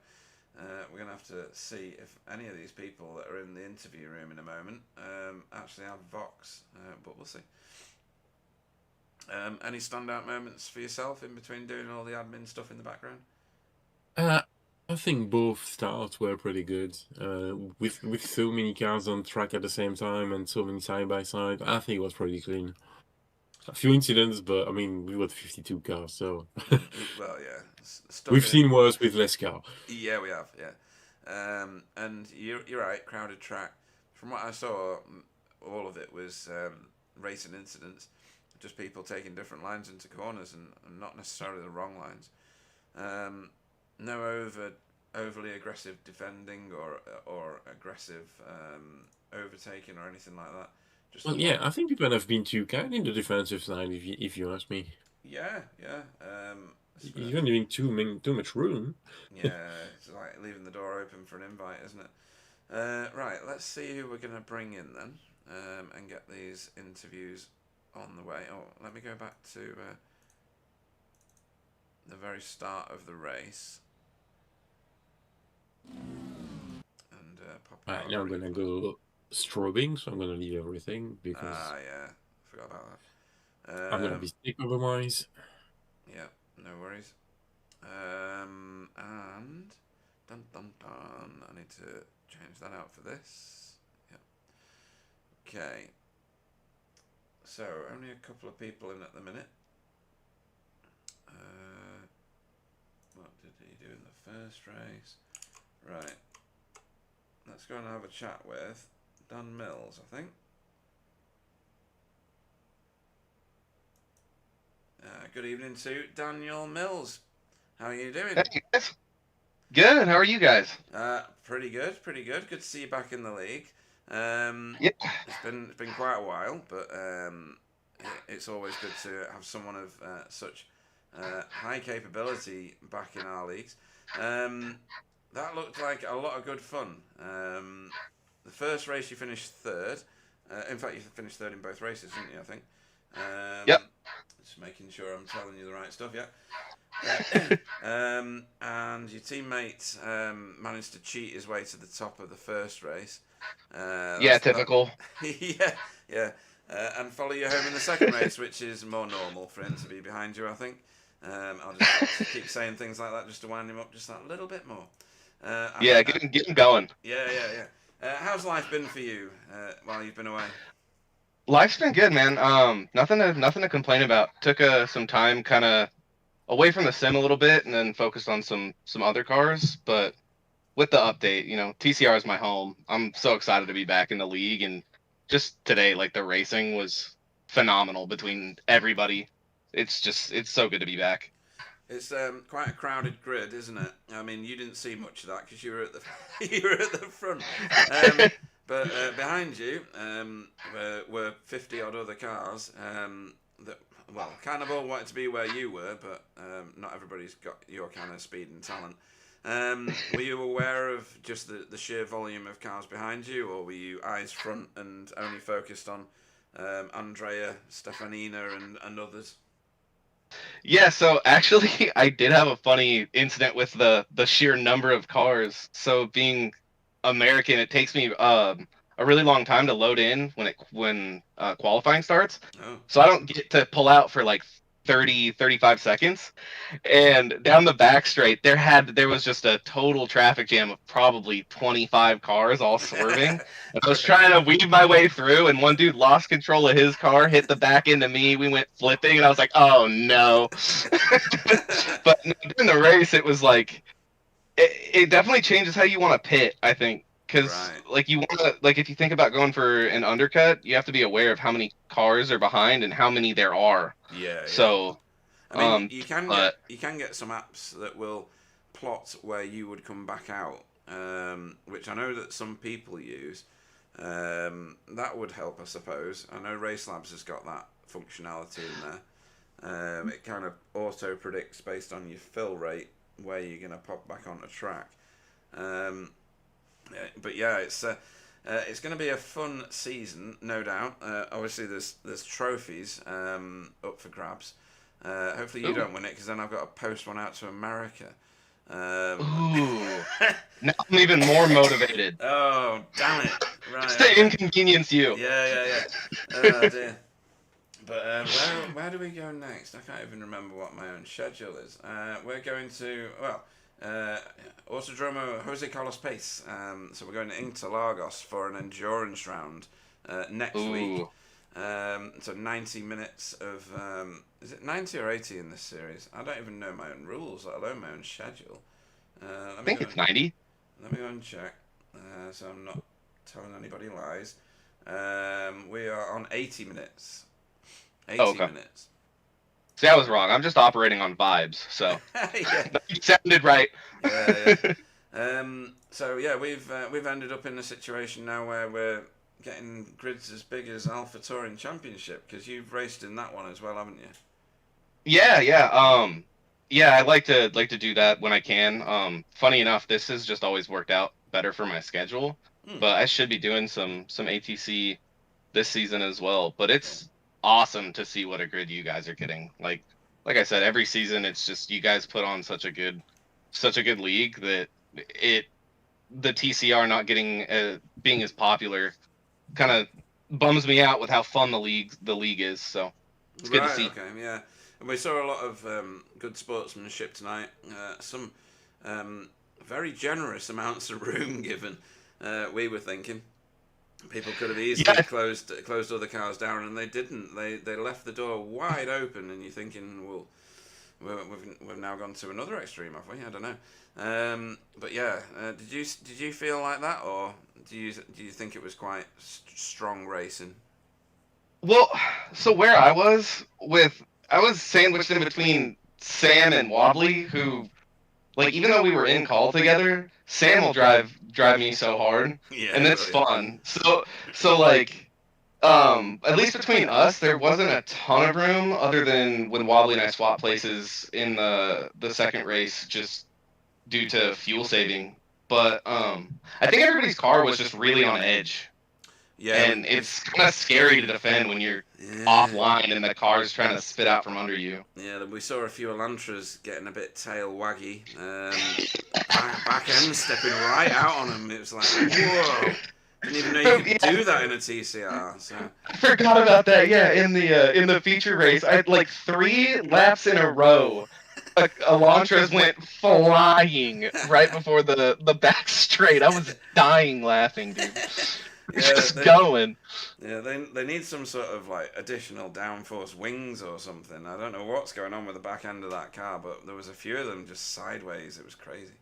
we're going to have to see if any of these people that are in the interview room in a moment actually have Vox, but we'll see. Any standout moments for yourself in between doing all the admin stuff in the background? I think both starts were pretty good. With so many cars on track at the same time and so many side by side, I think it was pretty clean. A few incidents, but I mean, we got 52 cars, so Well, yeah. we've seen worse with less car. Yeah, we have, yeah. And you're right, crowded track. From what I saw, all of it was racing incidents. Just people taking different lines into corners and not necessarily the wrong lines. No overly aggressive defending or aggressive overtaking or anything like that. Just Well, yeah, I think people have been too kind in the defensive side, if you ask me. yeah. You're leaving too much room. Yeah, it's like leaving the door open for an invite, isn't it? Right, let's see who we're going to bring in then and get these interviews on the way. Oh, let me go back to the very start of the race. And pop Right, out. now I'm going to go strobing, so I'm going to leave everything because Yeah, forgot about that. I'm going to be sick otherwise. Yeah, no worries. And dun dun dun, I need to change that out for this. Yep. Okay. So only a couple of people in at the minute. What did he do in the first race? Right. Let's go and have a chat with Dan Mills, I think. Good evening to Daniel Mills. How are you doing? Hey guys. Good. How are you guys? Pretty good, pretty good. Good to see you back in the league. Yeah. It's been quite a while, but it's always good to have someone of such high capability back in our leagues. That looked like a lot of good fun. The first race you finished third. In fact, you finished third in both races, didn't you? I think. Yep. Just making sure I'm telling you the right stuff. Yeah. And your teammate managed to cheat his way to the top of the first race. Yeah, typical. Yeah, yeah. And follow you home in the second race, which is more normal for him to be behind you, I think. I'll just keep saying things like that just to wind him up just that little bit more. Yeah, get him going. Yeah, yeah, yeah. How's life been for you while you've been away? Life's been good, man. Nothing to complain about. Took some time kind of away from the sim a little bit, and then focused on some other cars. But with the update, TCR is my home. I'm so excited to be back in the league, and just today, like the racing was phenomenal between everybody. It's so good to be back. It's quite a crowded grid, isn't it? I mean, you didn't see much of that because you were at the you were at the front. But behind you were 50 odd other cars that, well, kind of all wanted to be where you were, but not everybody's got your kind of speed and talent. Were you aware of just the sheer volume of cars behind you, or were you eyes front and only focused on Andrea, Stefanina, and others? Yeah, so actually, I did have a funny incident with the sheer number of cars. So being American, it takes me a really long time to load in when qualifying starts. Oh. So I don't get to pull out for like 35 seconds. And down the back straight, there was just a total traffic jam of probably 25 cars all swerving. And I was trying to weave my way through, and one dude lost control of his car, hit the back end of me. We went flipping, and I was like, "Oh no!" But during the race, it was like it definitely changes how you want to pit. I think because like you want to if you think about going for an undercut, you have to be aware of how many cars are behind and how many there are. Yeah. So. I mean, you can get some apps that will plot where you would come back out, which I know that some people use. That would help, I suppose. I know Race Labs has got that functionality in there. It kind of auto predicts based on your fill rate where you're going to pop back onto track. But yeah, it's going to be a fun season, no doubt. Obviously, there's trophies up for grabs. Hopefully you don't win it, because then I've got to post one out to America. Ooh. Now I'm even more motivated. Oh, damn it. Right. Just to inconvenience you. Yeah. Oh, dear. But where do we go next? I can't even remember what my own schedule is. We're going to, Autodromo Jose Carlos Pace. So we're going to Interlagos for an endurance round next week. So 90 minutes of is it 90 or 80 in this series? I don't even know my own rules, let alone my own schedule. I think it's 90. Let me go and check, so I'm not telling anybody lies. We are on 80 minutes. 80 minutes. See, I was wrong. I'm just operating on vibes, so you sounded right. Yeah. So yeah, we've ended up in a situation now where we're getting grids as big as Alpha Touring Championship, because you've raced in that one as well, haven't you? Yeah. Yeah, I like to do that when I can. Funny enough, this has just always worked out better for my schedule. But I should be doing some ATC this season as well. But it's awesome to see what a grid you guys are getting. Like I said, every season it's just you guys put on such a good league that the TCR not getting being as popular kind of bums me out with how fun the league is. So it's good to see. Okay, yeah. And we saw a lot of good sportsmanship tonight. Some very generous amounts of room given. We were thinking people could have easily closed other cars down, and they didn't. They left the door wide open, and you're thinking, well, we've now gone to another extreme, have we? I don't know. But yeah, did you feel like that, or do you think it was quite strong racing? Well, so where I was sandwiched in between Sam and Wobbly, who, like, even though we were in call together, Sam will drive me so hard, and it's fun. So like, at least between us, there wasn't a ton of room, other than when Wobbly and I swapped places in the second race, just due to fuel saving. But I think everybody's car was just really on edge. Yeah, and it's kind of scary to defend when you're offline and the car's trying to spit out from under you. Yeah, we saw a few Elantras getting a bit tail waggy. Back end stepping right out on them. It was like, whoa! Didn't even know you could do that in a TCR. So I forgot about that. Yeah, in the feature race, I had like 3 laps in a row. Elantras went flying right before the back straight. I was dying laughing, dude. Just going. Yeah, they need some sort of like additional downforce wings or something. I don't know what's going on with the back end of that car, but there was a few of them just sideways. It was crazy.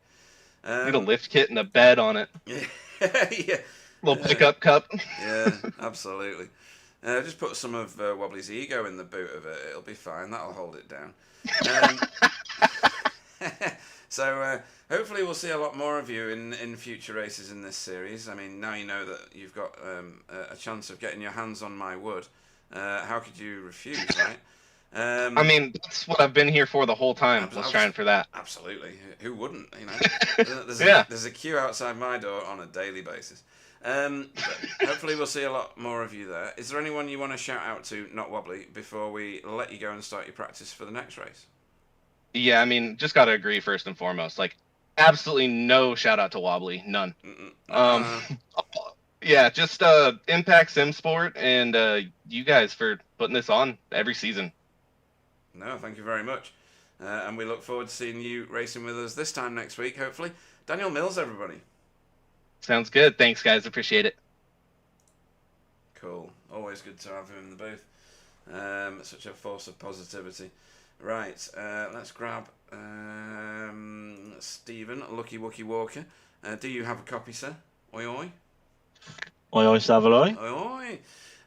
Need a lift kit and a bed on it. Yeah. Little pickup cup. Yeah, absolutely. Just put some of Wobbly's ego in the boot of it. It'll be fine. That'll hold it down. So hopefully we'll see a lot more of you in future races in this series. I mean, now you know that you've got a chance of getting your hands on my wood. How could you refuse, right? I mean, that's what I've been here for the whole time. Was trying for that. Absolutely. Who wouldn't? You know, there's a queue outside my door on a daily basis. Hopefully we'll see a lot more of you there. Is there anyone you want to shout out to, not Wobbly, before we let you go and start your practice for the next race? Yeah, I mean, just gotta agree first and foremost. Like, absolutely no shout out to Wobbly, none. Yeah, just Impact Simsport and you guys for putting this on every season. No, thank you very much. And we look forward to seeing you racing with us this time next week, hopefully. Daniel Mills, everybody. Sounds good. Thanks, guys. Appreciate it. Cool. Always good to have him in the booth. Such a force of positivity. Right, let's grab Stephen, Lucky Wookie Walker. Do you have a copy, sir? Oi, oi. Oi, oi, Savaloy. Oi,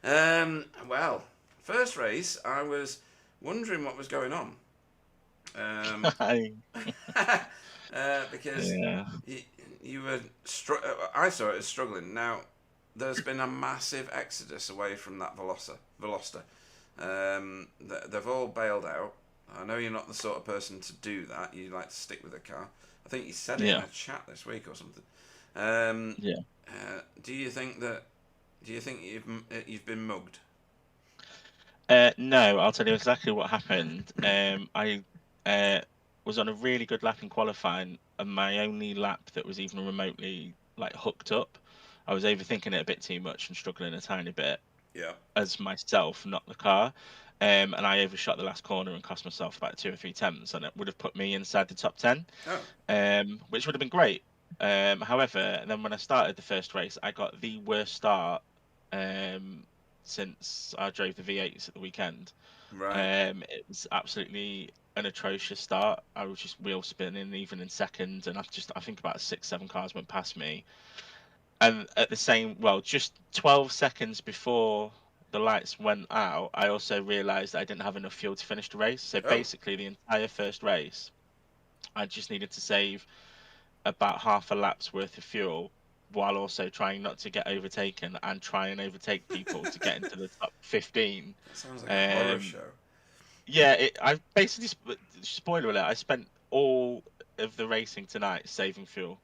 oi. Well, first race, I was wondering what was going on. Because you were I saw it as struggling. Now, there's been a massive exodus away from that Veloster. They've all bailed out. I know you're not the sort of person to do that. You like to stick with a car. I think you said it in a chat this week or something. Do you think you've been mugged? No, I'll tell you exactly what happened. I was on a really good lap in qualifying, and my only lap that was even remotely like hooked up, I was overthinking it a bit too much and struggling a tiny bit. Yeah. As myself, not the car. And I overshot the last corner and cost myself about 2 or 3 tenths, and it would have put me inside the top 10, which would have been great. However, then when I started the first race, I got the worst start since I drove the V8s at the weekend. Right. It was absolutely an atrocious start. I was just wheel spinning even in second, and I think about 6-7 cars went past me. And at just 12 seconds before the lights went out, I also realised I didn't have enough fuel to finish the race. So basically, the entire first race, I just needed to save about half a lap's worth of fuel, while also trying not to get overtaken and try and overtake people to get into the top 15. That sounds like a horror show. Yeah, I basically, spoiler alert, I spent all of the racing tonight saving fuel.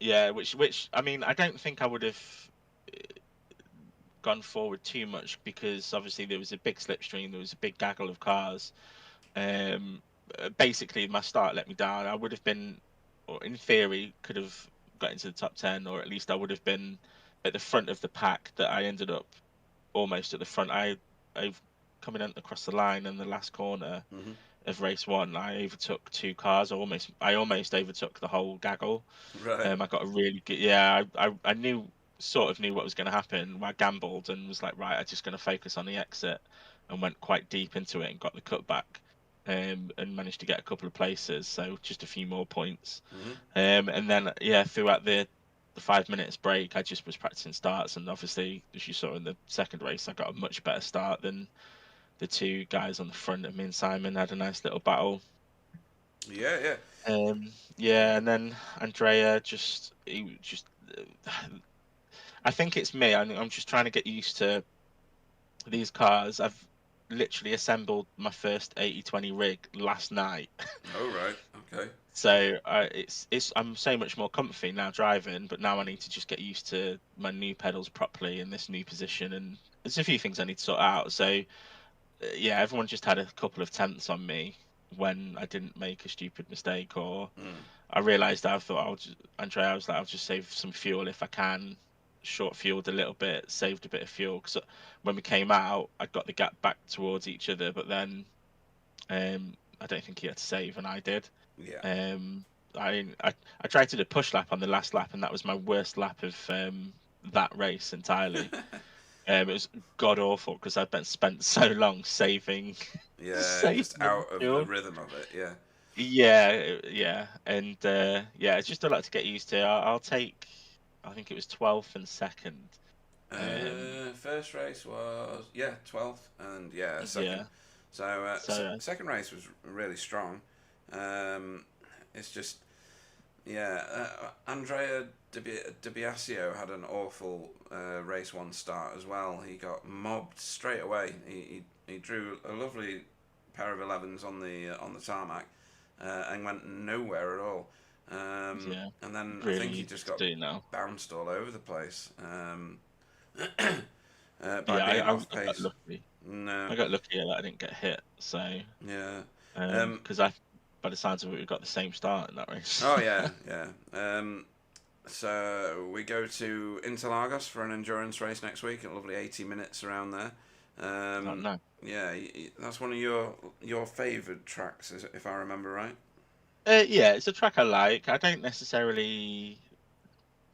Yeah, which I mean, I don't think I would have gone forward too much, because obviously there was a big slipstream, there was a big gaggle of cars. Basically, my start let me down. I would have been, or in theory, could have got into the top 10, or at least I would have been at the front of the pack. That I ended up almost at the front. I've coming across the line in the last corner of race 1. I overtook 2 cars. I almost overtook the whole gaggle. Right. I got a really good. I sort of knew what was going to happen. I gambled and was like, right, I'm just going to focus on the exit, and went quite deep into it and got the cutback, and managed to get a couple of places, so just a few more points. And then throughout the 5 minutes break, I just was practicing starts, and obviously, as you saw in the second race, I got a much better start than the 2 guys on the front of me, and Simon had a nice little battle. Yeah. And then Andrea I think it's me. I'm just trying to get used to these cars. I've literally assembled my first 80/20 rig last night. Oh, right. Okay. So I'm so much more comfy now driving, but now I need to just get used to my new pedals properly in this new position, and there's a few things I need to sort out. So yeah, everyone just had a couple of tenths on me when I didn't make a stupid mistake, or Mm. I realised I thought I was like, I'll just save some fuel if I can. Short fueled a little bit, saved a bit of fuel because when we came out, I got the gap back towards each other, but then I don't think he had to save, and I did. Yeah. Um, I tried to do a push lap on the last lap, and that was my worst lap of that race entirely. It was god awful because I'd been spent so long saving, Yeah, saving just the out of the fuel. rhythm of it. Yeah. Yeah, and yeah, it's just a lot to get used to. I'll take, I think it was 12th and second. First race was 12th, and yeah, second. Yeah, So so second race was really strong. It's just Andrea Di Biasio had an awful race one start as well. He got mobbed straight away. He drew a lovely pair of 11s on the tarmac, and went nowhere at all. yeah, And then I really think he easy just to got do now. bounced all over the place by Yeah, being off I got pace. lucky. No, I got lucky that I didn't get hit. So yeah. because by the sounds of it, we got the same start in that race. Oh yeah, yeah. So we go to Interlagos for an endurance race next week. A lovely 80 minutes around there. Oh no. Yeah, that's one of your favoured tracks, if I remember right. Yeah, it's a track I like. I don't necessarily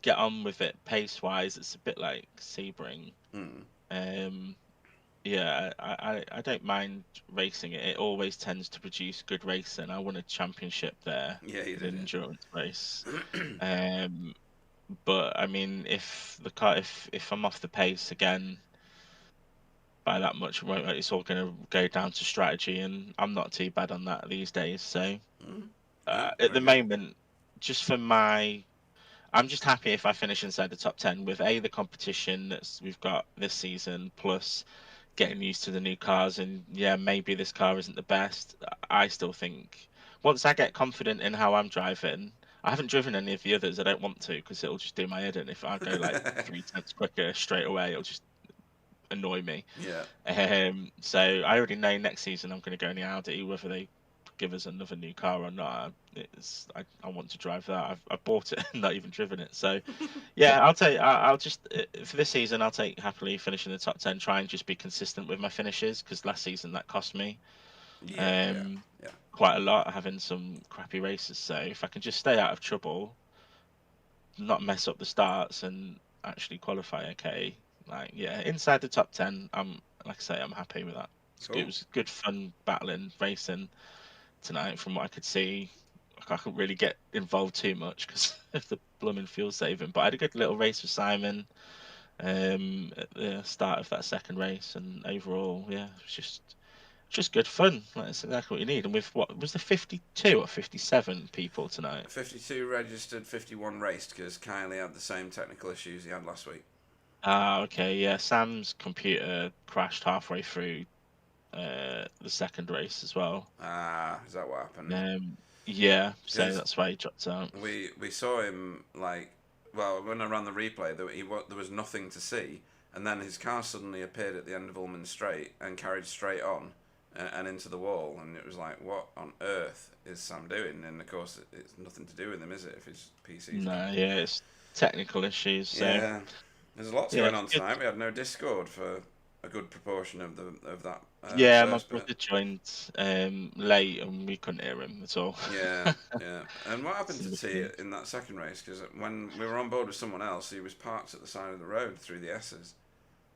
get on with it pace wise. It's a bit like Sebring. Mm. Um, yeah, I don't mind racing it. It always tends to produce good racing. I won a championship there Yeah, you in an did. endurance race. Yeah. Um, but I mean, if the car, if I'm off the pace again by that much, it's all going to go down to strategy, and I'm not too bad on that these days. So Mm. No, at very the good. moment, just for my I'm just happy if I finish inside the top 10 with the competition that we've got this season, plus getting used to the new cars. And yeah, maybe this car isn't the best. I still think once I get confident in how I'm driving, I haven't driven any of the others. I don't want to because it'll just do my head in. If I go like 3 tenths quicker straight away, it'll just annoy me. Yeah. So I already know next season I'm going to go in the Audi, whether they give us another new car or not. I want to drive that. I bought it and not even driven it. So yeah, I'll just for this season I'll take happily finishing the top 10. Try and just be consistent with my finishes because last season that cost me Yeah. Yeah. um Yeah. quite a lot having some crappy races. So if I can just stay out of trouble, not mess up the starts and actually qualify okay, like yeah, inside the top 10, I'm like I say, I'm happy with that. It Cool. was good fun battling racing tonight from what I could see. Like, I couldn't really get involved too much because of the blooming fuel saving, but I had a good little race with Simon at the start of that second race, and overall, yeah, it was just good fun. Like, that's exactly what you need. And with what was the 52 or 57 people tonight? 52 registered, 51 raced because Kylie had the same technical issues he had last week. Ah, okay, yeah. Sam's computer crashed halfway through the second race as well. Ah, is that what happened? Yeah, so 'Cause that's why he dropped out. we saw him like, well, when I ran the replay, there was nothing to see, and then his car suddenly appeared at the end of Ullman Straight and carried straight on and into the wall, and it was like, what on earth is Sam doing? And of course, it's nothing to do with him, is it? If his PC's No, gone. yeah, it's technical issues. So Yeah, there's lots yeah, going on tonight. We had no Discord for a good proportion of that yeah. My first bit. brother joined late, and we couldn't hear him at all. Yeah, yeah. And what happened to So, T in that second race? Because when we were on board with someone else, he was parked at the side of the road through the S's.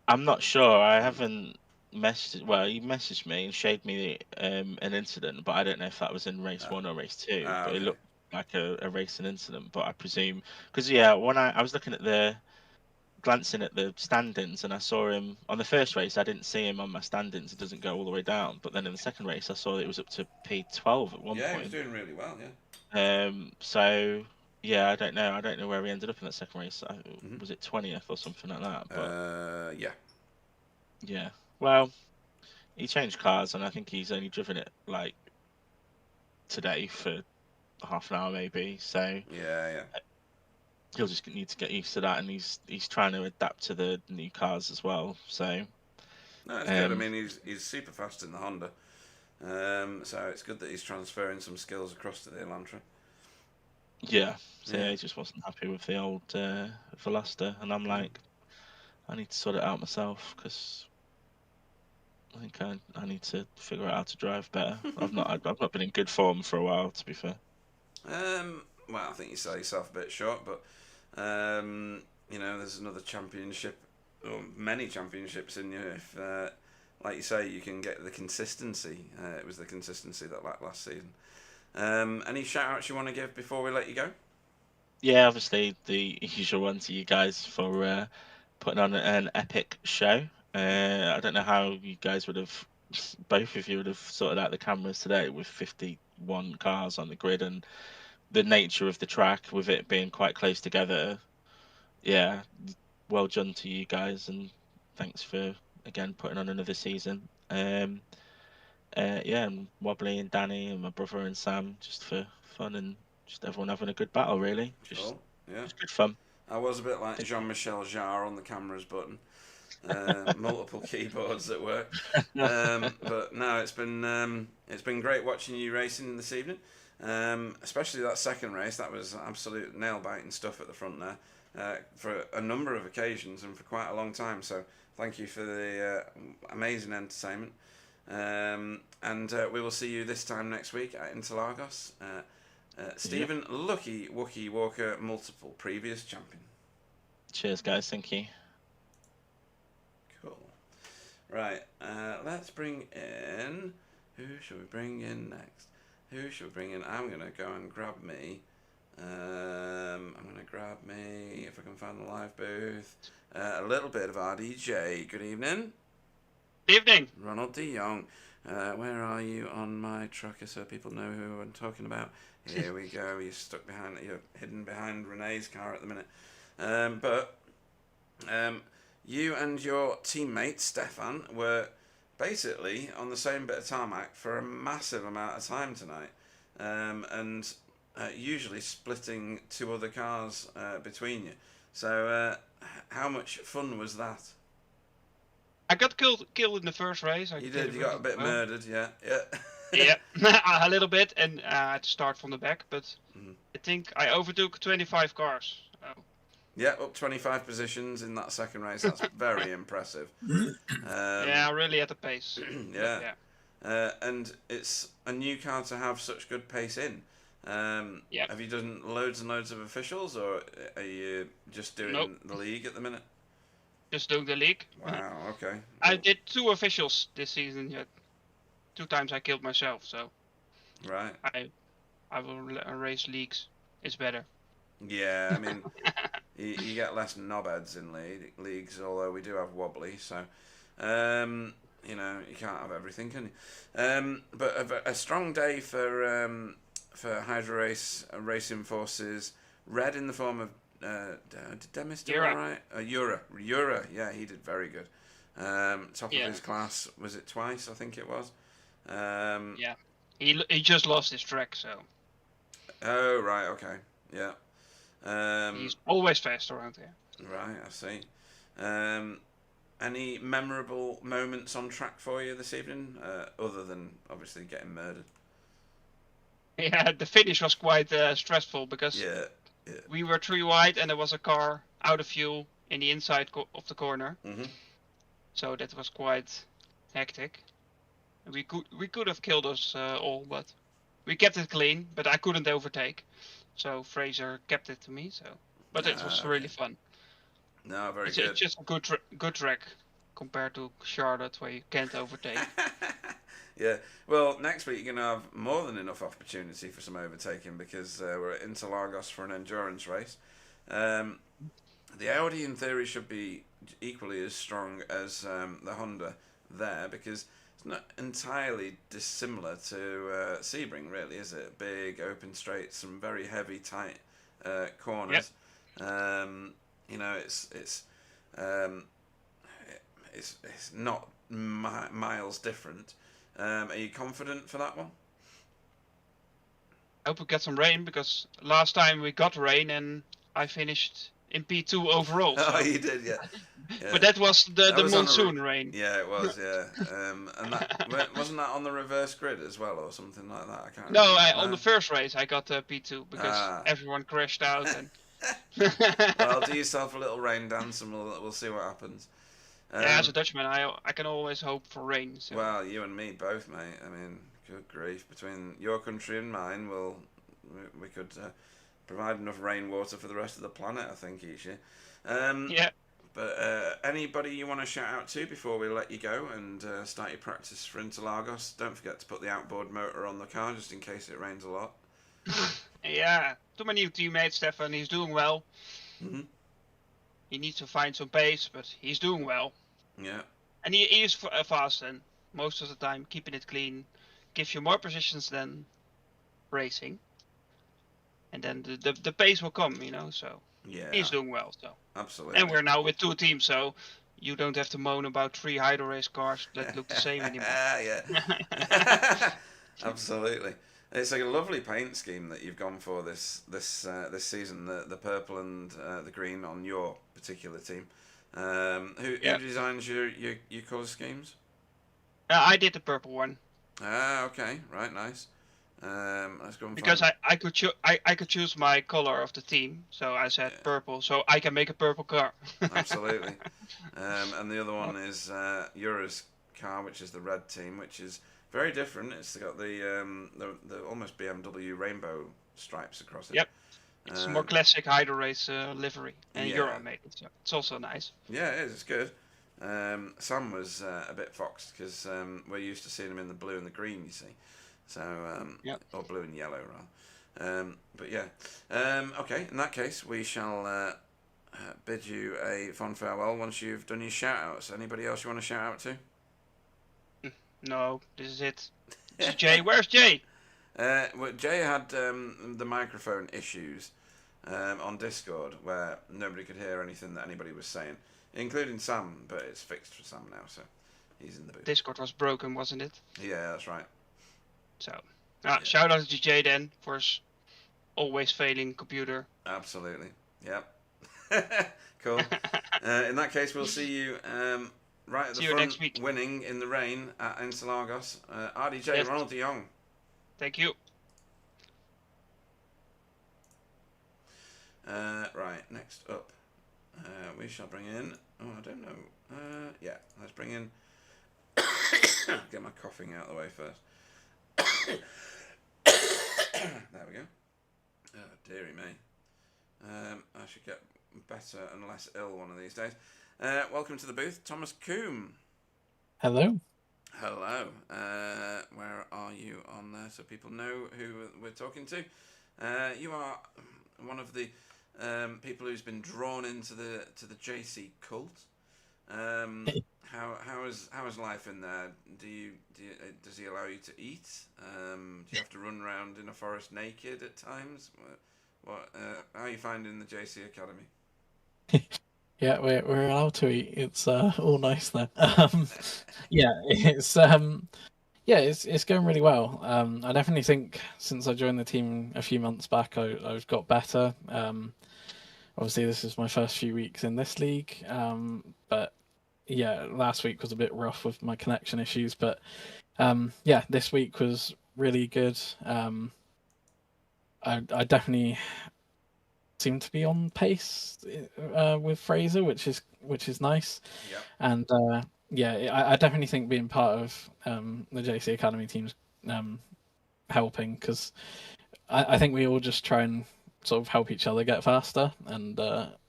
I'm not sure. I haven't messaged. Well, he messaged me and showed me an incident, but I don't know if that was in race one or race two. But it Okay. looked like a racing incident. But I presume because yeah, when I was looking at the glancing at the standings and I saw him on the first race, I didn't see him on my standings. It doesn't go all the way down. But then in the second race, I saw it was up to P12 at one Yeah, he was point. doing really well. Yeah. So yeah, I don't know. I don't know where he ended up in that second race. Mhm. Was it 20th or something like that? But Yeah. yeah, well, he changed cars, and I think he's only driven it like today for half an hour maybe. So Yeah. he'll just need to get used to that, and he's trying to adapt to the new cars as well. So No, it's good. I mean, he's super fast in the Honda. So it's good that he's transferring some skills across to the Elantra. yeah, so Yeah. he just wasn't happy with the old Veloster, and I'm like, I need to sort it out myself because I think I need to figure out how to drive better. I've not been in good form for a while, to be fair. Well, I think you sell yourself a bit short, but there's another championship, or many championships in you. If, like you say, you can get the consistency. It was the consistency that lacked last season. Any shout outs you want to give before we let you go? Yeah, obviously the usual one to you guys for putting on an epic show. I don't know how you guys would have, both of you would have sorted out the cameras today with 51 cars on the grid and the nature of the track with it being quite close together. Yeah, well done to you guys, and thanks for again putting on another season. Yeah, and Wobbly and Danny and my brother and Sam just for fun and just everyone having a good battle. Really, Cool. Yeah. just good fun. I was a bit like Jean-Michel Jarre on the cameras button. Multiple keyboards at work. But no, it's been great watching you racing this evening. Especially that second race. That was absolute nail-biting stuff at the front there. For a number of occasions and for quite a long time. So thank you for the amazing entertainment. And we will see you this time next week at Interlagos. Stephen, Lucky Wookie Walker, multiple previous champion. Cheers, guys. Thank you. Cool. Right, let's bring in... Who should we bring in next? Who should we bring in? I'm going to go and grab me... I'm going to grab me, if I can find the live booth, a little bit of RDJ. Good evening. Evening. Ronald de Jong. Where are you on my tracker so people know who I'm talking about? Here we go. You're hidden behind Renee's car at the minute. But you and your teammate Stefan were basically on the same bit of tarmac for a massive amount of time tonight, and usually splitting two other cars between you. So how much fun was that? I got killed in the first race. You did. You got a bit murdered. Yeah. Yeah, a little bit, and I had to start from the back. But I think I overtook 25 cars. So. Yeah, up 25 positions in that second race. That's very impressive. Yeah, really at the pace. Yeah. And it's a new car to have such good pace in. Yeah. Have you done loads and loads of officials, or are you just doing the league at the minute? Just doing the league. Wow, okay. I did 2 officials this season. Yet 2 times I killed myself, so Right. I will race leagues. It's better. Yeah, I mean, you get less knobheads in leagues, although we do have wobbly, so you can't have everything, can you? But a strong day for Hydra Race Racing Forces. Red in the form of did Demis do all right? Ura, yeah, he did very good. Top of his class, was it twice? I think it was. Yeah, he just lost his track, so. Oh right, okay, yeah. He's always fast around here. Right, I see. Any memorable moments on track for you this evening, other than obviously getting murdered? Yeah, the finish was quite stressful because we were 3 wide and there was a car out of fuel in the inside of the corner. Mm-hmm. So that was quite hectic. We could have killed us all, but we kept it clean. But I couldn't overtake, so Fraser kept it to me. So, but it was really fun. No, very It's good. just a good track compared to Charlotte, where you can't overtake. Yeah. Well, next week you're going to have more than enough opportunity for some overtaking because we're at Interlagos for an endurance race. The Audi, in theory, should be equally as strong as the Honda there because it's not entirely dissimilar to Sebring, really, is it? Big, open straights, some very heavy, tight corners. Yep. It's not miles different. Are you confident for that one? I hope we get some rain because last time we got rain and I finished in P2 overall. Oh, So. you did, yeah. Yeah. But that was That the was on a monsoon rain. Yeah, it was, yeah. And that wasn't that on the reverse grid as well, or something like that. I can't No, remember. on the first race I got P2 because Ah. everyone crashed out and. Well, do yourself a little rain dance, and we'll see what happens. Yeah, as a Dutchman, I can always hope for rain. So. Well, you and me both, mate. I mean, good grief! Between your country and mine, we could provide enough rainwater for the rest of the planet, I think, each year. Yeah. But anybody you want to shout out to before we let you go and start your practice for Interlagos? Don't forget to put the outboard motor on the car just in case it rains a lot. Yeah, to my new teammate Stefan, he's doing well. Mhm. He needs to find some pace, but he's doing well. Yeah. And he is fast and most of the time keeping it clean gives you more positions than racing. And then the pace will come, so Yeah. he's doing well. So Absolutely. and we're now with 2 teams, so you don't have to moan about 3 hydro race cars that look the same anymore. Yeah. Absolutely. It's like a lovely paint scheme that you've gone for this season. The purple and the green on your particular team. Who designs your colour schemes? I did the purple one. Ah, okay, right, nice. Let's go and Because find... I could choose my color of the team, so I said purple, so I can make a purple car. Absolutely. And the other one is Yura's car, which is the red team, which is very different. It's got the almost BMW rainbow stripes across it. Yep. It's more classic hydro race livery, and yeah. Euro made it, so it's also nice. Yeah, it is. It's good. Sam was a bit foxed because we're used to seeing him in the blue and the green, you see. So, or blue and yellow, rather. But yeah. Okay, in that case, we shall bid you a fond farewell once you've done your shout-outs. Anybody else you want to shout out to? No, this is it. This is Jay. Where's Jay? Well, Jay had the microphone issues on Discord where nobody could hear anything that anybody was saying, including Sam, but it's fixed for Sam now, so he's in the booth. Discord was broken, wasn't it? Yeah, that's right. So, shout out to Jay then for his always failing computer. Absolutely. Yep. Cool. In that case, we'll see you right at the front, next week. winning in the rain at Interlagos. RDJ, Yes. Ronald de Jong. Thank you. Right, next up, we shall bring in. Oh, I don't know. Yeah, let's bring in. Get my coughing out of the way first. There we go. Oh, dearie me. I should get better and less ill one of these days. Welcome to the booth, Thomas Coombe. Hello. Hello. Where are you on there so people know who we're talking to? You are one of the people who's been drawn into the JC cult. How is life in there? Does he allow you to eat? Do you have to run around in a forest naked at times? How are you finding the JC Academy? Yeah, we're allowed to eat. It's all nice there. Yeah, it's going really well. I definitely think since I joined the team a few months back, I've got better. Obviously, this is my first few weeks in this league, but yeah, last week was a bit rough with my connection issues. But yeah, this week was really good. I definitely seem to be on pace with Fraser, which is nice. Yep. And I definitely think being part of the JC Academy team's helping, because I think we all just try and sort of help each other get faster, and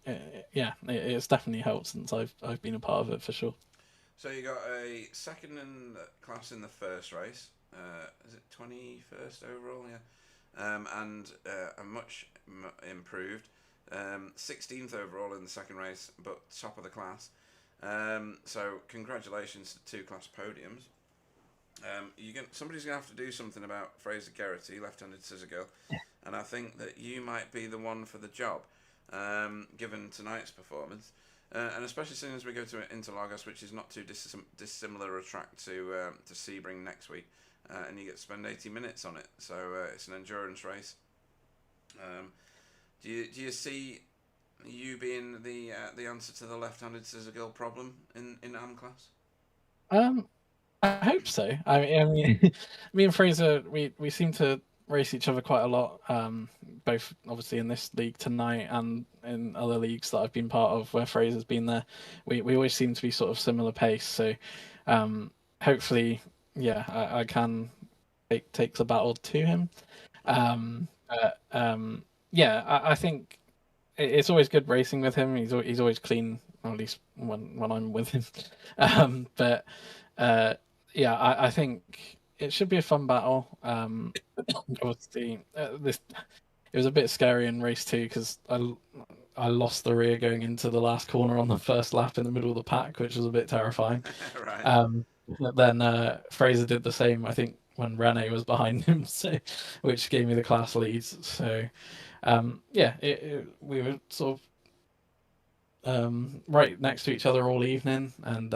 it's definitely helped since I've been a part of it for sure. So you got a second in class in the first race. Is it 21st overall? Yeah. And a much improved 16th overall in the second race, but top of the class. So congratulations to 2 class podiums. Somebody's going to have to do something about Fraser Geraghty, left-handed scissor girl, and I think that you might be the one for the job, given tonight's performance. And especially soon as we go to Interlagos, which is not too dissimilar a track to Sebring next week, and you get to spend 80 minutes on it. So it's an endurance race. Do you see you being the answer to the left-handed scissor girl problem in AM class? I hope so. I mean, me and Fraser, we seem to race each other quite a lot. Both obviously in this league tonight and in other leagues that I've been part of where Fraser's been there. We always seem to be sort of similar pace. So, hopefully, yeah, I can take the battle to him. Yeah, I think it's always good racing with him. He's always clean, or at least when I'm with him. But yeah, I think it should be a fun battle. Obviously, it was a bit scary in race 2 because I lost the rear going into the last corner on the first lap in the middle of the pack, which was a bit terrifying. Right. Then Fraser did the same, I think, when Rene was behind him, so which gave me the class leads. So yeah, we were sort of right next to each other all evening, and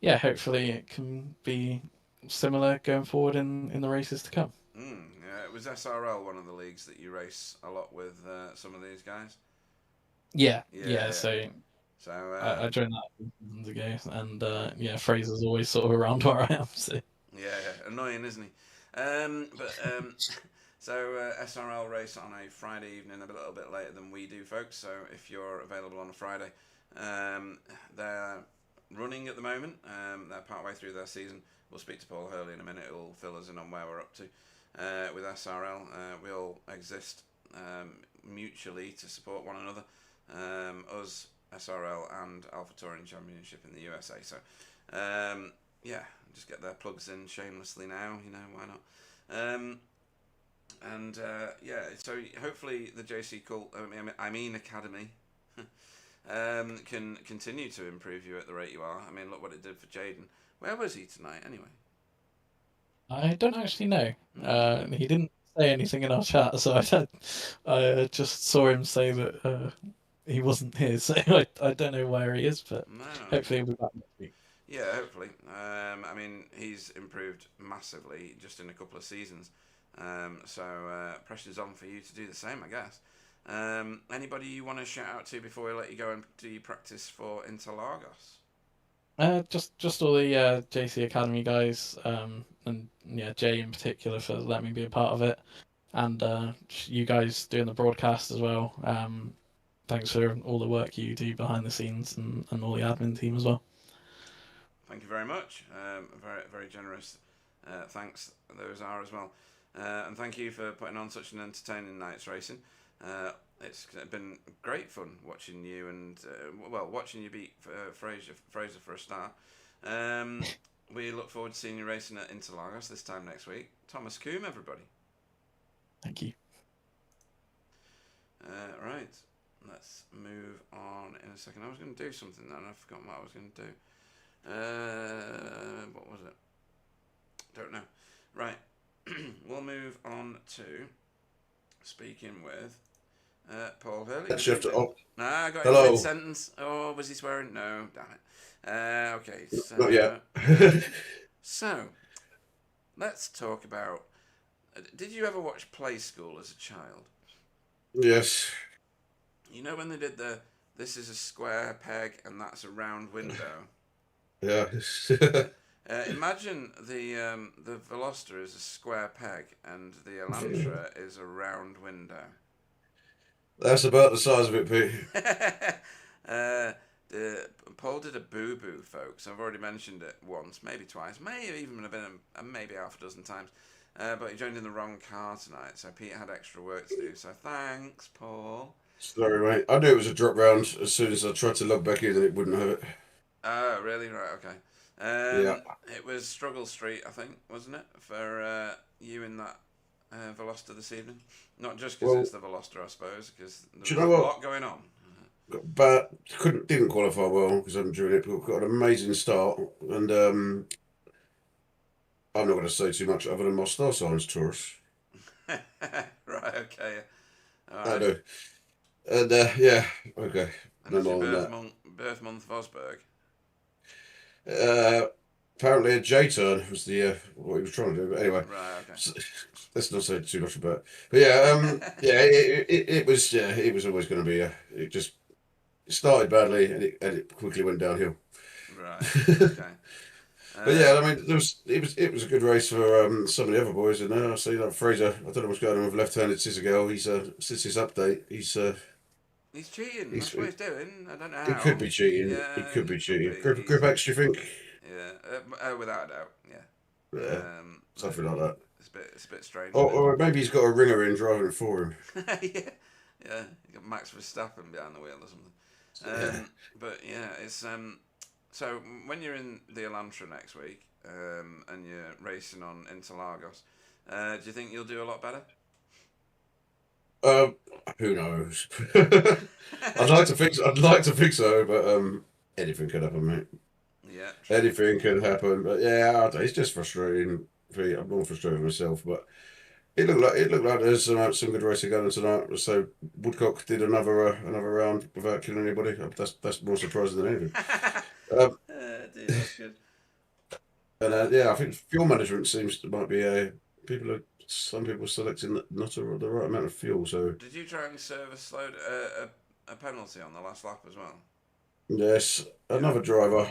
yeah, hopefully it can be similar going forward in the races to come. Was SRL one of the leagues that you race a lot with some of these guys? Yeah. Yeah. So I joined that months ago, and yeah, Fraser's always sort of around where I am. So yeah, annoying, isn't he? So SRL race on a Friday evening, a little bit later than we do, folks. So if you're available on a Friday, they're running at the moment. They're partway through their season. We'll speak to Paul Hurley in a minute. He'll fill us in on where we're up to with SRL. We all exist mutually to support one another. Us, SRL, and Alpha Touring Championship in the USA. So yeah, just get their plugs in shamelessly now. You know, why not? And yeah, so hopefully the JC Cult, Academy, can continue to improve you at the rate you are. I mean, look what it did for Jaden. Where was he tonight, anyway? I don't actually know. He didn't say anything in our chat, so I just saw him say that he wasn't here. So I don't know where he is, but hopefully he'll be back next week. Yeah, hopefully. I mean, he's improved massively just in a couple of seasons. So pressure's on for you to do the same, I guess. Anybody you want to shout out to before we let you go and do your practice for Interlagos? Just all the JC Academy guys, and yeah, Jay in particular for letting me be a part of it, and you guys doing the broadcast as well. Thanks for all the work you do behind the scenes and all the admin team as well. Thank you very much. Very, very generous. Thanks, those are as well. And thank you for putting on such an entertaining night's racing. It's been great fun watching you and watching you beat Fraser for a start. We look forward to seeing you racing at Interlagos this time next week. Thomas Coombe, everybody. Thank you. Right, let's move on in a second. I was going to do something then, I've forgotten what I was going to do. What was it? Don't know. Right, we'll move on to speaking with Paul Hurley. I got a sentence. Oh, was he swearing? No, damn it. Okay, so, not yet. So, let's talk about. Did you ever watch Play School as a child? Yes. You know when they did this is a square peg and that's a round window. Yeah. Imagine the Veloster is a square peg and the Elantra is a round window. That's about the size of it, Pete. Paul did a boo-boo, folks. I've already mentioned it once, maybe twice, may even have been maybe half a dozen times. But he joined in the wrong car tonight, so Pete had extra work to do. So thanks, Paul. Sorry, mate. I knew it was a drop round as soon as I tried to log back in and it wouldn't have it. Oh, really? Right, okay. Yeah. It was Struggle Street, I think, wasn't it? For you in that Veloster this evening? Not just because it's the Veloster, I suppose, because there's a lot going on. But didn't qualify well because I'm doing it. But got an amazing start, and I'm not going to say too much other than my star signs, Taurus. Right, okay. All right. I do. And yeah, okay. And no more than that. birth month of Osberg? Apparently a J turn was the what he was trying to do. But anyway, Right. Okay. so, let's not say too much about it. But yeah, yeah, it was always going to be it just started badly and it quickly went downhill. Right. Okay. But yeah, I mean, it was a good race for some of the other boys in there. I see that Fraser. I don't know what's going on with left-handed scissor girl. He's since his update, He's cheating. That's what he's doing. I don't know he how. could be cheating. Yeah, He could be cheating. be. Grip X, do you think? Yeah, without a doubt. Yeah. Yeah, something like that. It's a bit strange. Or maybe he's got a ringer in driving it for him. Yeah. You got Max Verstappen behind the wheel or something. But yeah, it's so when you're in the Elantra next week, and you're racing on Interlagos, do you think you'll do a lot better? Who knows? I'd like to think so, but anything could happen, mate. Yeah. Anything can happen. But yeah, it's just frustrating. I'm more frustrated myself, but it looked like there's some good racing going on tonight. So Woodcock did another round without killing anybody. That's more surprising than anything. Dude, that's good. And yeah, I think fuel management might be some people selecting not the right amount of fuel. So Did you try and service load a penalty on the last lap as well? yes, another driver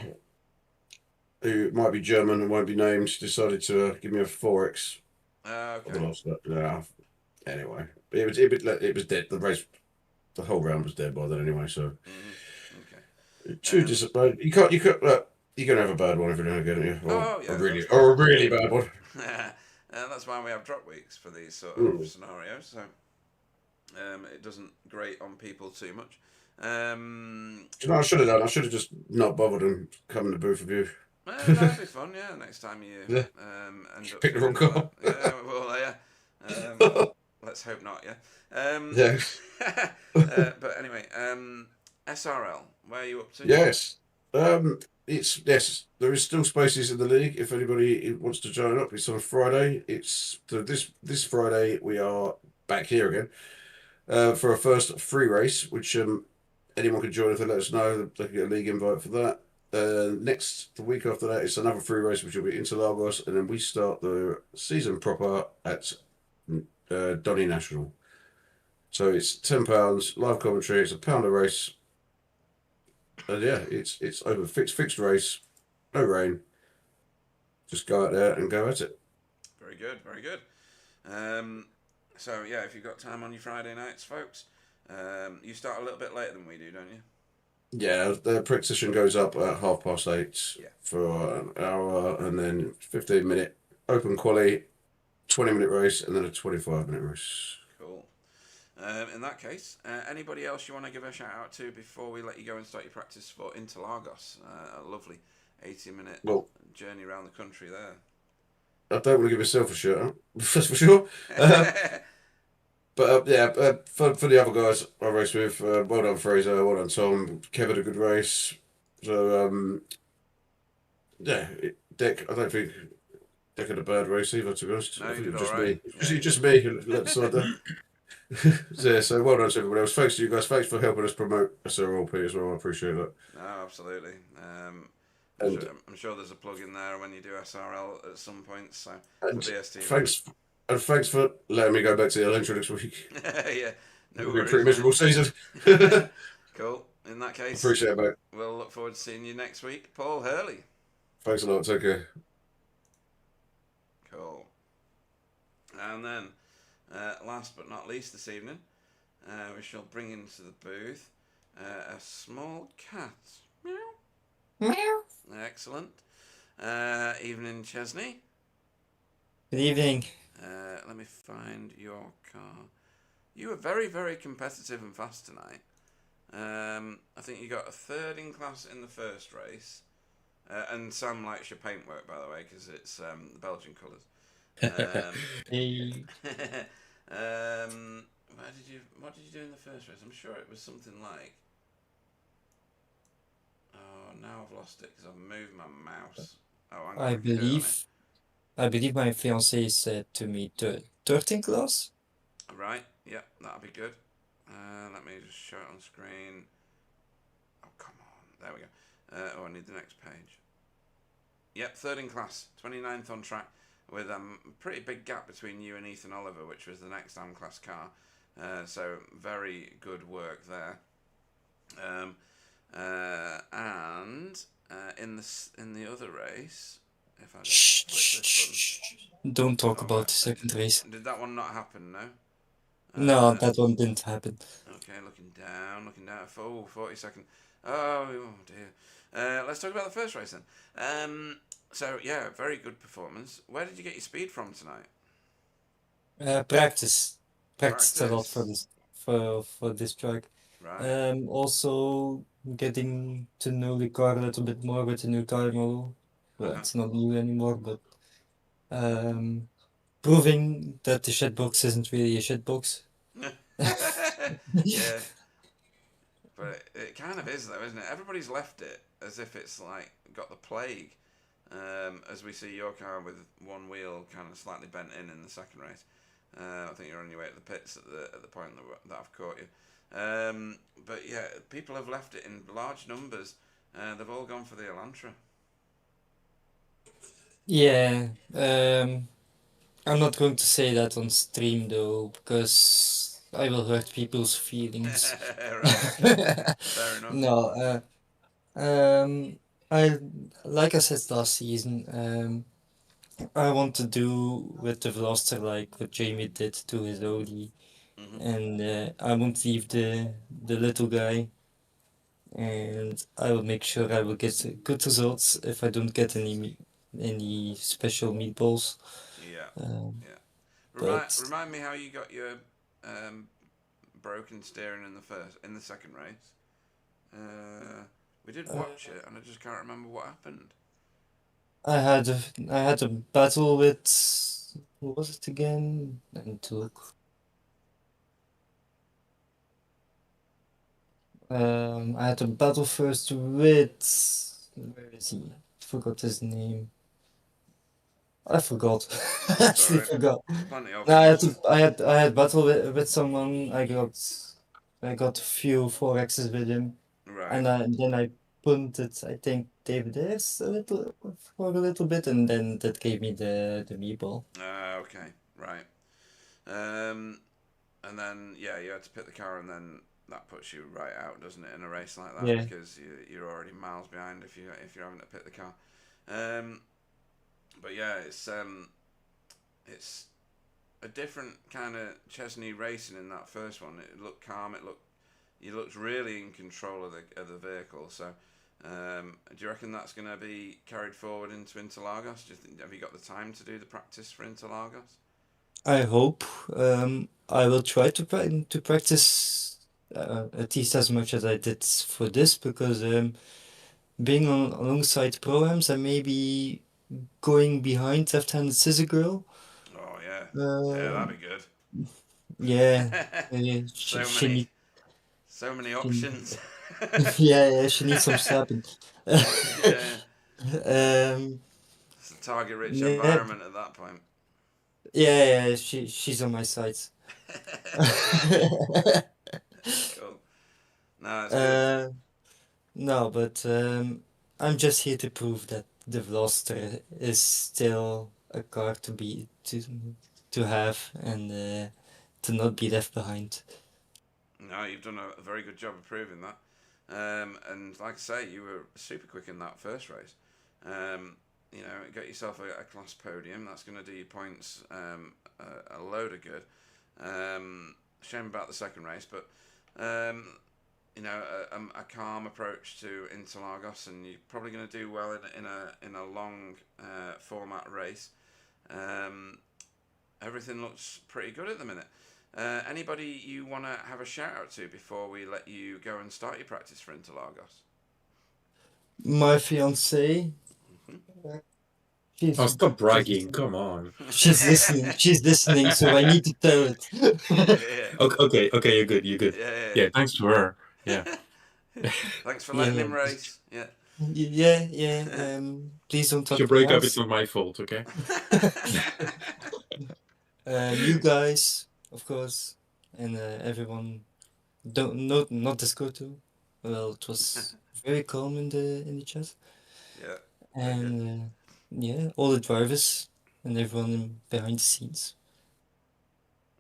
who might be German and won't be named decided to give me a 4x on the Okay. last lap. Yeah. Anyway, it was dead. The whole round was dead by then anyway. So Okay. too disappointed. You can have a bad one every now and again, yeah. Oh, yeah, a really bad one. That's why we have drop weeks for these sort of scenarios. So it doesn't grate on people too much. You know, I should have done. I should have just not bothered and come in the booth with you. That'd be fun, yeah. Next time you end up Pick the wrong car. Yeah, well, yeah. Let's hope not, yeah. Yeah. But anyway, SRL, where are you up to? Yes. Yes. There is still spaces in the league if anybody wants to join up. It's on a Friday. This Friday we are back here again for our first free race, which anyone can join if they let us know. They can get a league invite for that. The week after that, it's another free race, which will be Interlagos, and then we start the season proper at Donny National. So it's £10 live commentary. It's £1 a race, and yeah, it's over fixed race, no rain. Just go out there and go at it. Very good, very good. So yeah, if you've got time on your Friday nights, folks, you start a little bit later than we do, don't you? Yeah, the practitioner goes up at 8:30 for an hour, and then 15-minute open quali, 20-minute race, and then a 25-minute race. Cool. In that case, anybody else you want to give a shout out to before we let you go and start your practice for Interlagos? A lovely 80-minute journey around the country there. I don't want to give myself a shout out, that's for sure. But for the other guys I raced with, well done Fraser, well done Tom. Kev had a good race. So Dick, I don't think Dick had a bad race either, to be honest. No, I think he it did was all right. just me who let the side there. So well done to everybody else. Thanks to you guys. Thanks for helping us promote SRLP as well. I appreciate that. No, absolutely. I'm sure there's a plug in there when you do SRL at some point. So for BSTV. Thanks for letting me go back to the Elantra next week. Yeah, no It'll worries. be a pretty miserable season. Cool. In that case, Appreciate it, mate. We'll look forward to seeing you next week, Paul Hurley. Thanks a lot. Take care. Cool. And then, last but not least this evening, we shall bring into the booth a small cat. Meow. Meow. Excellent. Evening, Chesney. Good evening. Let me find your car. You were very, very competitive and fast tonight. I think you got a third in class in the first race. And Sam likes your paintwork, by the way, because it's the Belgian colours. Hey. What did you do in the first race? I'm sure it was something like... Oh, now I've lost it because I've moved my mouse. Oh, I believe my fiancée said to me 13 class. Right, yeah, that'll be good. Let me just show it on screen. Oh, come on. There we go. Oh, I need the next page. Yep, third in class, 29th on track, with a pretty big gap between you and Ethan Oliver, which was the next M class car. So very good work there. And in the other race, if I just click this button. Don't talk Oh, about the second race. Did that one not happen? No. No, that one didn't happen. Okay, looking down. Oh, 40 seconds. Oh dear. Let's talk about the first race then. So yeah, very good performance. Where did you get your speed from tonight? Practiced a lot for this track. Right. Also getting to know the car a little bit more with the new tire model. Well, it's not new anymore, but proving that the shitbox isn't really a shitbox. Yeah. But it kind of is though, isn't it? Everybody's left it as if it's like got the plague. As we see your car with one wheel kind of slightly bent in the second race. I think you're on your way to the pits at the point that I've caught you. But yeah, people have left it in large numbers. They've all gone for the Elantra. Yeah, I'm not going to say that on stream though, because I will hurt people's feelings. Right. Fair enough. No, I like I said last season, I want to do with the Veloster like what Jamie did to his Audi, and I won't leave the little guy, and I will make sure I will get good results if I don't get any special meatballs. Yeah. Yeah. But Remind me how you got your broken steering in the second race. We did watch it, and I just can't remember what happened. I had a battle with, what was it again? I need to look. I had a battle first with, where is he? Forgot his name. I forgot. Actually Sorry. forgot. Plenty of No, them. I had battle with someone. I got a few 4X's with him, Right. and then I punted, I think, David Ayres for a little bit, and then that gave me the meatball. Okay. Right. And then yeah, you had to pick the car, and then that puts you right out, doesn't it, in a race like that? Yeah. Because you're already miles behind if you're having to pick the car. But yeah, it's a different kind of Chesney racing in that first one. It looked calm. You looked really in control of the vehicle. So, do you reckon that's going to be carried forward into Interlagos? Have you got the time to do the practice for Interlagos? I hope. I will try to practice at least as much as I did for this, because being alongside Pro-Ams and maybe going behind Left-Handed Scissor Girl. Oh yeah, yeah, that'd be good. Yeah, So many options. yeah, she needs some slapping. Yeah. Um, It's a target-rich yeah, environment at that point. yeah, she's on my side. Cool. No, it's good. No, but I'm just here to prove that the Veloster is still a car to have, and to not be left behind. No, you've done a very good job of proving that. And like I say, you were super quick in that first race. You know, get yourself a class podium. That's going to do you points a load of good. Shame about the second race, but you know, a calm approach to Interlagos, and you're probably going to do well in a long format race. Everything looks pretty good at the minute. Anybody you want to have a shout out to before we let you go and start your practice for Interlagos? My fiance. Oh, stop bragging! Come on. She's listening. She's listening, so I need to tell it. Yeah. Okay, you're good. You're good. Yeah, thanks to her. Yeah. Thanks for letting him race. Yeah. Yeah. Please don't If talk you break up, about it's not my fault, okay? you guys, of course, and everyone. Not Disco too. Well, it was very calm in the chat. Yeah. Very good. And yeah, all the drivers and everyone behind the scenes.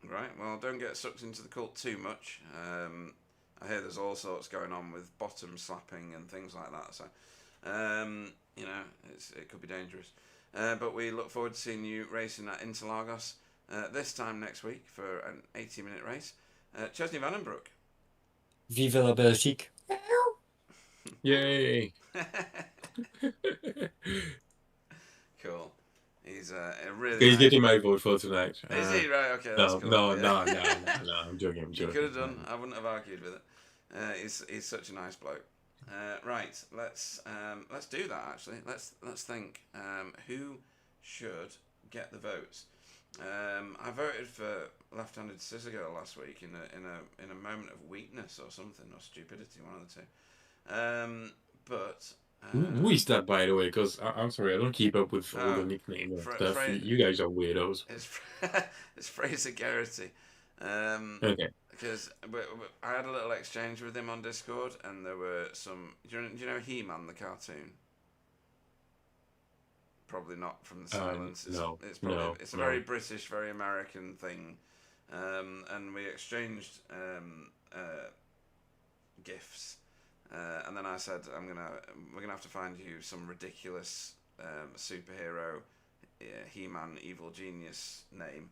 Right, well, don't get sucked into the cult too much. I hear there's all sorts going on with bottom slapping and things like that, so, you know, it could be dangerous. But we look forward to seeing you racing at Interlagos this time next week for an 80-minute race. Chesney Vandenbroek. Vive la Belgique. Yay! Cool. He's a really He's nice... getting my vote for tonight. Is he? Right, okay, that's No, cool. no, Yeah. no, I'm joking. I'm You joking. could have done. I wouldn't have argued with it. He's such a nice bloke. Right, let's do that. Actually, let's think. Who should get the votes? I voted for left-handed scissor girl last week in a moment of weakness or something, or stupidity, one of the two. But Who is that, by the way? Because I'm sorry, I don't keep up with all the nicknames and stuff. You guys are weirdos. It's Fraser Garrity. Okay. Because I had a little exchange with him on Discord, and there were some. Do you know He-Man the cartoon? Probably not from the silence. No, it's probably no, it's a no. very British, very American thing, and we exchanged gifts, and then I said we're gonna have to find you some ridiculous superhero, He-Man evil genius name.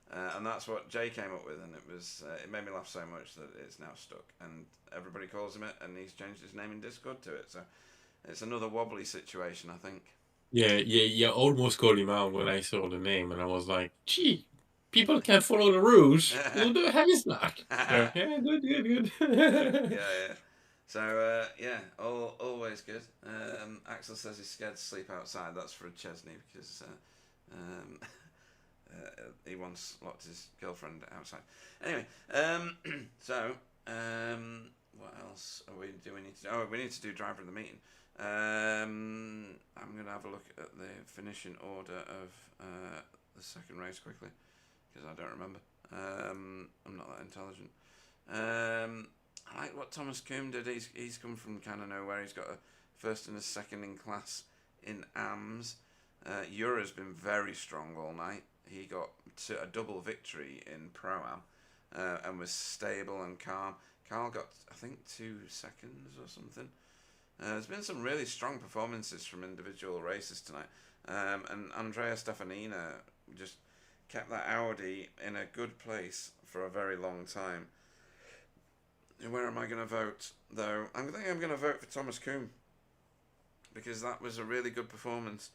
And that's what Jay came up with, and it made me laugh so much that it's now stuck, and everybody calls him it, and he's changed his name in Discord to it. So it's another wobbly situation, I think. Yeah. Almost called him out when I saw the name, and I was like, "Gee, people can't follow the rules. Who the hell is that?" Yeah, good. Yeah. So always good. Axel says he's scared to sleep outside. That's for Chesney because. He once locked his girlfriend outside. Anyway, what else do we need to do? Oh, we need to do driver of the meeting. I'm going to have a look at the finishing order of the second race quickly, because I don't remember. I'm not that intelligent. I like what Thomas Coombe did. He's come from kind of nowhere. He's got a first and a second in class in AMS. Ura's been very strong all night. He got to a double victory in Pro-Am and was stable and calm. Carl got, I think, 2 seconds or something. There's been some really strong performances from individual races tonight. And Andrea Stefanina just kept that Audi in a good place for a very long time. Where am I going to vote, though? I think I'm going to vote for Thomas Coombe, because that was a really good performance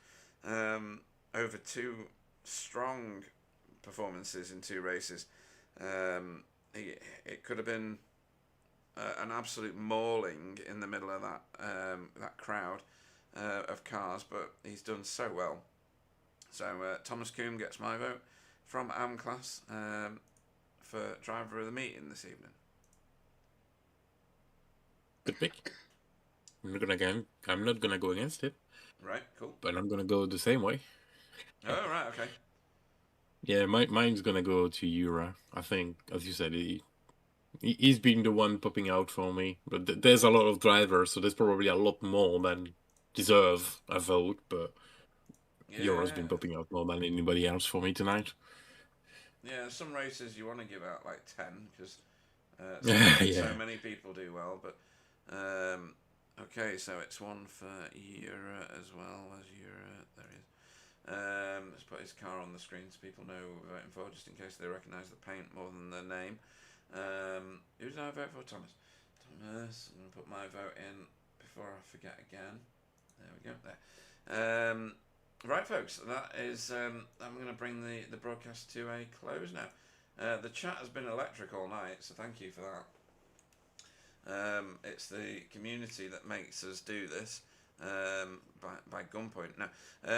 over 2 strong performances in 2 races. It could have been an absolute mauling in the middle of that crowd of cars, but he's done so well. So Thomas Coombe gets my vote from AM class for driver of the meeting this evening. Good pick. I'm not gonna go against it. Right, cool. But I'm gonna go the same way. Oh, right, okay. Yeah, mine's gonna go to Ura. I think, as you said, he's been the one popping out for me. But there's a lot of drivers, so there's probably a lot more than deserve a vote. But Ura's been popping out more than anybody else for me tonight. Yeah, some races you want to give out like 10 because so many people do well. But okay, so it's one for Ura as well as Ura. There he is. Let's put his car on the screen so people know who we're voting for, just in case they recognise the paint more than the name. Who did I vote for? Thomas. I'm going to put my vote in before I forget again. There we go. There. Right, folks. That is. I'm going to bring the broadcast to a close now. The chat has been electric all night, so thank you for that. It's the community that makes us do this. By gunpoint. No,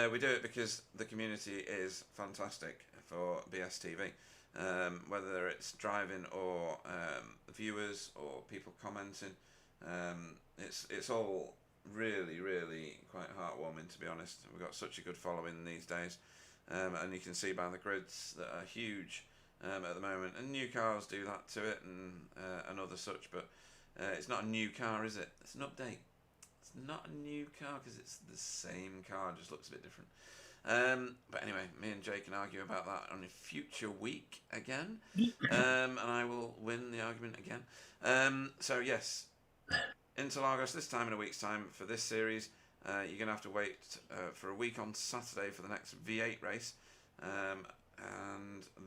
we do it because the community is fantastic for BSTV. Whether it's driving or viewers or people commenting, it's all really quite heartwarming, to be honest. We've got such a good following these days, and you can see by the grids that are huge at the moment. And new cars do that to it, and other such. But it's not a new car, is it? It's an update. not a new car because it's the same car, just looks a bit different. But anyway, me and Jay can argue about that on a future week again, and I will win the argument again. So yes, Interlagos this time in a week's time for this series. You're going to have to wait for a week on Saturday for the next V8 race, and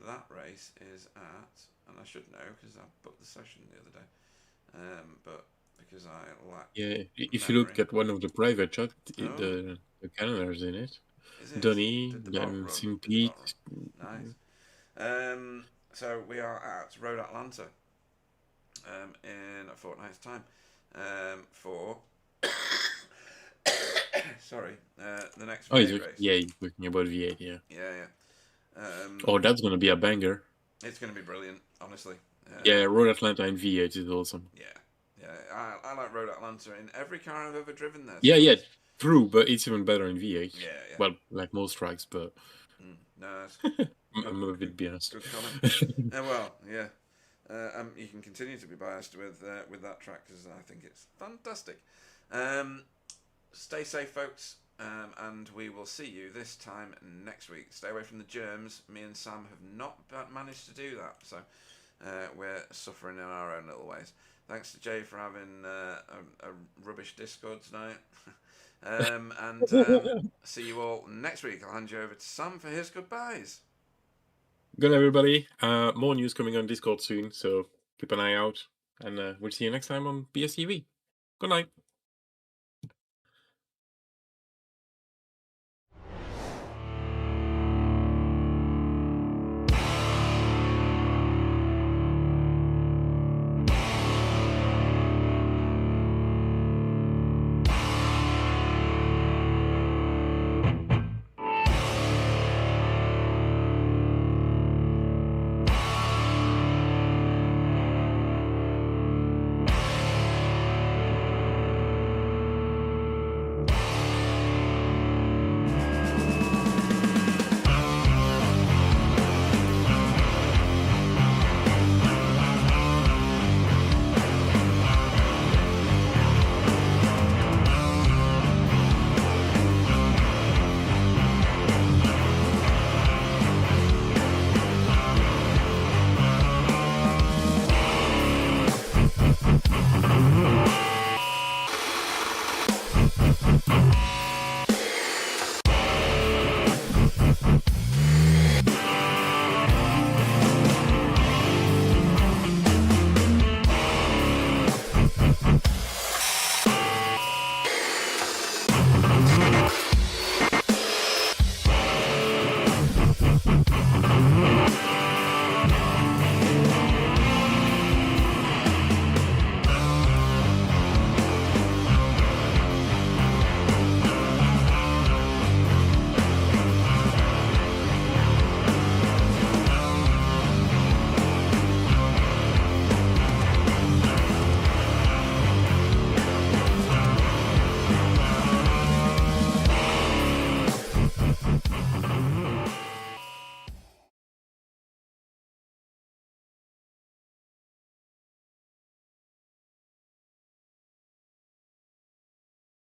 that race is at, and I should know because I booked the session the other day, but because I lack if you look memory. at one of the private chat, Oh. the Canada's in it. Is it? Donny, Did the then boat St. run? Pete. Nice. So we are at Road Atlanta in a fortnight's time for sorry, the next V8 race. Yeah, you're talking about V8, yeah. Yeah. Oh, that's gonna be a banger. It's gonna be brilliant, honestly. Yeah, Road Atlanta and V8 is awesome. Yeah. I like Road Atlanta in every car I've ever driven there. Yeah, true, but it's even better in V8. Yeah. Well, like most tracks, but No, it's I'm a bit biased. good comment. Well, yeah. You can continue to be biased with that track because I think it's fantastic. Stay safe, folks, and we will see you this time next week. Stay away from the germs. Me and Sam have not managed to do that, so we're suffering in our own little ways. Thanks to Jay for having a rubbish Discord tonight. And see you all next week. I'll hand you over to Sam for his goodbyes. Good night, everybody. More news coming on Discord soon, so keep an eye out. And we'll see you next time on BSTV. Good night.